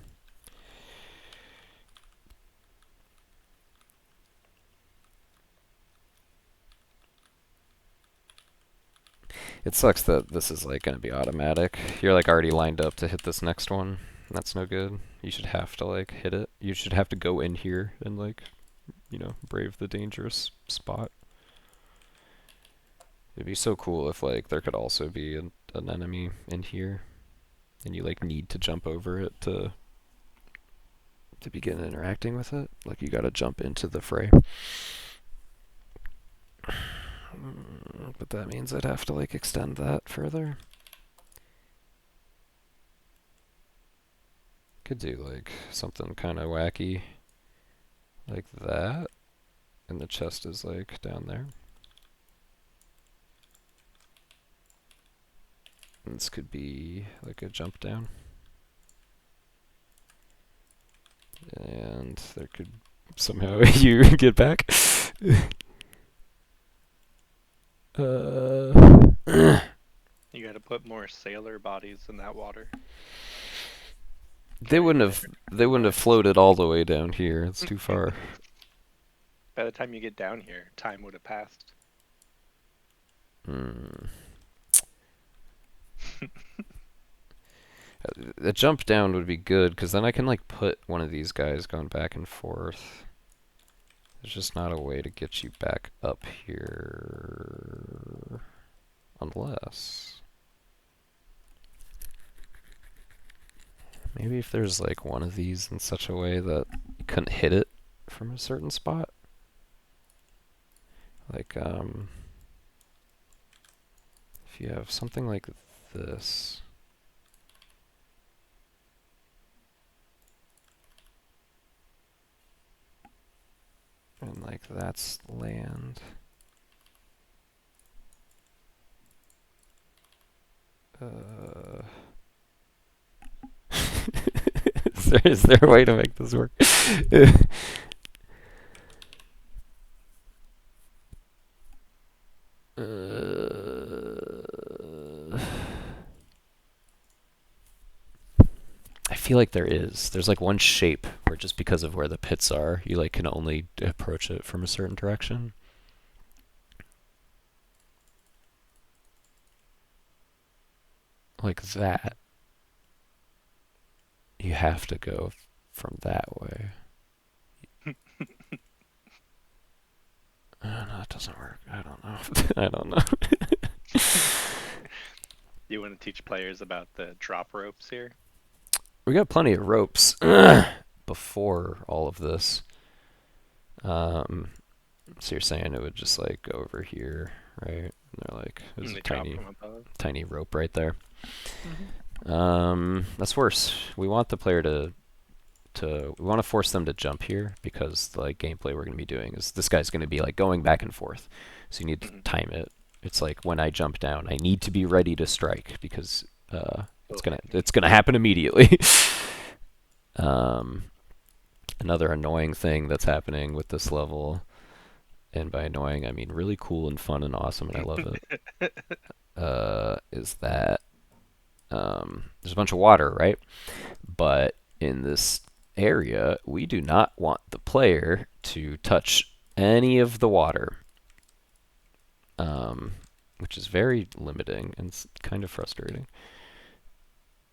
S1: It sucks that this is like going to be automatic. You're like already lined up to hit this next one. That's no good. You should have to like hit it. You should have to go in here and like, you know, brave the dangerous spot. It'd be so cool if like there could also be an enemy in here, and you like need to jump over it to begin interacting with it. Like you gotta jump into the fray. But that means I'd have to like extend that further. Could do like something kind of wacky like that, and the chest is like down there. And this could be like a jump down. And there could somehow you get back.
S3: You gotta put more sailor bodies in that water.
S1: They wouldn't have floated all the way down here. It's too far.
S3: By the time you get down here, time would have passed.
S1: The jump down would be good, because then I can like put one of these guys going back and forth. There's just not a way to get you back up here. Unless... maybe if there's like one of these in such a way that you couldn't hit it from a certain spot. Like, if you have something like this. And like that's land. Is there a way to make this work? I feel like there is. There's like one shape where just because of where the pits are, you like can only approach it from a certain direction. Like that. You have to go from that way. No, it doesn't work. I don't know. I don't know.
S3: You want to teach players about the drop ropes here?
S1: We got plenty of ropes before all of this. So you're saying it would just like go over here, right? And they're like, there's a tiny rope right there. That's worse. We want the player to we want to force them to jump here, because the like gameplay we're going to be doing is this guy's going to be like going back and forth. So you need to time it. It's like when I jump down, I need to be ready to strike, because it's gonna happen immediately. And Another annoying thing that's happening with this level, and by annoying I mean really cool and fun and awesome, and I love it, is that there's a bunch of water, right? But in this area, we do not want the player to touch any of the water, which is very limiting and it's kind of frustrating.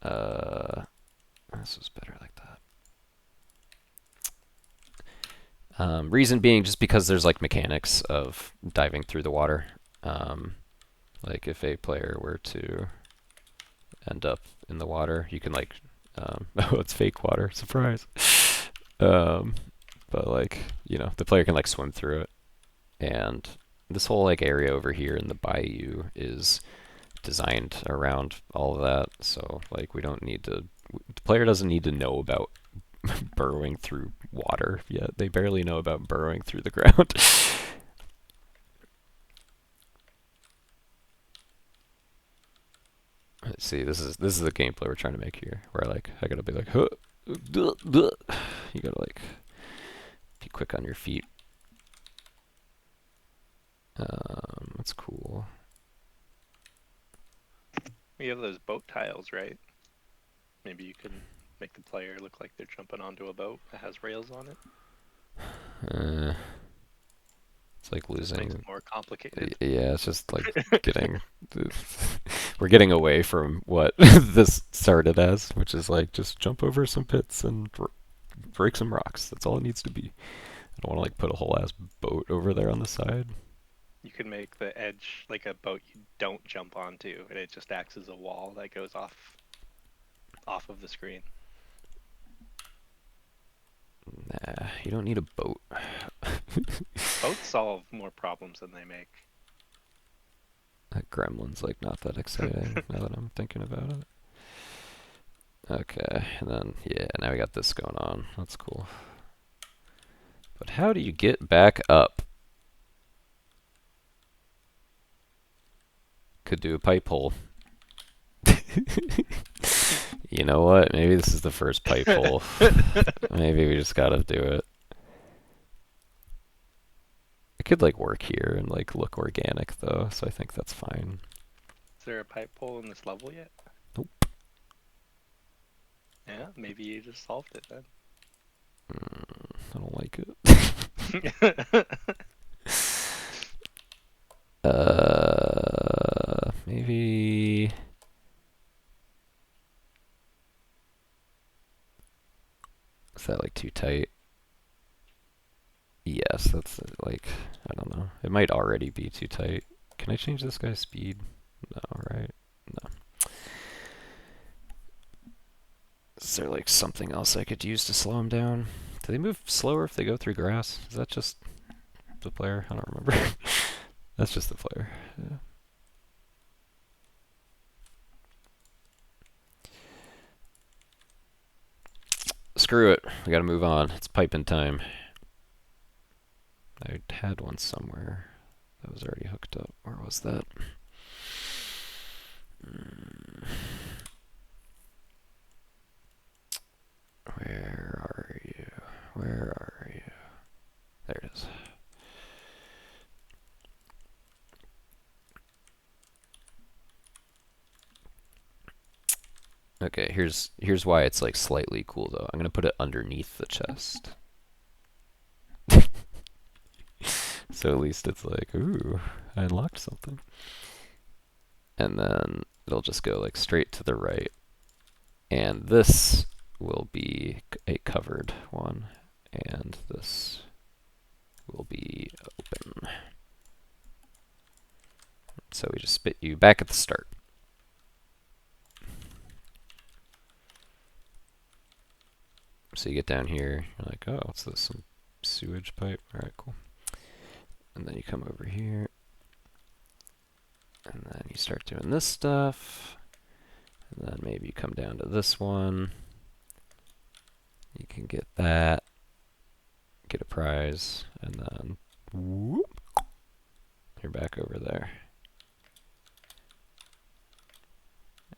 S1: This was better like that. Reason being just because there's like mechanics of diving through the water. Like if a player were to end up in the water, you can like, oh, it's fake water, surprise. But like, you know, the player can like swim through it. And this whole like area over here in the bayou is designed around all of that. So like we don't need to, the player doesn't need to know about burrowing through water yet. They barely know about burrowing through the ground. Let's see, this is the gameplay we're trying to make here, where like I gotta be like, huh, duh, duh. You gotta like be quick on your feet. That's cool.
S3: You have those boat tiles, right? Maybe you can make the player look like they're jumping onto a boat that has rails on it.
S1: It's like
S3: Just makes
S1: losing.
S3: it more complicated.
S1: Yeah, it's just like getting. We're getting away from what this started as, which is like just jump over some pits and break some rocks. That's all it needs to be. I don't want to like put a whole ass boat over there on the side.
S3: You can make the edge like a boat you don't jump onto, and it just acts as a wall that goes off of the screen.
S1: Nah, you don't need a boat.
S3: Boats solve more problems than they make.
S1: That gremlin's like not that exciting now that I'm thinking about it. Okay, and then yeah, now we got this going on. That's cool. But how do you get back up? Could do a pipe hole. You know what? Maybe this is the first pipe hole. Maybe we just gotta do it. It could like work here and like look organic though, so I think that's fine.
S3: Is there a pipe hole in this level yet?
S1: Nope.
S3: Yeah, maybe you just solved it then.
S1: I don't like it. Maybe. Is that like too tight? Yes, that's like, I don't know. It might already be too tight. Can I change this guy's speed? No, right? No. Is there like something else I could use to slow him down? Do they move slower if they go through grass? Is that just the player? I don't remember. That's just the player. Yeah. Screw it. We gotta move on. It's piping time. I had one somewhere that was already hooked up. Where was that? Where are you? Where are you? There it is. Okay, here's why it's like slightly cool though. I'm gonna put it underneath the chest. So at least it's like, ooh, I unlocked something. And then it'll just go like straight to the right. And this will be a covered one. And this will be open. So we just spit you back at the start. So you get down here, you're like, oh, what's this? Some sewage pipe? Alright, cool. And then you come over here. And then you start doing this stuff. And then maybe you come down to this one. You can get that. Get a prize. And then whoop, you're back over there.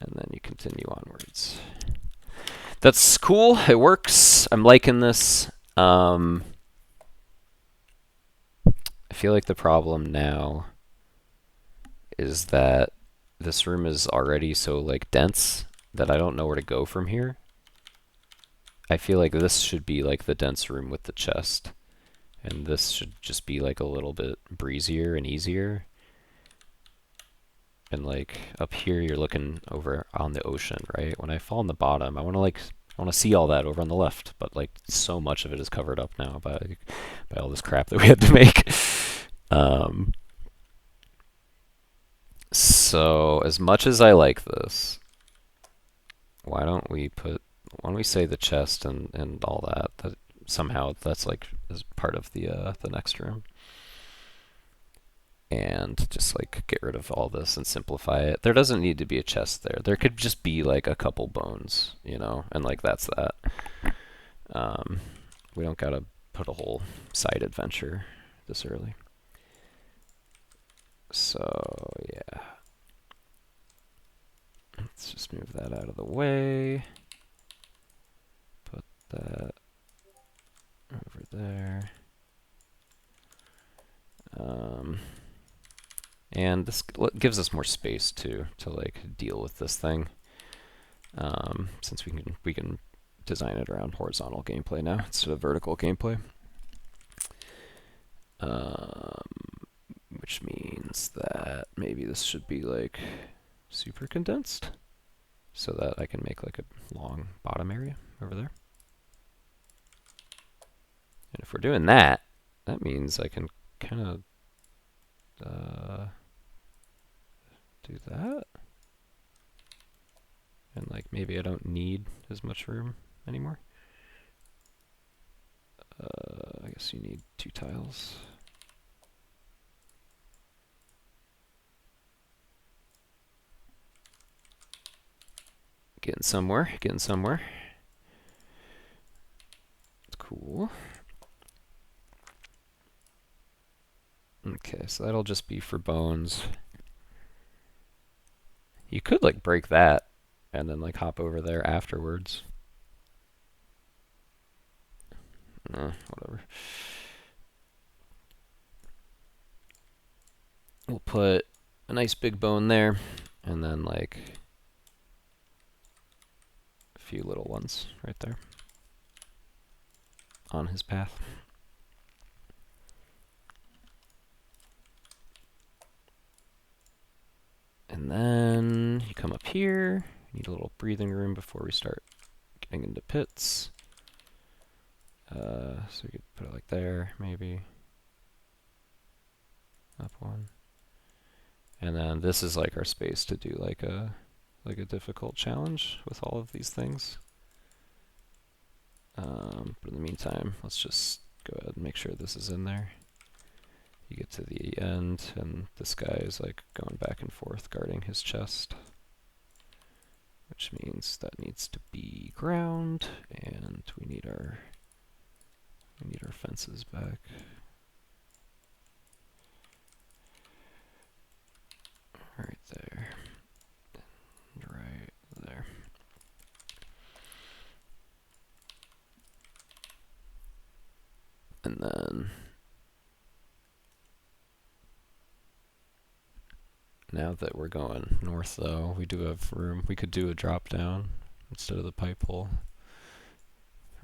S1: And then you continue onwards. That's cool. It works. I'm liking this. I feel like the problem now is that this room is already so like dense that I don't know where to go from here. I feel like this should be like the dense room with the chest, and this should just be like a little bit breezier and easier. And like up here you're looking over on the ocean, right? When I fall on the bottom, I want to see all that over on the left, but like so much of it is covered up now by all this crap that we had to make. So as much as I like this, why don't we say the chest and all that somehow that's like as part of the next room, and just like get rid of all this and simplify it. There doesn't need to be a chest there. There could just be like a couple bones, you know, and like that's that. We don't gotta put a whole side adventure this early. So yeah, let's just move that out of the way. Put that over there. And this gives us more space too to like deal with this thing, since we can design it around horizontal gameplay now instead of vertical gameplay. Which means that maybe this should be like super condensed, so that I can make like a long bottom area over there. And if we're doing that, that means I can kind of do that. And like maybe I don't need as much room anymore. I guess you need 2 tiles. Getting somewhere, getting somewhere. It's cool. Okay, so that'll just be for bones. You could like break that and then like hop over there afterwards. Whatever. We'll put a nice big bone there, and then like a few little ones right there on his path. And then you come up here, you need a little breathing room before we start getting into pits. So we could put it like there, maybe. Up one. And then this is like our space to do like a difficult challenge with all of these things. But in the meantime, let's just go ahead and make sure this is in there. You get to the end, and this guy is like going back and forth guarding his chest, which means that needs to be ground, and we need our fences back. Right there, and right there. And then now that we're going north, though, we do have room. We could do a drop down instead of the pipe hole,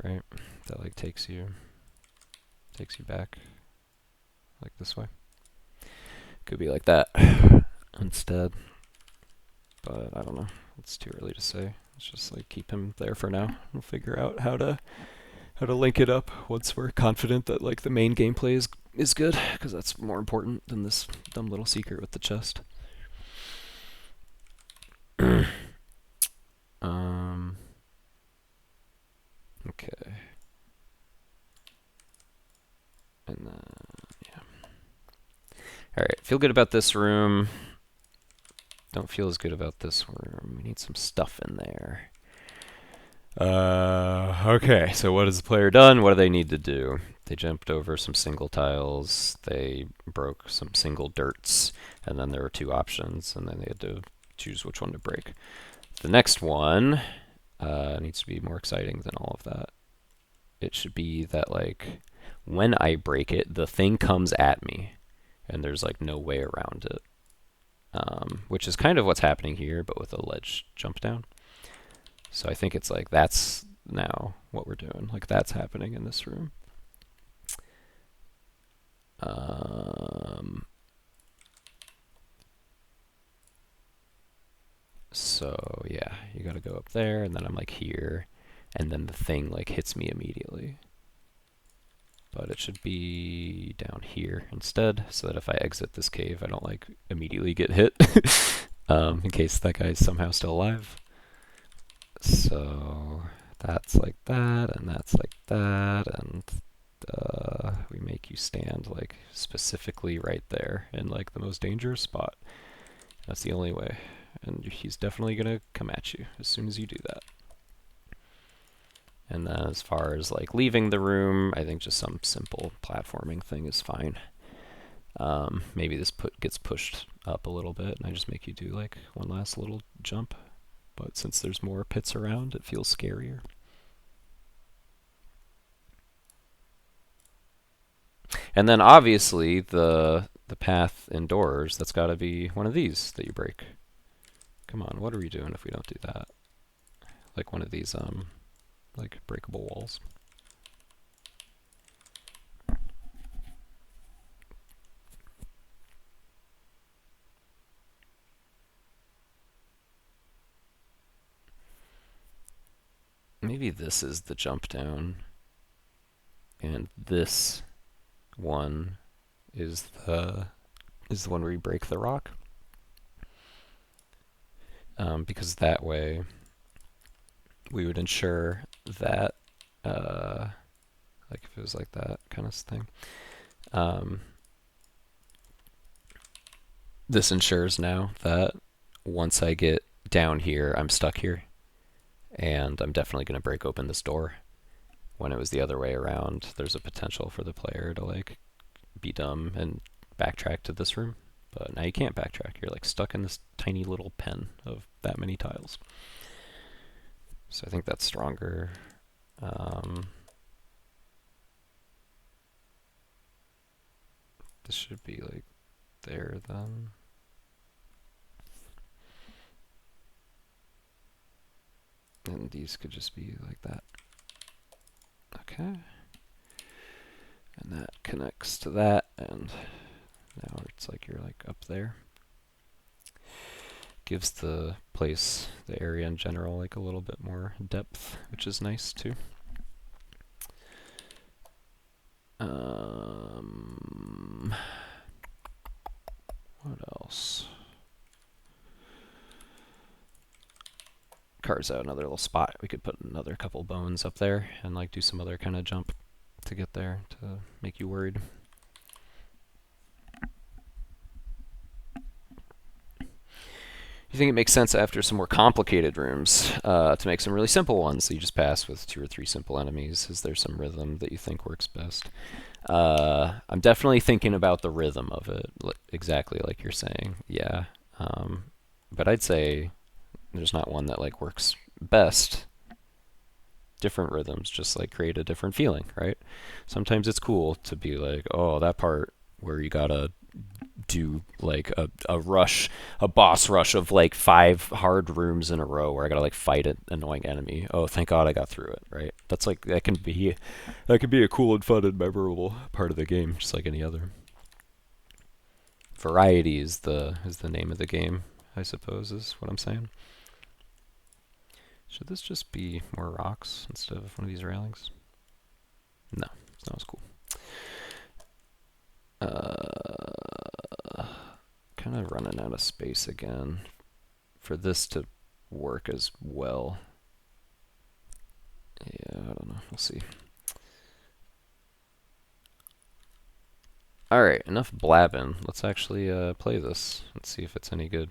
S1: right? That like takes you back like this way. Could be like that instead, but I don't know. It's too early to say. Let's just like keep him there for now. We'll figure out how to link it up once we're confident that like the main gameplay is good, because that's more important than this dumb little secret with the chest. Okay. And then, yeah. Alright, feel good about this room. Don't feel as good about this room. We need some stuff in there. Okay, so what has the player done? What do they need to do? They jumped over some single tiles, they broke some single dirts, and then there were 2 options, and then they had to choose which one to break. The next one needs to be more exciting than all of that. it should be that, like, when I break it, the thing comes at me, and there's, like, no way around it. Which is kind of what's happening here, but with a ledge jump down. So I think it's like that's now what we're doing. Like that's happening in this room. So yeah, you gotta go up there, and then I'm like here, and then the thing like hits me immediately. But it should be down here instead, so that if I exit this cave, I don't like immediately get hit, in case that guy's somehow still alive. So that's like that, and that's like that, and we make you stand like specifically right there in like the most dangerous spot. That's the only way, and he's definitely gonna come at you as soon as you do that. And then as far as like leaving the room, I think just some simple platforming thing is fine. Maybe this gets pushed up a little bit, and I just make you do like one last little jump. But since there's more pits around, it feels scarier. And then obviously the path indoors, that's got to be one of these that you break. Come on, what are we doing if we don't do that? Like one of these like breakable walls. Maybe this is the jump down, and this one is the one where you break the rock. Because that way we would ensure that like if it was like that kind of thing, this ensures now that once I get down here, I'm stuck here, and I'm definitely going to break open this door. When it was the other way around, there's a potential for the player to like be dumb and backtrack to this room, but now you can't backtrack. You're like stuck in this tiny little pen of that many tiles. So I think that's stronger. This should be like there then. And these could just be like that. Okay. And that connects to that, and now it's like you're like up there. Gives the place, the area in general, like a little bit more depth, which is nice too. What else? Carves out another little spot. We could put another couple bones up there and like do some other kind of jump to get there to make you worried. You think it makes sense after some more complicated rooms to make some really simple ones so you just pass with 2 or 3 simple enemies? Is there some rhythm that you think works best? I'm definitely thinking about the rhythm of it, exactly like you're saying. Yeah, but I'd say there's not one that like works best. Different rhythms just like create a different feeling, right? Sometimes it's cool to be like, oh, that part where you gotta do like a rush, a boss rush of like 5 hard rooms in a row where I gotta like fight an annoying enemy. Oh, thank God I got through it, right? That's like that can be a cool and fun and memorable part of the game, just like any other. Variety is the name of the game, I suppose, is what I'm saying. Should this just be more rocks instead of one of these railings? No, that was cool. Kind of running out of space again for this to work as well. Yeah, I don't know. We'll see. Alright, enough blabbing. Let's actually play this. Let's see if it's any good.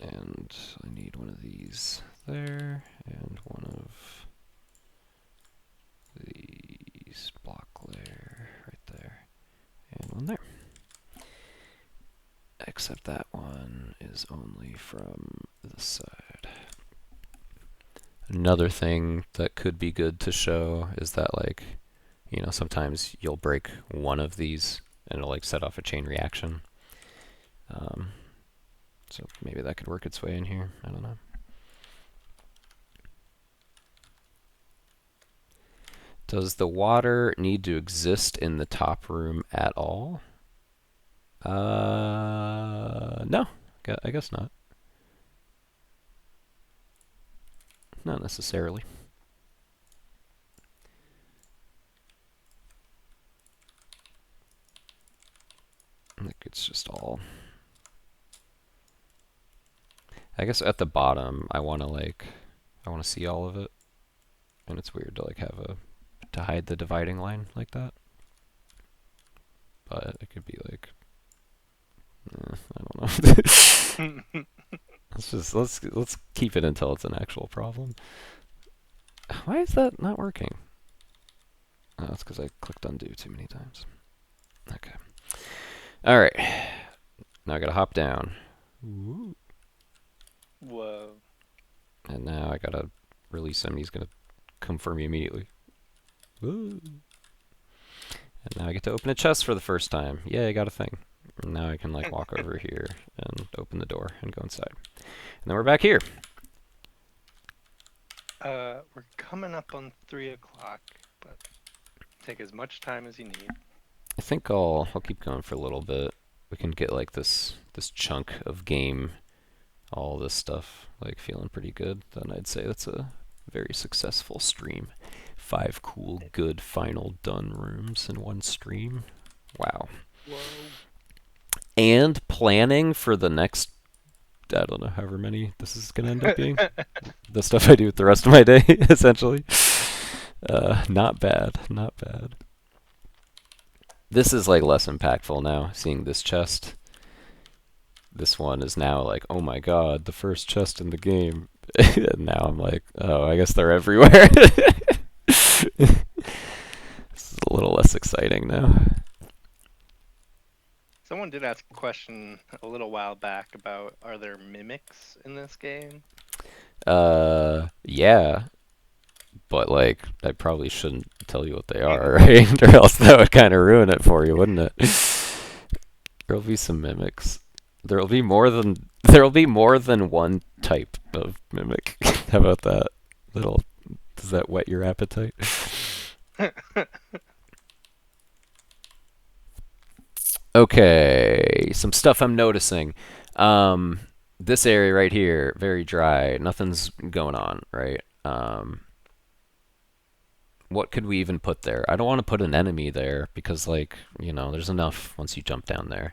S1: And I need one of these there, and one of these block layer right there, and one there. Except that one is only from this side. Another thing that could be good to show is that, like, you know, sometimes you'll break one of these and it'll like set off a chain reaction. So maybe that could work its way in here. I don't know. Does the water need to exist in the top room at all? No. I guess not. Not necessarily. I think it's just all... I guess at the bottom, I want to see all of it. And it's weird to like to hide the dividing line like that. But it could be like, I don't know. let's keep it until it's an actual problem. Why is that not working? Oh, that's because I clicked undo too many times. Okay. All right. Now I gotta hop down. Ooh.
S3: Whoa.
S1: And now I gotta release him. He's gonna come for me immediately. Ooh. And now I get to open a chest for the first time. Yay, I got a thing. And now I can like walk over here and open the door and go inside. And then we're back here.
S3: We're coming up on 3 o'clock, but take as much time as you need.
S1: I think I'll keep going for a little bit. We can get like this chunk of game, all this stuff, like feeling pretty good. Then I'd say that's a very successful stream. 5 cool, good, final done rooms in one stream. Wow.
S3: Whoa.
S1: And planning for the next, I don't know, however many this is going to end up being. The stuff I do with the rest of my day, essentially. Not bad, not bad. This is like less impactful now, seeing this chest. This one is now like, oh my god, the first chest in the game. And now I'm like, oh, I guess they're everywhere. This is a little less exciting now.
S3: Someone did ask a question a little while back about, are there mimics in this game?
S1: Yeah. But, like, I probably shouldn't tell you what they are, right? Or else that would kind of ruin it for you, wouldn't it? There'll be some mimics. There'll be more than one type of mimic. How about that? Does that whet your appetite? Okay, some stuff I'm noticing. This area right here, very dry. Nothing's going on, right? What could we even put there? I don't want to put an enemy there because, like, you know, there's enough once you jump down there.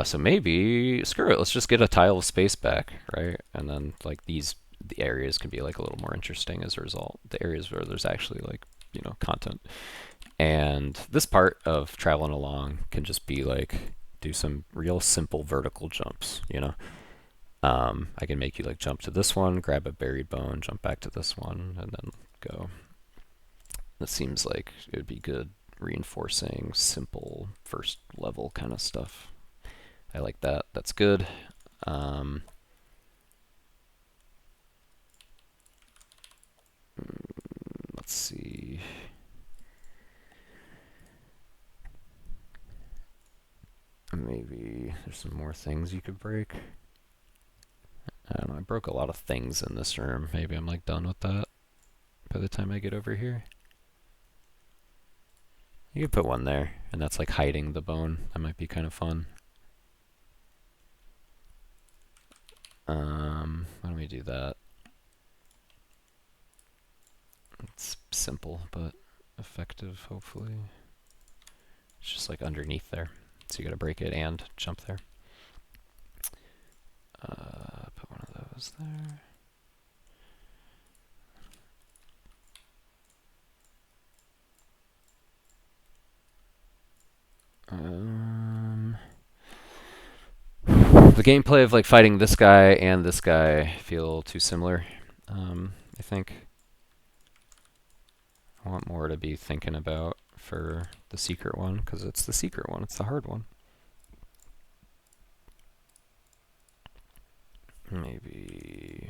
S1: So maybe, screw it, let's just get a tile of space back, right? And then, like, the areas can be, like, a little more interesting as a result. The areas where there's actually, like, you know, content. And this part of traveling along can just be, like, do some real simple vertical jumps, you know? I can make you, like, jump to this one, grab a buried bone, jump back to this one, and then go. That seems like it would be good reinforcing simple first level kind of stuff. I like that. That's good. Let's see. Maybe there's some more things you could break. I don't know. I broke a lot of things in this room. Maybe I'm like done with that by the time I get over here. You could put one there, and that's like hiding the bone. That might be kind of fun. Why don't we do that? It's simple, but effective, hopefully. It's just like underneath there. So you gotta break it and jump there. Put one of those there. The gameplay of like fighting this guy and this guy feel too similar, I think. I want more to be thinking about for the secret one, because it's the secret one, it's the hard one. Maybe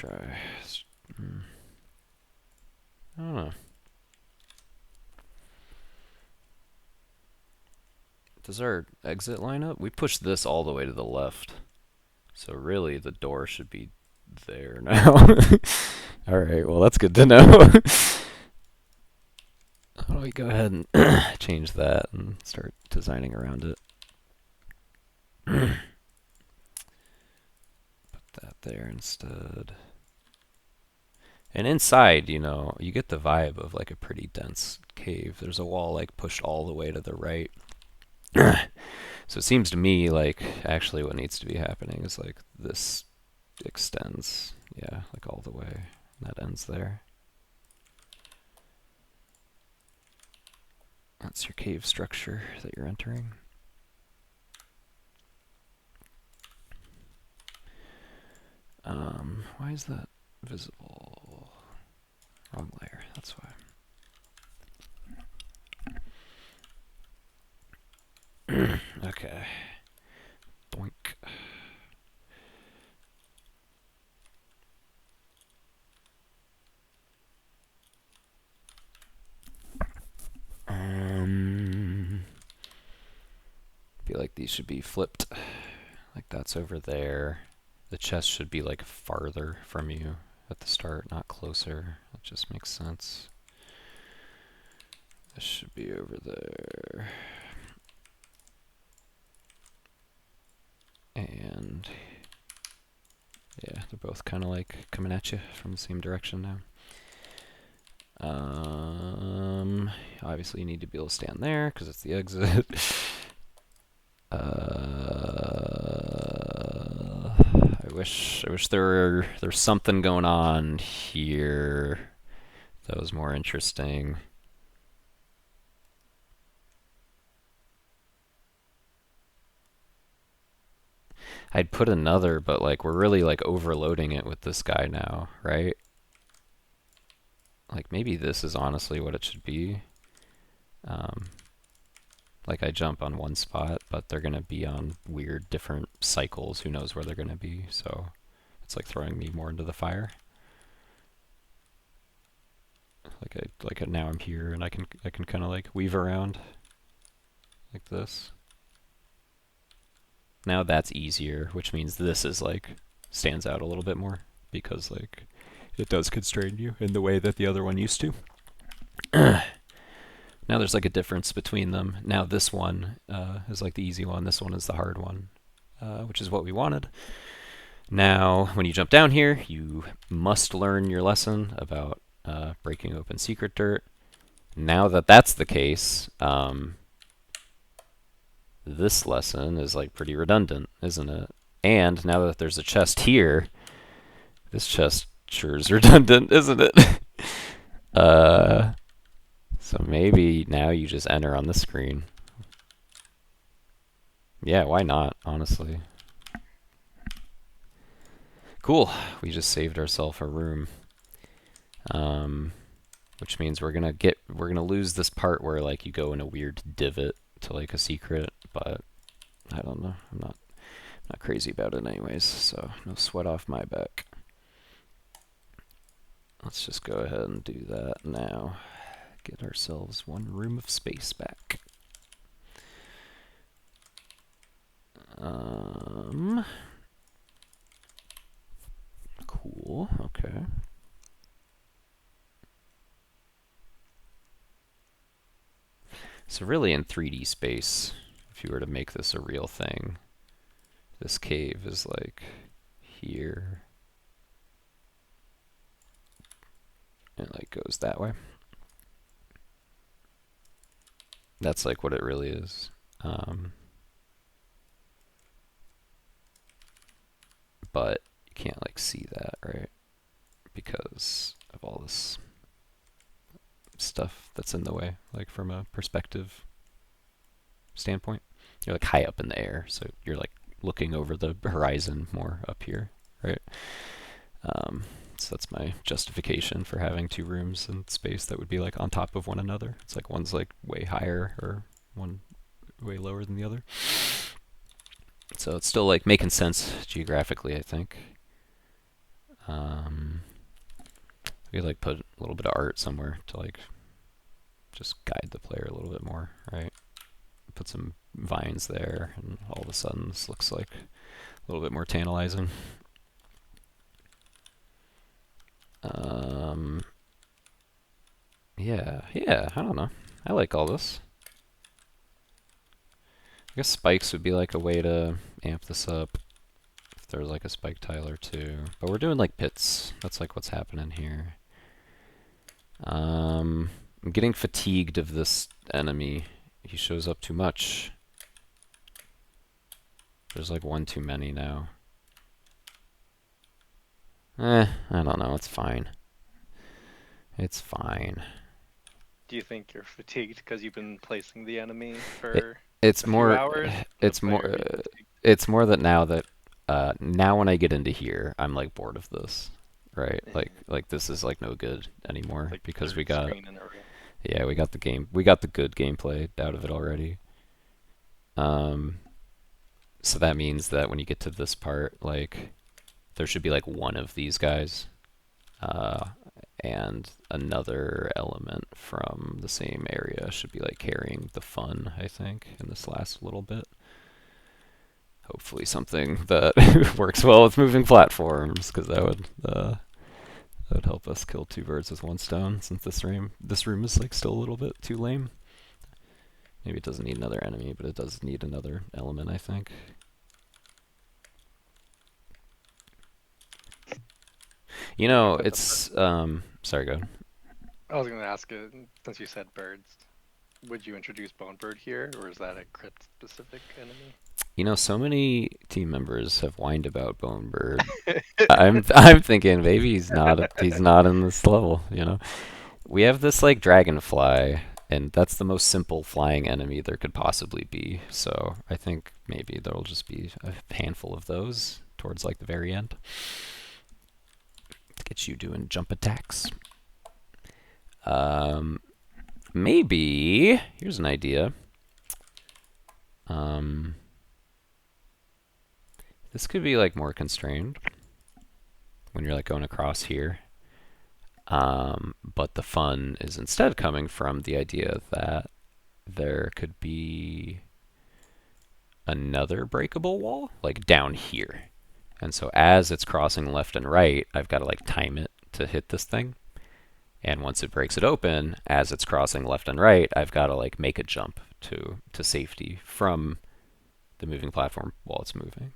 S1: try. I don't know. Does our exit line up? We pushed this all the way to the left. So really the door should be there now. Alright, well that's good to know. Why don't we go ahead and change that and start designing around it. Put that there instead. And inside, you know, you get the vibe of like a pretty dense cave. There's a wall like pushed all the way to the right. So it seems to me like actually what needs to be happening is like this extends, yeah, like all the way. And that ends there. That's your cave structure that you're entering. Why is that visible? Wrong layer, that's why. Okay. Boink. Feel like these should be flipped. Like that's over there. The chest should be like farther from you at the start, not closer. That just makes sense. This should be over there. And yeah, they're both kind of like coming at you from the same direction now. Obviously you need to be able to stand there because it's the exit. I wish there's something going on here that was more interesting. I'd put another, but like we're really like overloading it with this guy now, right? Like maybe this is honestly what it should be. Like I jump on one spot, but they're gonna be on weird different cycles. Who knows where they're gonna be? So it's like throwing me more into the fire. Like now I'm here and I can kind of like weave around like this. Now that's easier, which means this is like stands out a little bit more because like it does constrain you in the way that the other one used to. Now there's like a difference between them. Now this one is like the easy one, this one is the hard one, which is what we wanted. Now, when you jump down here, you must learn your lesson about breaking open secret dirt. Now that that's the case, this lesson is like pretty redundant, isn't it? And now that there's a chest here, this chest sure is redundant, isn't it? So maybe now you just enter on the screen. Yeah, why not, honestly? Cool, we just saved ourselves a room. Which means we're gonna lose this part where like you go in a weird divot to like a secret, but I don't know. I'm not crazy about it anyways, so no sweat off my back. Let's just go ahead and do that now. Get ourselves one room of space back. Cool, okay. So really in 3D space, if you were to make this a real thing, this cave is like here. And it like goes that way. That's like what it really is. But you can't like see that, right? Because of all this stuff that's in the way, like from a perspective standpoint. You're like high up in the air, so you're like looking over the horizon more up here, right? So that's my justification for having two rooms in space that would be like on top of one another. It's like one's like way higher or one way lower than the other. So it's still like making sense geographically, I think. We could like put a little bit of art somewhere to like just guide the player a little bit more, right? Put some vines there, and all of a sudden this looks like a little bit more tantalizing. Yeah, I don't know. I like all this. I guess spikes would be like a way to amp this up if there's like a spike tile or two. But we're doing like pits. That's like what's happening here. I'm getting fatigued of this enemy. He shows up too much. There's like one too many now. I don't know. It's fine. It's fine.
S3: Do you think you're fatigued because you've been placing the enemy for
S1: It's
S3: a few
S1: more.
S3: hours? and the
S1: It's more.
S3: player being fatigued?
S1: It's more that now when I get into here, I'm like bored of this, right? Like this is like no good anymore
S3: Like
S1: because
S3: third
S1: we got
S3: screen in a row.
S1: yeah we got the good gameplay out of it already. So that means that when you get to this part, like there should be like one of these guys, and another element from the same area should be like carrying the fun, I think, in this last little bit. Hopefully something that works well with moving platforms, because that would help us kill two birds with one stone, since this room is like still a little bit too lame. Maybe it doesn't need another enemy, but it does need another element, I think. You know, it's sorry, go ahead.
S3: I was going to ask you, since you said birds, would you introduce Bone Bird here, or is that a crypt-specific enemy?
S1: You know, so many team members have whined about Bone Bird. I'm thinking maybe he's not in this level, you know. We have this like dragonfly, and that's the most simple flying enemy there could possibly be. So I think maybe there'll just be a handful of those towards like the very end to get you doing jump attacks. Maybe here's an idea. This could be like more constrained when you're like going across here. But the fun is instead coming from the idea that there could be another breakable wall, like down here. And so as it's crossing left and right, I've got to like time it to hit this thing. And once it breaks it open, as it's crossing left and right, I've got to like make a jump to safety from the moving platform while it's moving.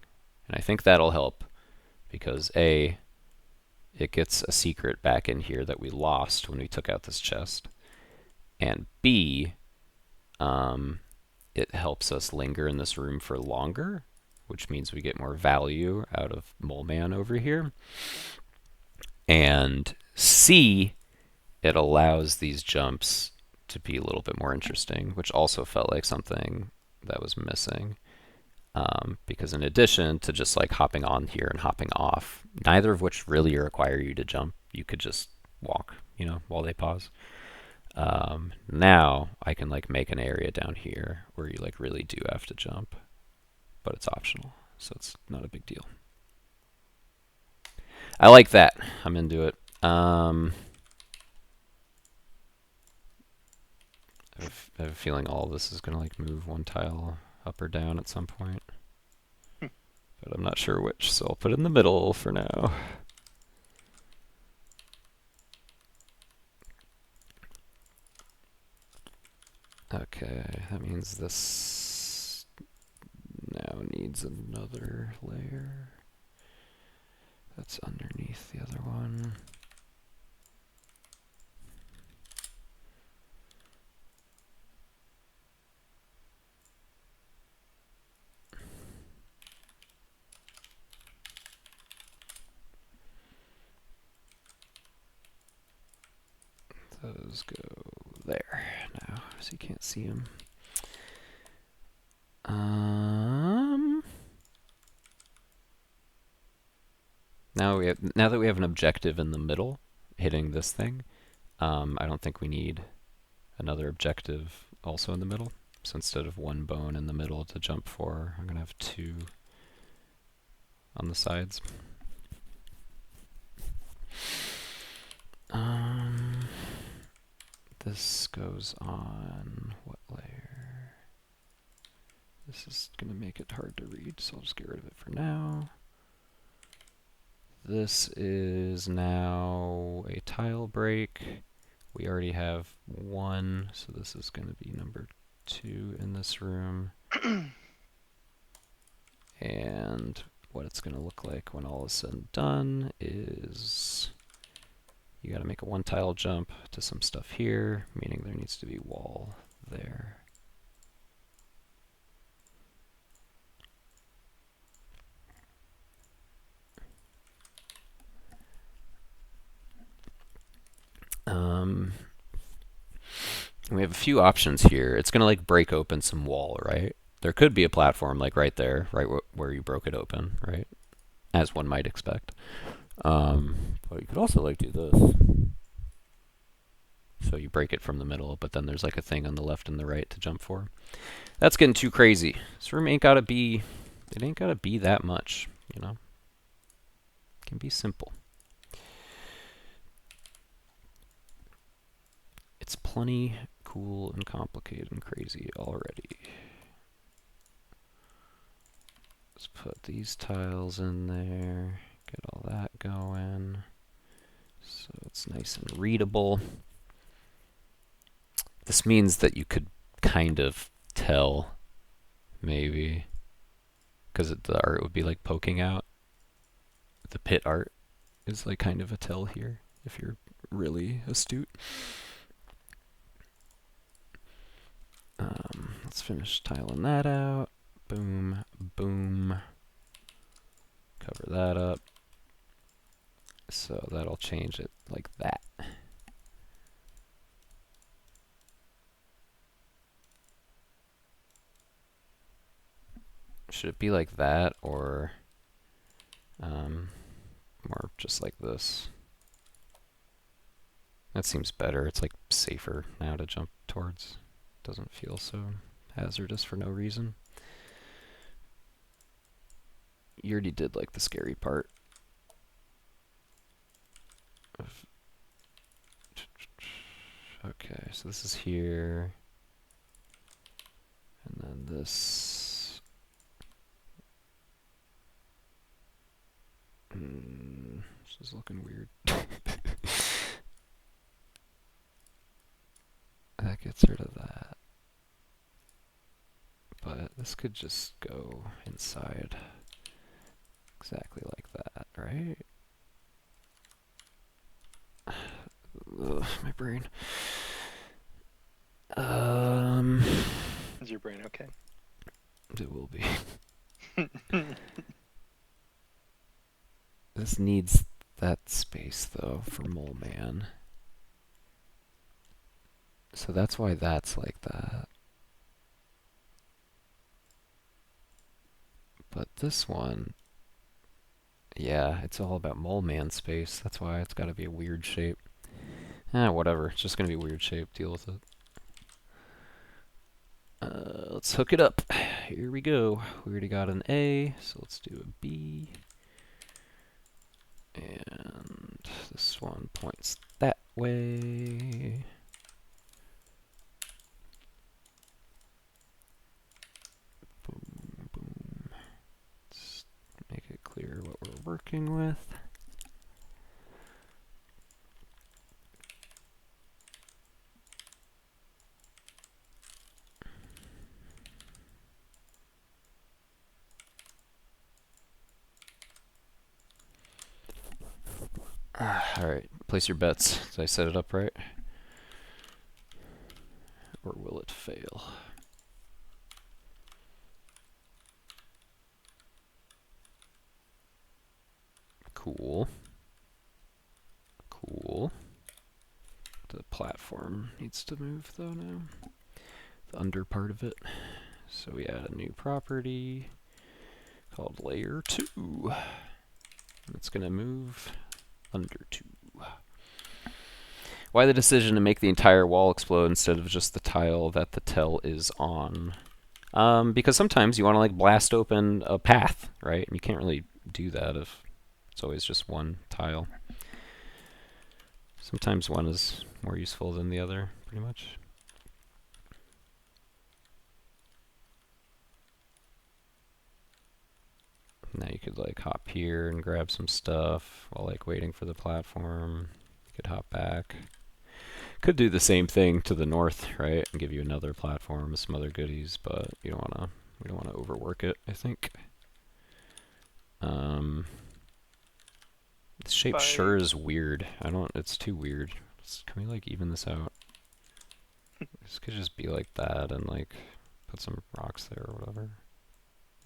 S1: And I think that'll help because A, it gets a secret back in here that we lost when we took out this chest. And B, it helps us linger in this room for longer, which means we get more value out of Mole Man over here. And C, it allows these jumps to be a little bit more interesting, which also felt like something that was missing. Because in addition to just like hopping on here and hopping off, neither of which really require you to jump, you could just walk, you know, while they pause. Now I can like make an area down here where you like really do have to jump, but it's optional, so it's not a big deal. I like that. I'm into it. I have a feeling all of this is gonna like move one tile up or down at some point. But I'm not sure which, so I'll put it in the middle for now. Okay, that means this now needs another layer that's underneath the other one. Those go there now, so you can't see them. Now that we have an objective in the middle, hitting this thing, I don't think we need another objective also in the middle. So instead of one bone in the middle to jump for, I'm gonna have two on the sides. This goes on what layer? This is going to make it hard to read, so I'll just get rid of it for now. This is now a tile break. We already have one, so this is going to be number 2 in this room. And what it's going to look like when all is said and done is you got to make a 1 tile jump to some stuff here, meaning there needs to be wall there. We have a few options here. It's going to like break open some wall, right? There could be a platform like right there, right where you broke it open, right? As one might expect. But you could also like do this. So you break it from the middle, but then there's like a thing on the left and the right to jump for. That's getting too crazy. This room ain't gotta be, it ain't gotta be that much, you know? It can be simple. It's plenty cool and complicated and crazy already. Let's put these tiles in there, get all that going, so it's nice and readable. This means that you could kind of tell, maybe, because the art would be like poking out. The pit art is like kind of a tell here, if you're really astute. Let's finish tiling that out. Boom, boom. Cover that up. So that'll change it like that. Should it be like that, or more just like this? That seems better. It's like safer now to jump towards. Doesn't feel so hazardous for no reason. You already did like the scary part. Okay, so this is here. And then this. This is looking weird. That gets rid of that. But this could just go inside. Exactly like that, right? Ugh, my brain.
S3: Is your brain okay?
S1: It will be. This needs that space, though, for Mole Man. So that's why that's like that. But this one, yeah, it's all about Mole Man space. That's why it's got to be a weird shape. Whatever. It's just going to be a weird shape. Deal with it. Let's hook it up. Here we go. We already got an A, so let's do a B. And this one points that way. Boom, boom. Let's make it clear what we're working with. Alright, place your bets. Did I set it up right? Or will it fail? Cool. Cool. The platform needs to move though now. The under part of it. So we add a new property called layer 2. And it's going to move under 2. Why the decision to make the entire wall explode instead of just the tile that the tell is on? Because sometimes you want to like blast open a path, right? And you can't really do that if it's always just one tile. Sometimes one is more useful than the other, pretty much. Now you could like hop here and grab some stuff while like waiting for the platform. You could hop back. Could do the same thing to the north, right, and give you another platform with some other goodies, but we don't wanna overwork it, I think. The shape sure is weird. It's too weird. Can we like even this out? This could just be like that and like put some rocks there or whatever.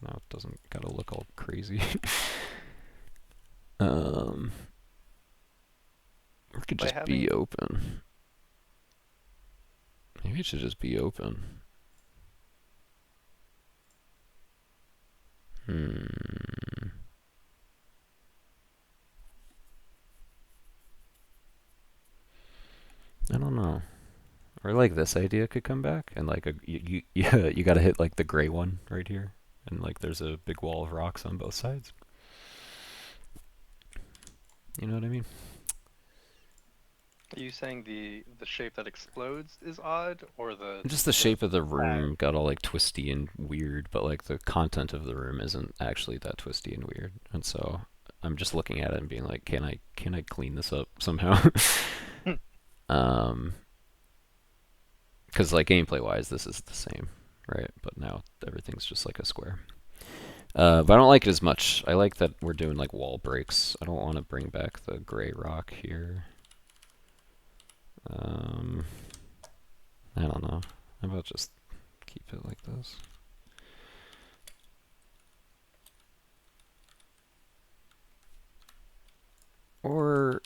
S1: No, it doesn't gotta look all crazy. Or it could just be open. Maybe it should just be open. I don't know. Or like this idea could come back, and like you gotta hit like the gray one right here, and like there's a big wall of rocks on both sides. You know what I mean?
S3: Are you saying the shape that explodes is odd, or
S1: just the shape of the room got all like twisty and weird, but like the content of the room isn't actually that twisty and weird, and so I'm just looking at it and being like, can I clean this up somehow? Because like gameplay wise, this is the same, right? But now everything's just like a square. But I don't like it as much. I like that we're doing like wall breaks. I don't want to bring back the gray rock here. I don't know. How about just keep it like this? Or,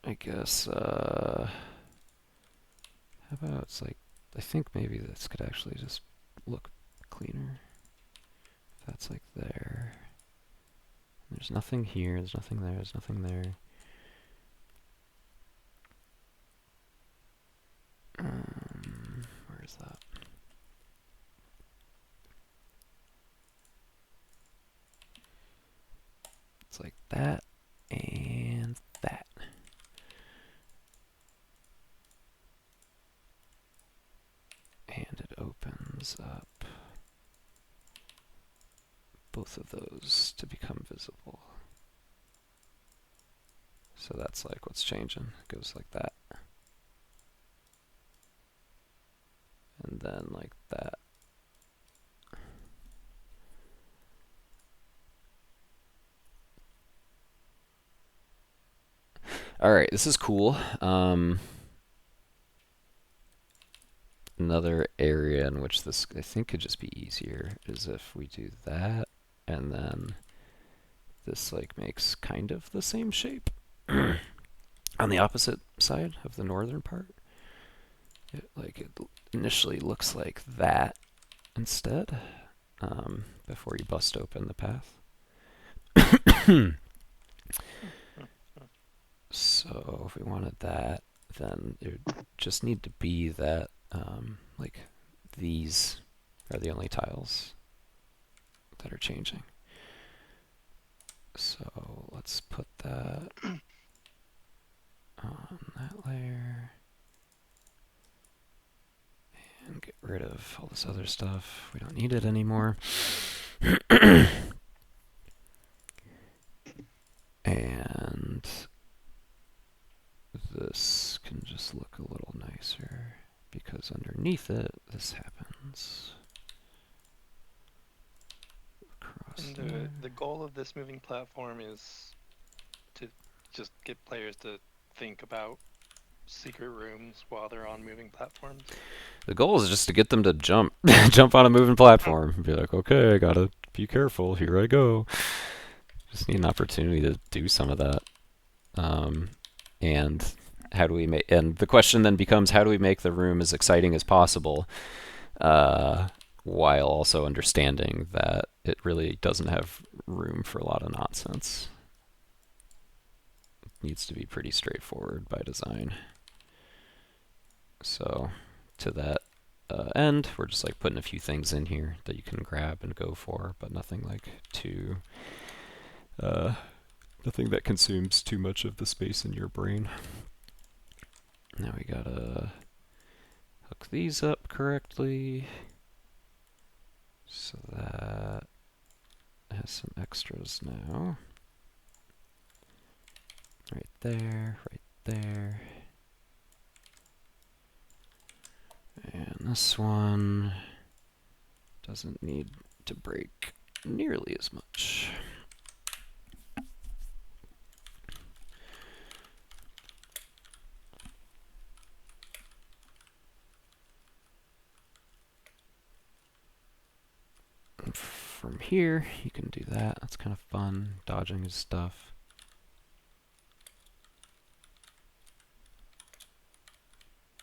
S1: I guess, how about it's like, I think maybe this could actually just look cleaner. If that's like there. There's nothing here, there's nothing there, there's nothing there. Where is that? It's like that and that. And it opens up both of those to become visible. So that's like what's changing. It goes like that. And then like that. Alright, this is cool. Another area in which this, I think, could just be easier is if we do that, and then this like makes kind of the same shape on the opposite side of the northern part. It initially looks like that instead, before you bust open the path. So if we wanted that, then it would just need to be that, like these are the only tiles that are changing. So let's put that on that layer and get rid of all this other stuff. We don't need it anymore. And this can just look a little nicer because underneath it, this happens.
S3: And the goal of this moving platform is to just get players to think about secret rooms while they're on moving platforms.
S1: The goal is just to get them to jump on a moving platform and be like, okay, I gotta be careful, here I go. Just need an opportunity to do some of that. And how do we make, and the question then becomes, how do we make the room as exciting as possible, while also understanding that it really doesn't have room for a lot of nonsense. It needs to be pretty straightforward by design. So to that end, we're just like putting a few things in here that you can grab and go for, but nothing like too, nothing that consumes too much of the space in your brain. Now we gotta hook these up correctly. So that has some extras now. Right there, right there. And this one doesn't need to break nearly as much. And from here, you can do that. That's kind of fun, dodging his stuff.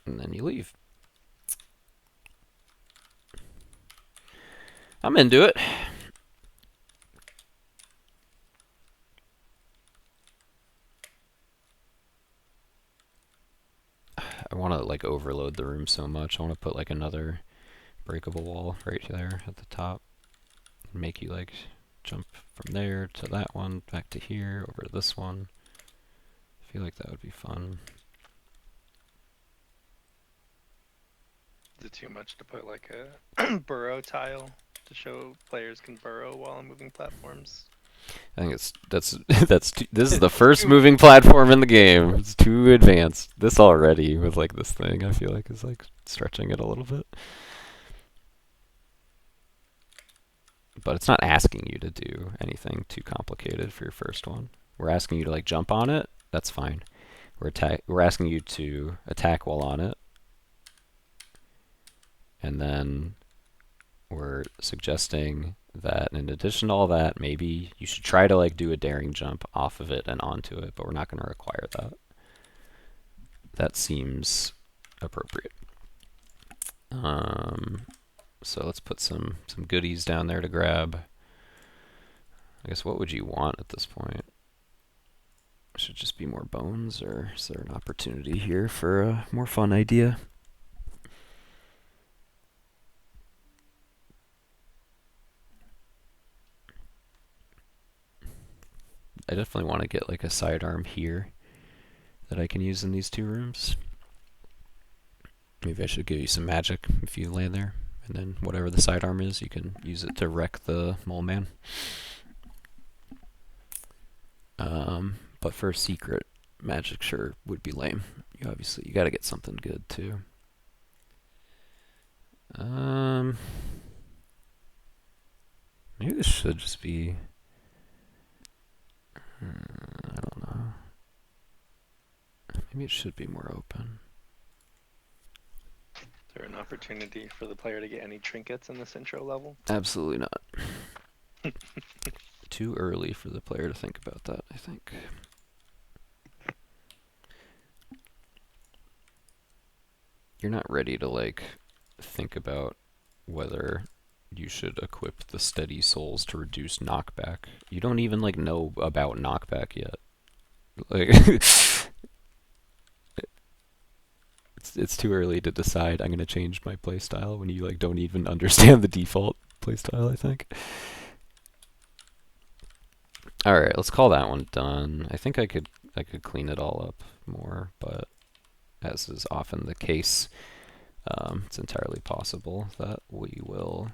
S1: And then you leave. I'm into it. I want to like overload the room so much. I want to put like another breakable wall right there at the top. Make you like jump from there to that one, back to here, over to this one. I feel like that would be fun.
S3: Is it too much to put like a burrow tile to show players can burrow while on moving platforms?
S1: I think this is the first moving platform in the game. It's too advanced. This already with like this thing, I feel like is like stretching it a little bit. But it's not asking you to do anything too complicated for your first one. We're asking you to like jump on it. That's fine. We're asking you to attack while on it. And then we're suggesting that in addition to all that, maybe you should try to like do a daring jump off of it and onto it, but we're not going to require that. That seems appropriate. So let's put some goodies down there to grab. I guess what would you want at this point? Should it just be more bones, or is there an opportunity here for a more fun idea? I definitely want to get like a sidearm here that I can use in these two rooms. Maybe I should give you some magic if you land there, and then whatever the sidearm is, you can use it to wreck the mole man. But for a secret, magic sure would be lame. You gotta get something good too. Maybe this should just be. I don't know. Maybe it should be more open.
S3: Is there an opportunity for the player to get any trinkets in this intro level?
S1: Absolutely not. Too early for the player to think about that, I think. You're not ready to like think about whether you should equip the steady souls to reduce knockback. You don't even like know about knockback yet. Like it's too early to decide I'm going to change my playstyle when you like don't even understand the default playstyle, I think. All right, let's call that one done. I think I could clean it all up more, but as is often the case, it's entirely possible that we will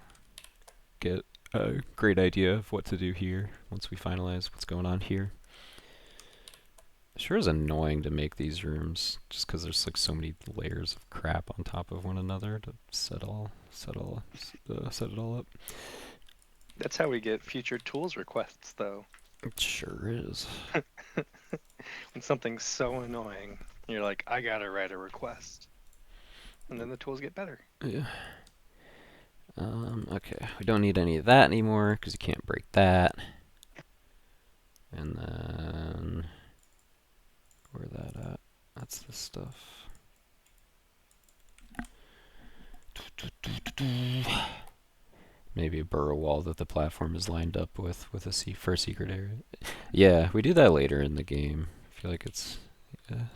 S1: get a great idea of what to do here once we finalize what's going on here. It sure is annoying to make these rooms just because there's like so many layers of crap on top of one another to set it all up.
S3: That's how we get future tools requests, though.
S1: It sure is.
S3: When something's so annoying, you're like, I gotta write a request. And then the tools get better.
S1: Yeah. Okay, we don't need any of that anymore because you can't break that. And then where that at? That's this stuff. Maybe a burrow wall that the platform is lined up with for a secret area. Yeah, we do that later in the game. I feel like it's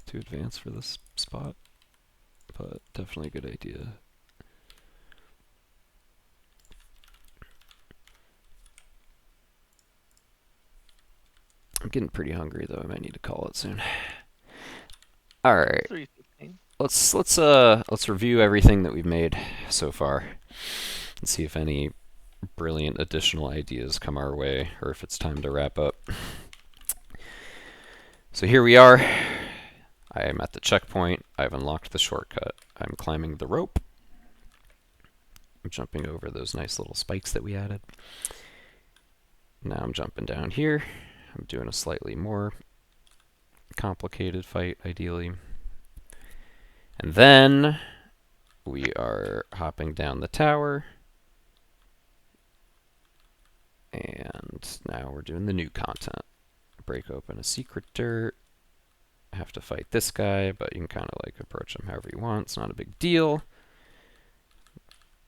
S1: too advanced for this spot, but definitely a good idea. I'm getting pretty hungry though. I might need to call it soon. All right.
S3: 3:15.
S1: let's review everything that we've made so far and see if any brilliant additional ideas come our way, or if it's time to wrap up. So here we are. I am at the checkpoint. I've unlocked the shortcut. I'm climbing the rope. I'm jumping over those nice little spikes that we added. Now I'm jumping down here. I'm doing a slightly more complicated fight, ideally. And then we are hopping down the tower. And now we're doing the new content. Break open a secret dirt. Have to fight this guy, but you can kind of like approach him however you want. It's not a big deal.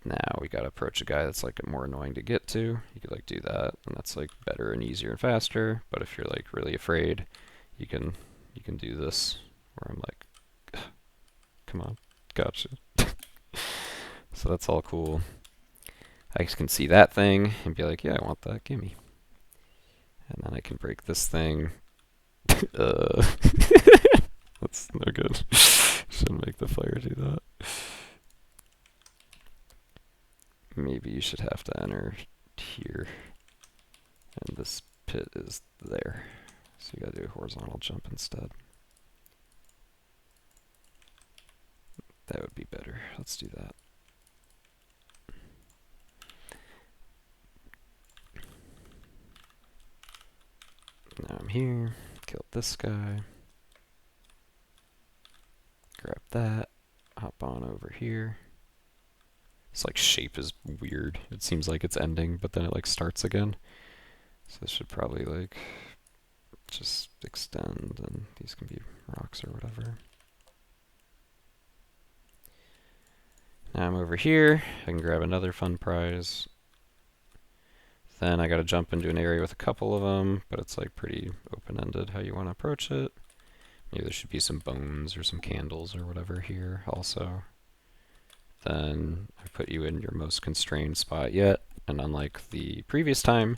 S1: Now we gotta approach a guy that's like more annoying to get to. You could like do that, and that's like better and easier and faster. But if you're like really afraid, you can do this, where I'm like, come on, gotcha. So that's all cool. I can see that thing and be like, yeah, I want that, gimme. And then I can break this thing. That's no good. Shouldn't make the fire do that. Maybe you should have to enter here. And this pit is there. So you gotta do a horizontal jump instead. That would be better. Let's do that. Now I'm here. Killed this guy. Grab that. Hop on over here. This like shape is weird. It seems like it's ending, but then it like starts again. So this should probably like just extend, and these can be rocks or whatever. Now I'm over here. I can grab another fun prize. Then I gotta jump into an area with a couple of them, but it's like pretty open-ended how you want to approach it. Maybe there should be some bones or some candles or whatever here also. Then I put you in your most constrained spot yet, and unlike the previous time,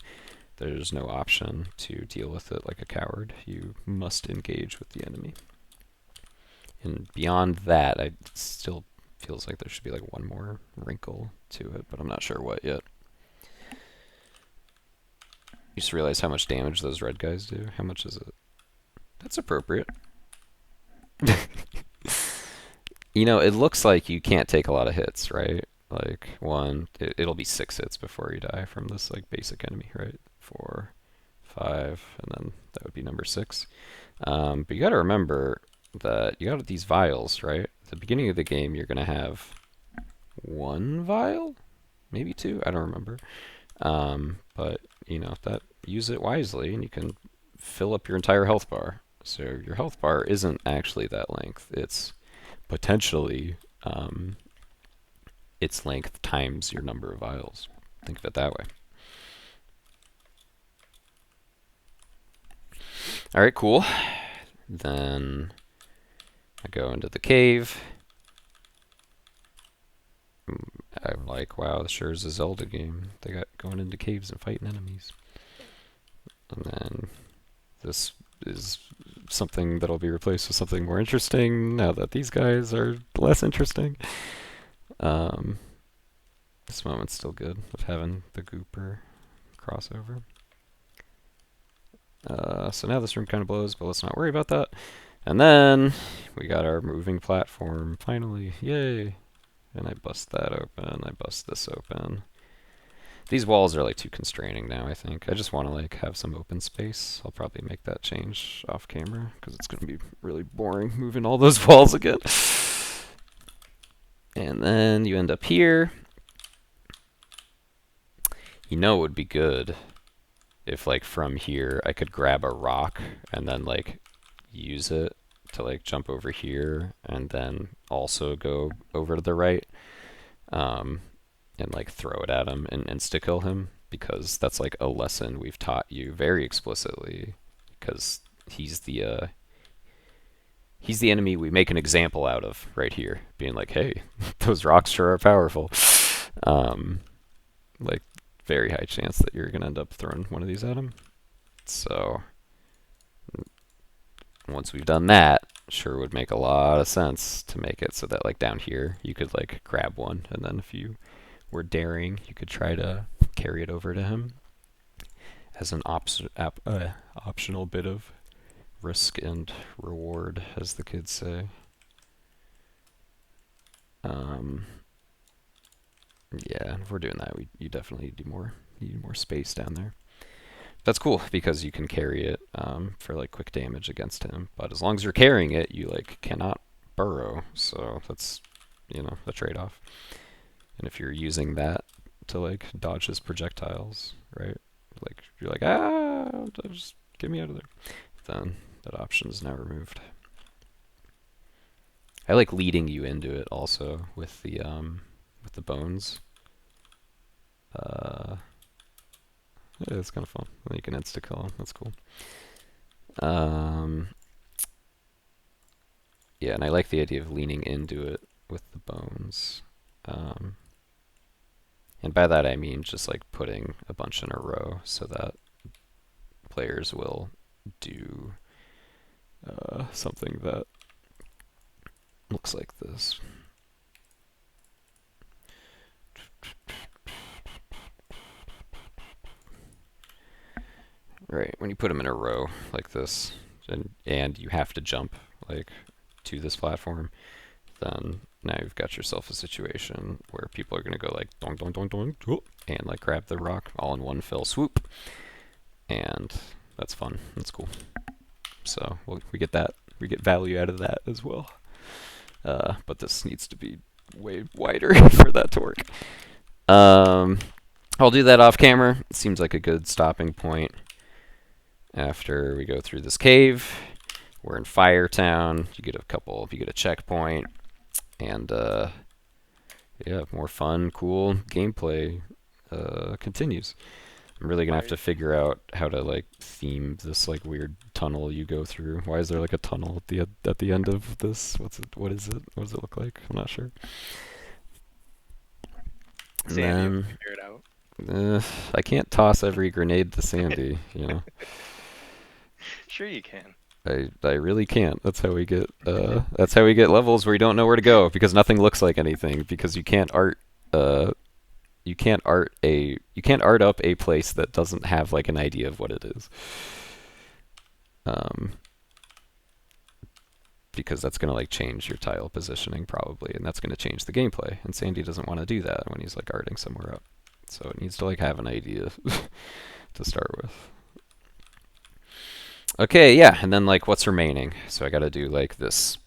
S1: there's no option to deal with it like a coward. You must engage with the enemy. And beyond that, I still feels like there should be like one more wrinkle to it, but I'm not sure what yet. You just realize how much damage those red guys do. How much is it? That's appropriate. You know, it looks like you can't take a lot of hits, right? Like it'll be 6 hits before you die from this like basic enemy, right? 4, 5, and then that would be number 6. But you gotta remember that you got these vials, right? At the beginning of the game, you're gonna have 1 vial, maybe 2. I don't remember. But you know that use it wisely, and you can fill up your entire health bar. So your health bar isn't actually that length. It's potentially its length times your number of vials. Think of it that way. All right, cool. Then I go into the cave. I'm like, wow, this sure is a Zelda game. They got going into caves and fighting enemies. And then this is something that'll be replaced with something more interesting now that these guys are less interesting. This moment's still good of having the gooper crossover. So now this room kind of blows, but let's not worry about that. And then we got our moving platform, finally, yay! And I bust that open, I bust this open. These walls are like too constraining now, I think. I just want to like have some open space. I'll probably make that change off camera, because it's going to be really boring moving all those walls again. And then you end up here. You know it would be good if like from here I could grab a rock and then like use it to like jump over here and then also go over to the right and like throw it at him and insta-kill him, because that's like a lesson we've taught you very explicitly, because he's the enemy we make an example out of right here, being like, hey, those rocks sure are powerful. Like very high chance that you're gonna end up throwing one of these at him. So once we've done that, sure would make a lot of sense to make it so that like down here you could like grab one, and then if you were daring, you could try to carry it over to him as an optional bit of risk and reward, as the kids say. Yeah, if we're doing that, you definitely need more space down there. That's cool because you can carry it for like quick damage against him. But as long as you're carrying it, you like cannot burrow. So that's, you know, the trade-off. And if you're using that to like dodge his projectiles, right? Like you're like, just get me out of there. Then that option is now removed. I like leading you into it also with the bones. Yeah, it's kind of fun. You can insta-kill him. That's cool. Yeah, and I like the idea of leaning into it with the bones. And by that I mean just like putting a bunch in a row so that players will do something that looks like this. Right, when you put them in a row like this, and you have to jump like to this platform, then now you've got yourself a situation where people are going to go like dong dong dong dong, and like grab the rock all in one fell swoop, and that's fun. That's cool. So we get that. We get value out of that as well. But this needs to be way wider for that to work. I'll do that off camera. It seems like a good stopping point. After we go through this cave, we're in Firetown. You get a checkpoint, and yeah, more fun, cool gameplay continues. I'm really gonna have to figure out how to like theme this like weird tunnel you go through. Why is there like a tunnel at the end of this? What is it? What does it look like? I'm not sure.
S3: Sandy, will figure it out.
S1: I can't toss every grenade to Sandy, you know.
S3: Sure you can.
S1: I really can't. That's how we get levels where you don't know where to go because nothing looks like anything, because you can't art up a place that doesn't have like an idea of what it is. Because that's going to like change your tile positioning probably, and that's going to change the gameplay, and Sandy doesn't want to do that when he's like arting somewhere up. So it needs to like have an idea to start with. Okay, yeah, and then like what's remaining? So I got to do like this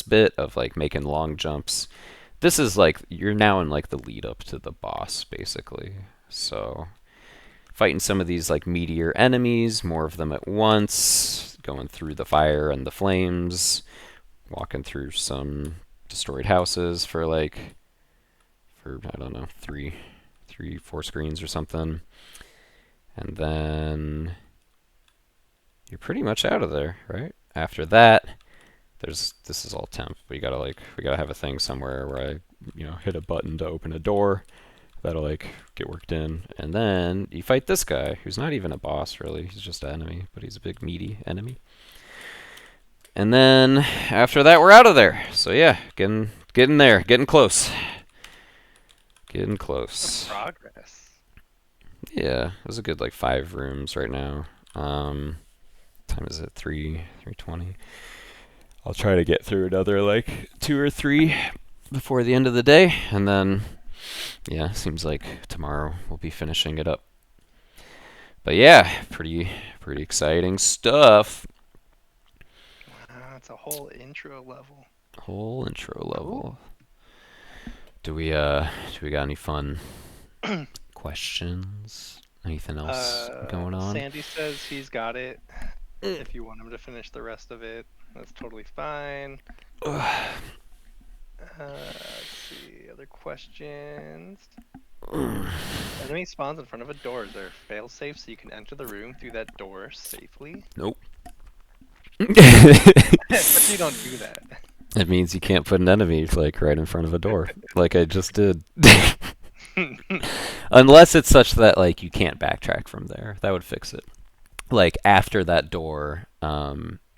S1: bit of like making long jumps. This is like you're now in like the lead up to the boss basically. So fighting some of these like meteor enemies, more of them at once, going through the fire and the flames, walking through some destroyed houses for I don't know, 4 screens or something. And then you're pretty much out of there, right? After that, this is all temp. We gotta have a thing somewhere where I, hit a button to open a door. That'll like get worked in, and then you fight this guy who's not even a boss really. He's just an enemy, but he's a big meaty enemy. And then after that, we're out of there. So yeah, getting there, getting close. Getting close.
S3: Some progress.
S1: Yeah, there's a good like 5 rooms right now. Time is it? 3:20. I'll try to get through another like 2 or 3 before the end of the day, and then yeah, seems like tomorrow we'll be finishing it up. But yeah, pretty exciting stuff.
S3: Wow, it's a whole intro level.
S1: Whole intro level. Do we got any fun questions? Anything else going on?
S3: Sandy says he's got it. If you want him to finish the rest of it, that's totally fine. Let's see, other questions. Enemy spawns in front of a door. Is there a fail safe so you can enter the room through that door safely?
S1: Nope.
S3: But you don't do that.
S1: It means you can't put an enemy like right in front of a door, like I just did. Unless it's such that like you can't backtrack from there. That would fix it. Like after that door,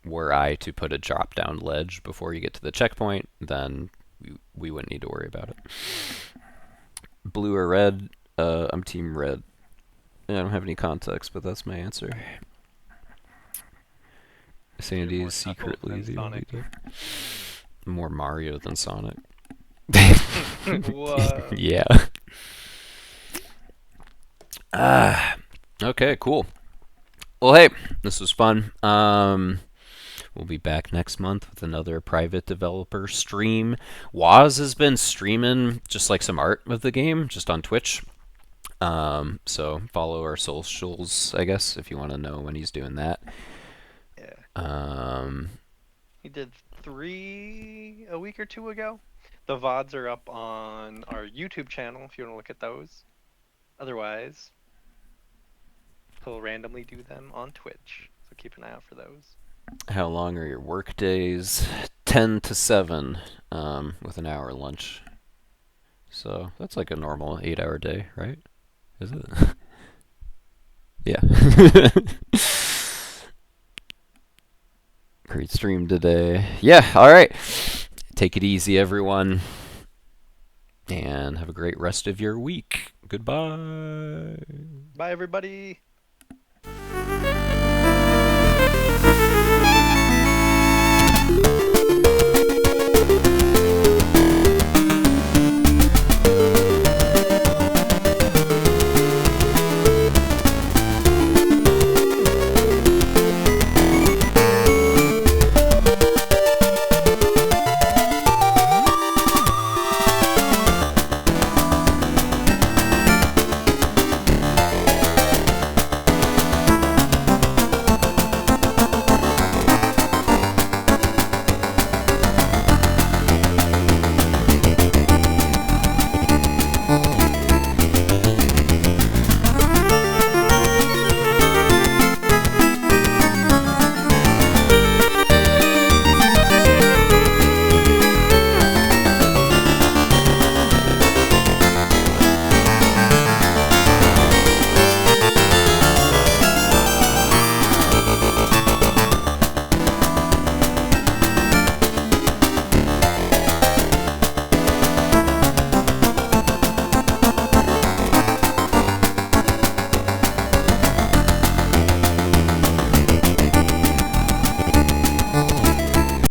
S1: were I to put a drop down ledge before you get to the checkpoint, then we wouldn't need to worry about it. Blue or red? I'm team red. I don't have any context, but that's my answer. Sandy is
S3: more Knuckles
S1: secretly
S3: than
S1: the only
S3: Sonic.
S1: more Mario than Sonic.
S3: Whoa.
S1: Yeah. Okay, cool. Well, hey, this was fun. We'll be back next month with another private developer stream. Waz has been streaming just like some art of the game, just on Twitch. So follow our socials, I guess, if you want to know when he's doing that.
S3: Yeah. He did 3 a week or 2 ago. The VODs are up on our YouTube channel if you want to look at those. Otherwise, he'll randomly do them on Twitch. So keep an eye out for those.
S1: How long are your work days? 10 to 7, with an hour lunch. So that's like a normal 8-hour day, right? Is it? Yeah. Great stream today. Yeah, alright. Take it easy, everyone. And have a great rest of your week. Goodbye.
S3: Bye, everybody.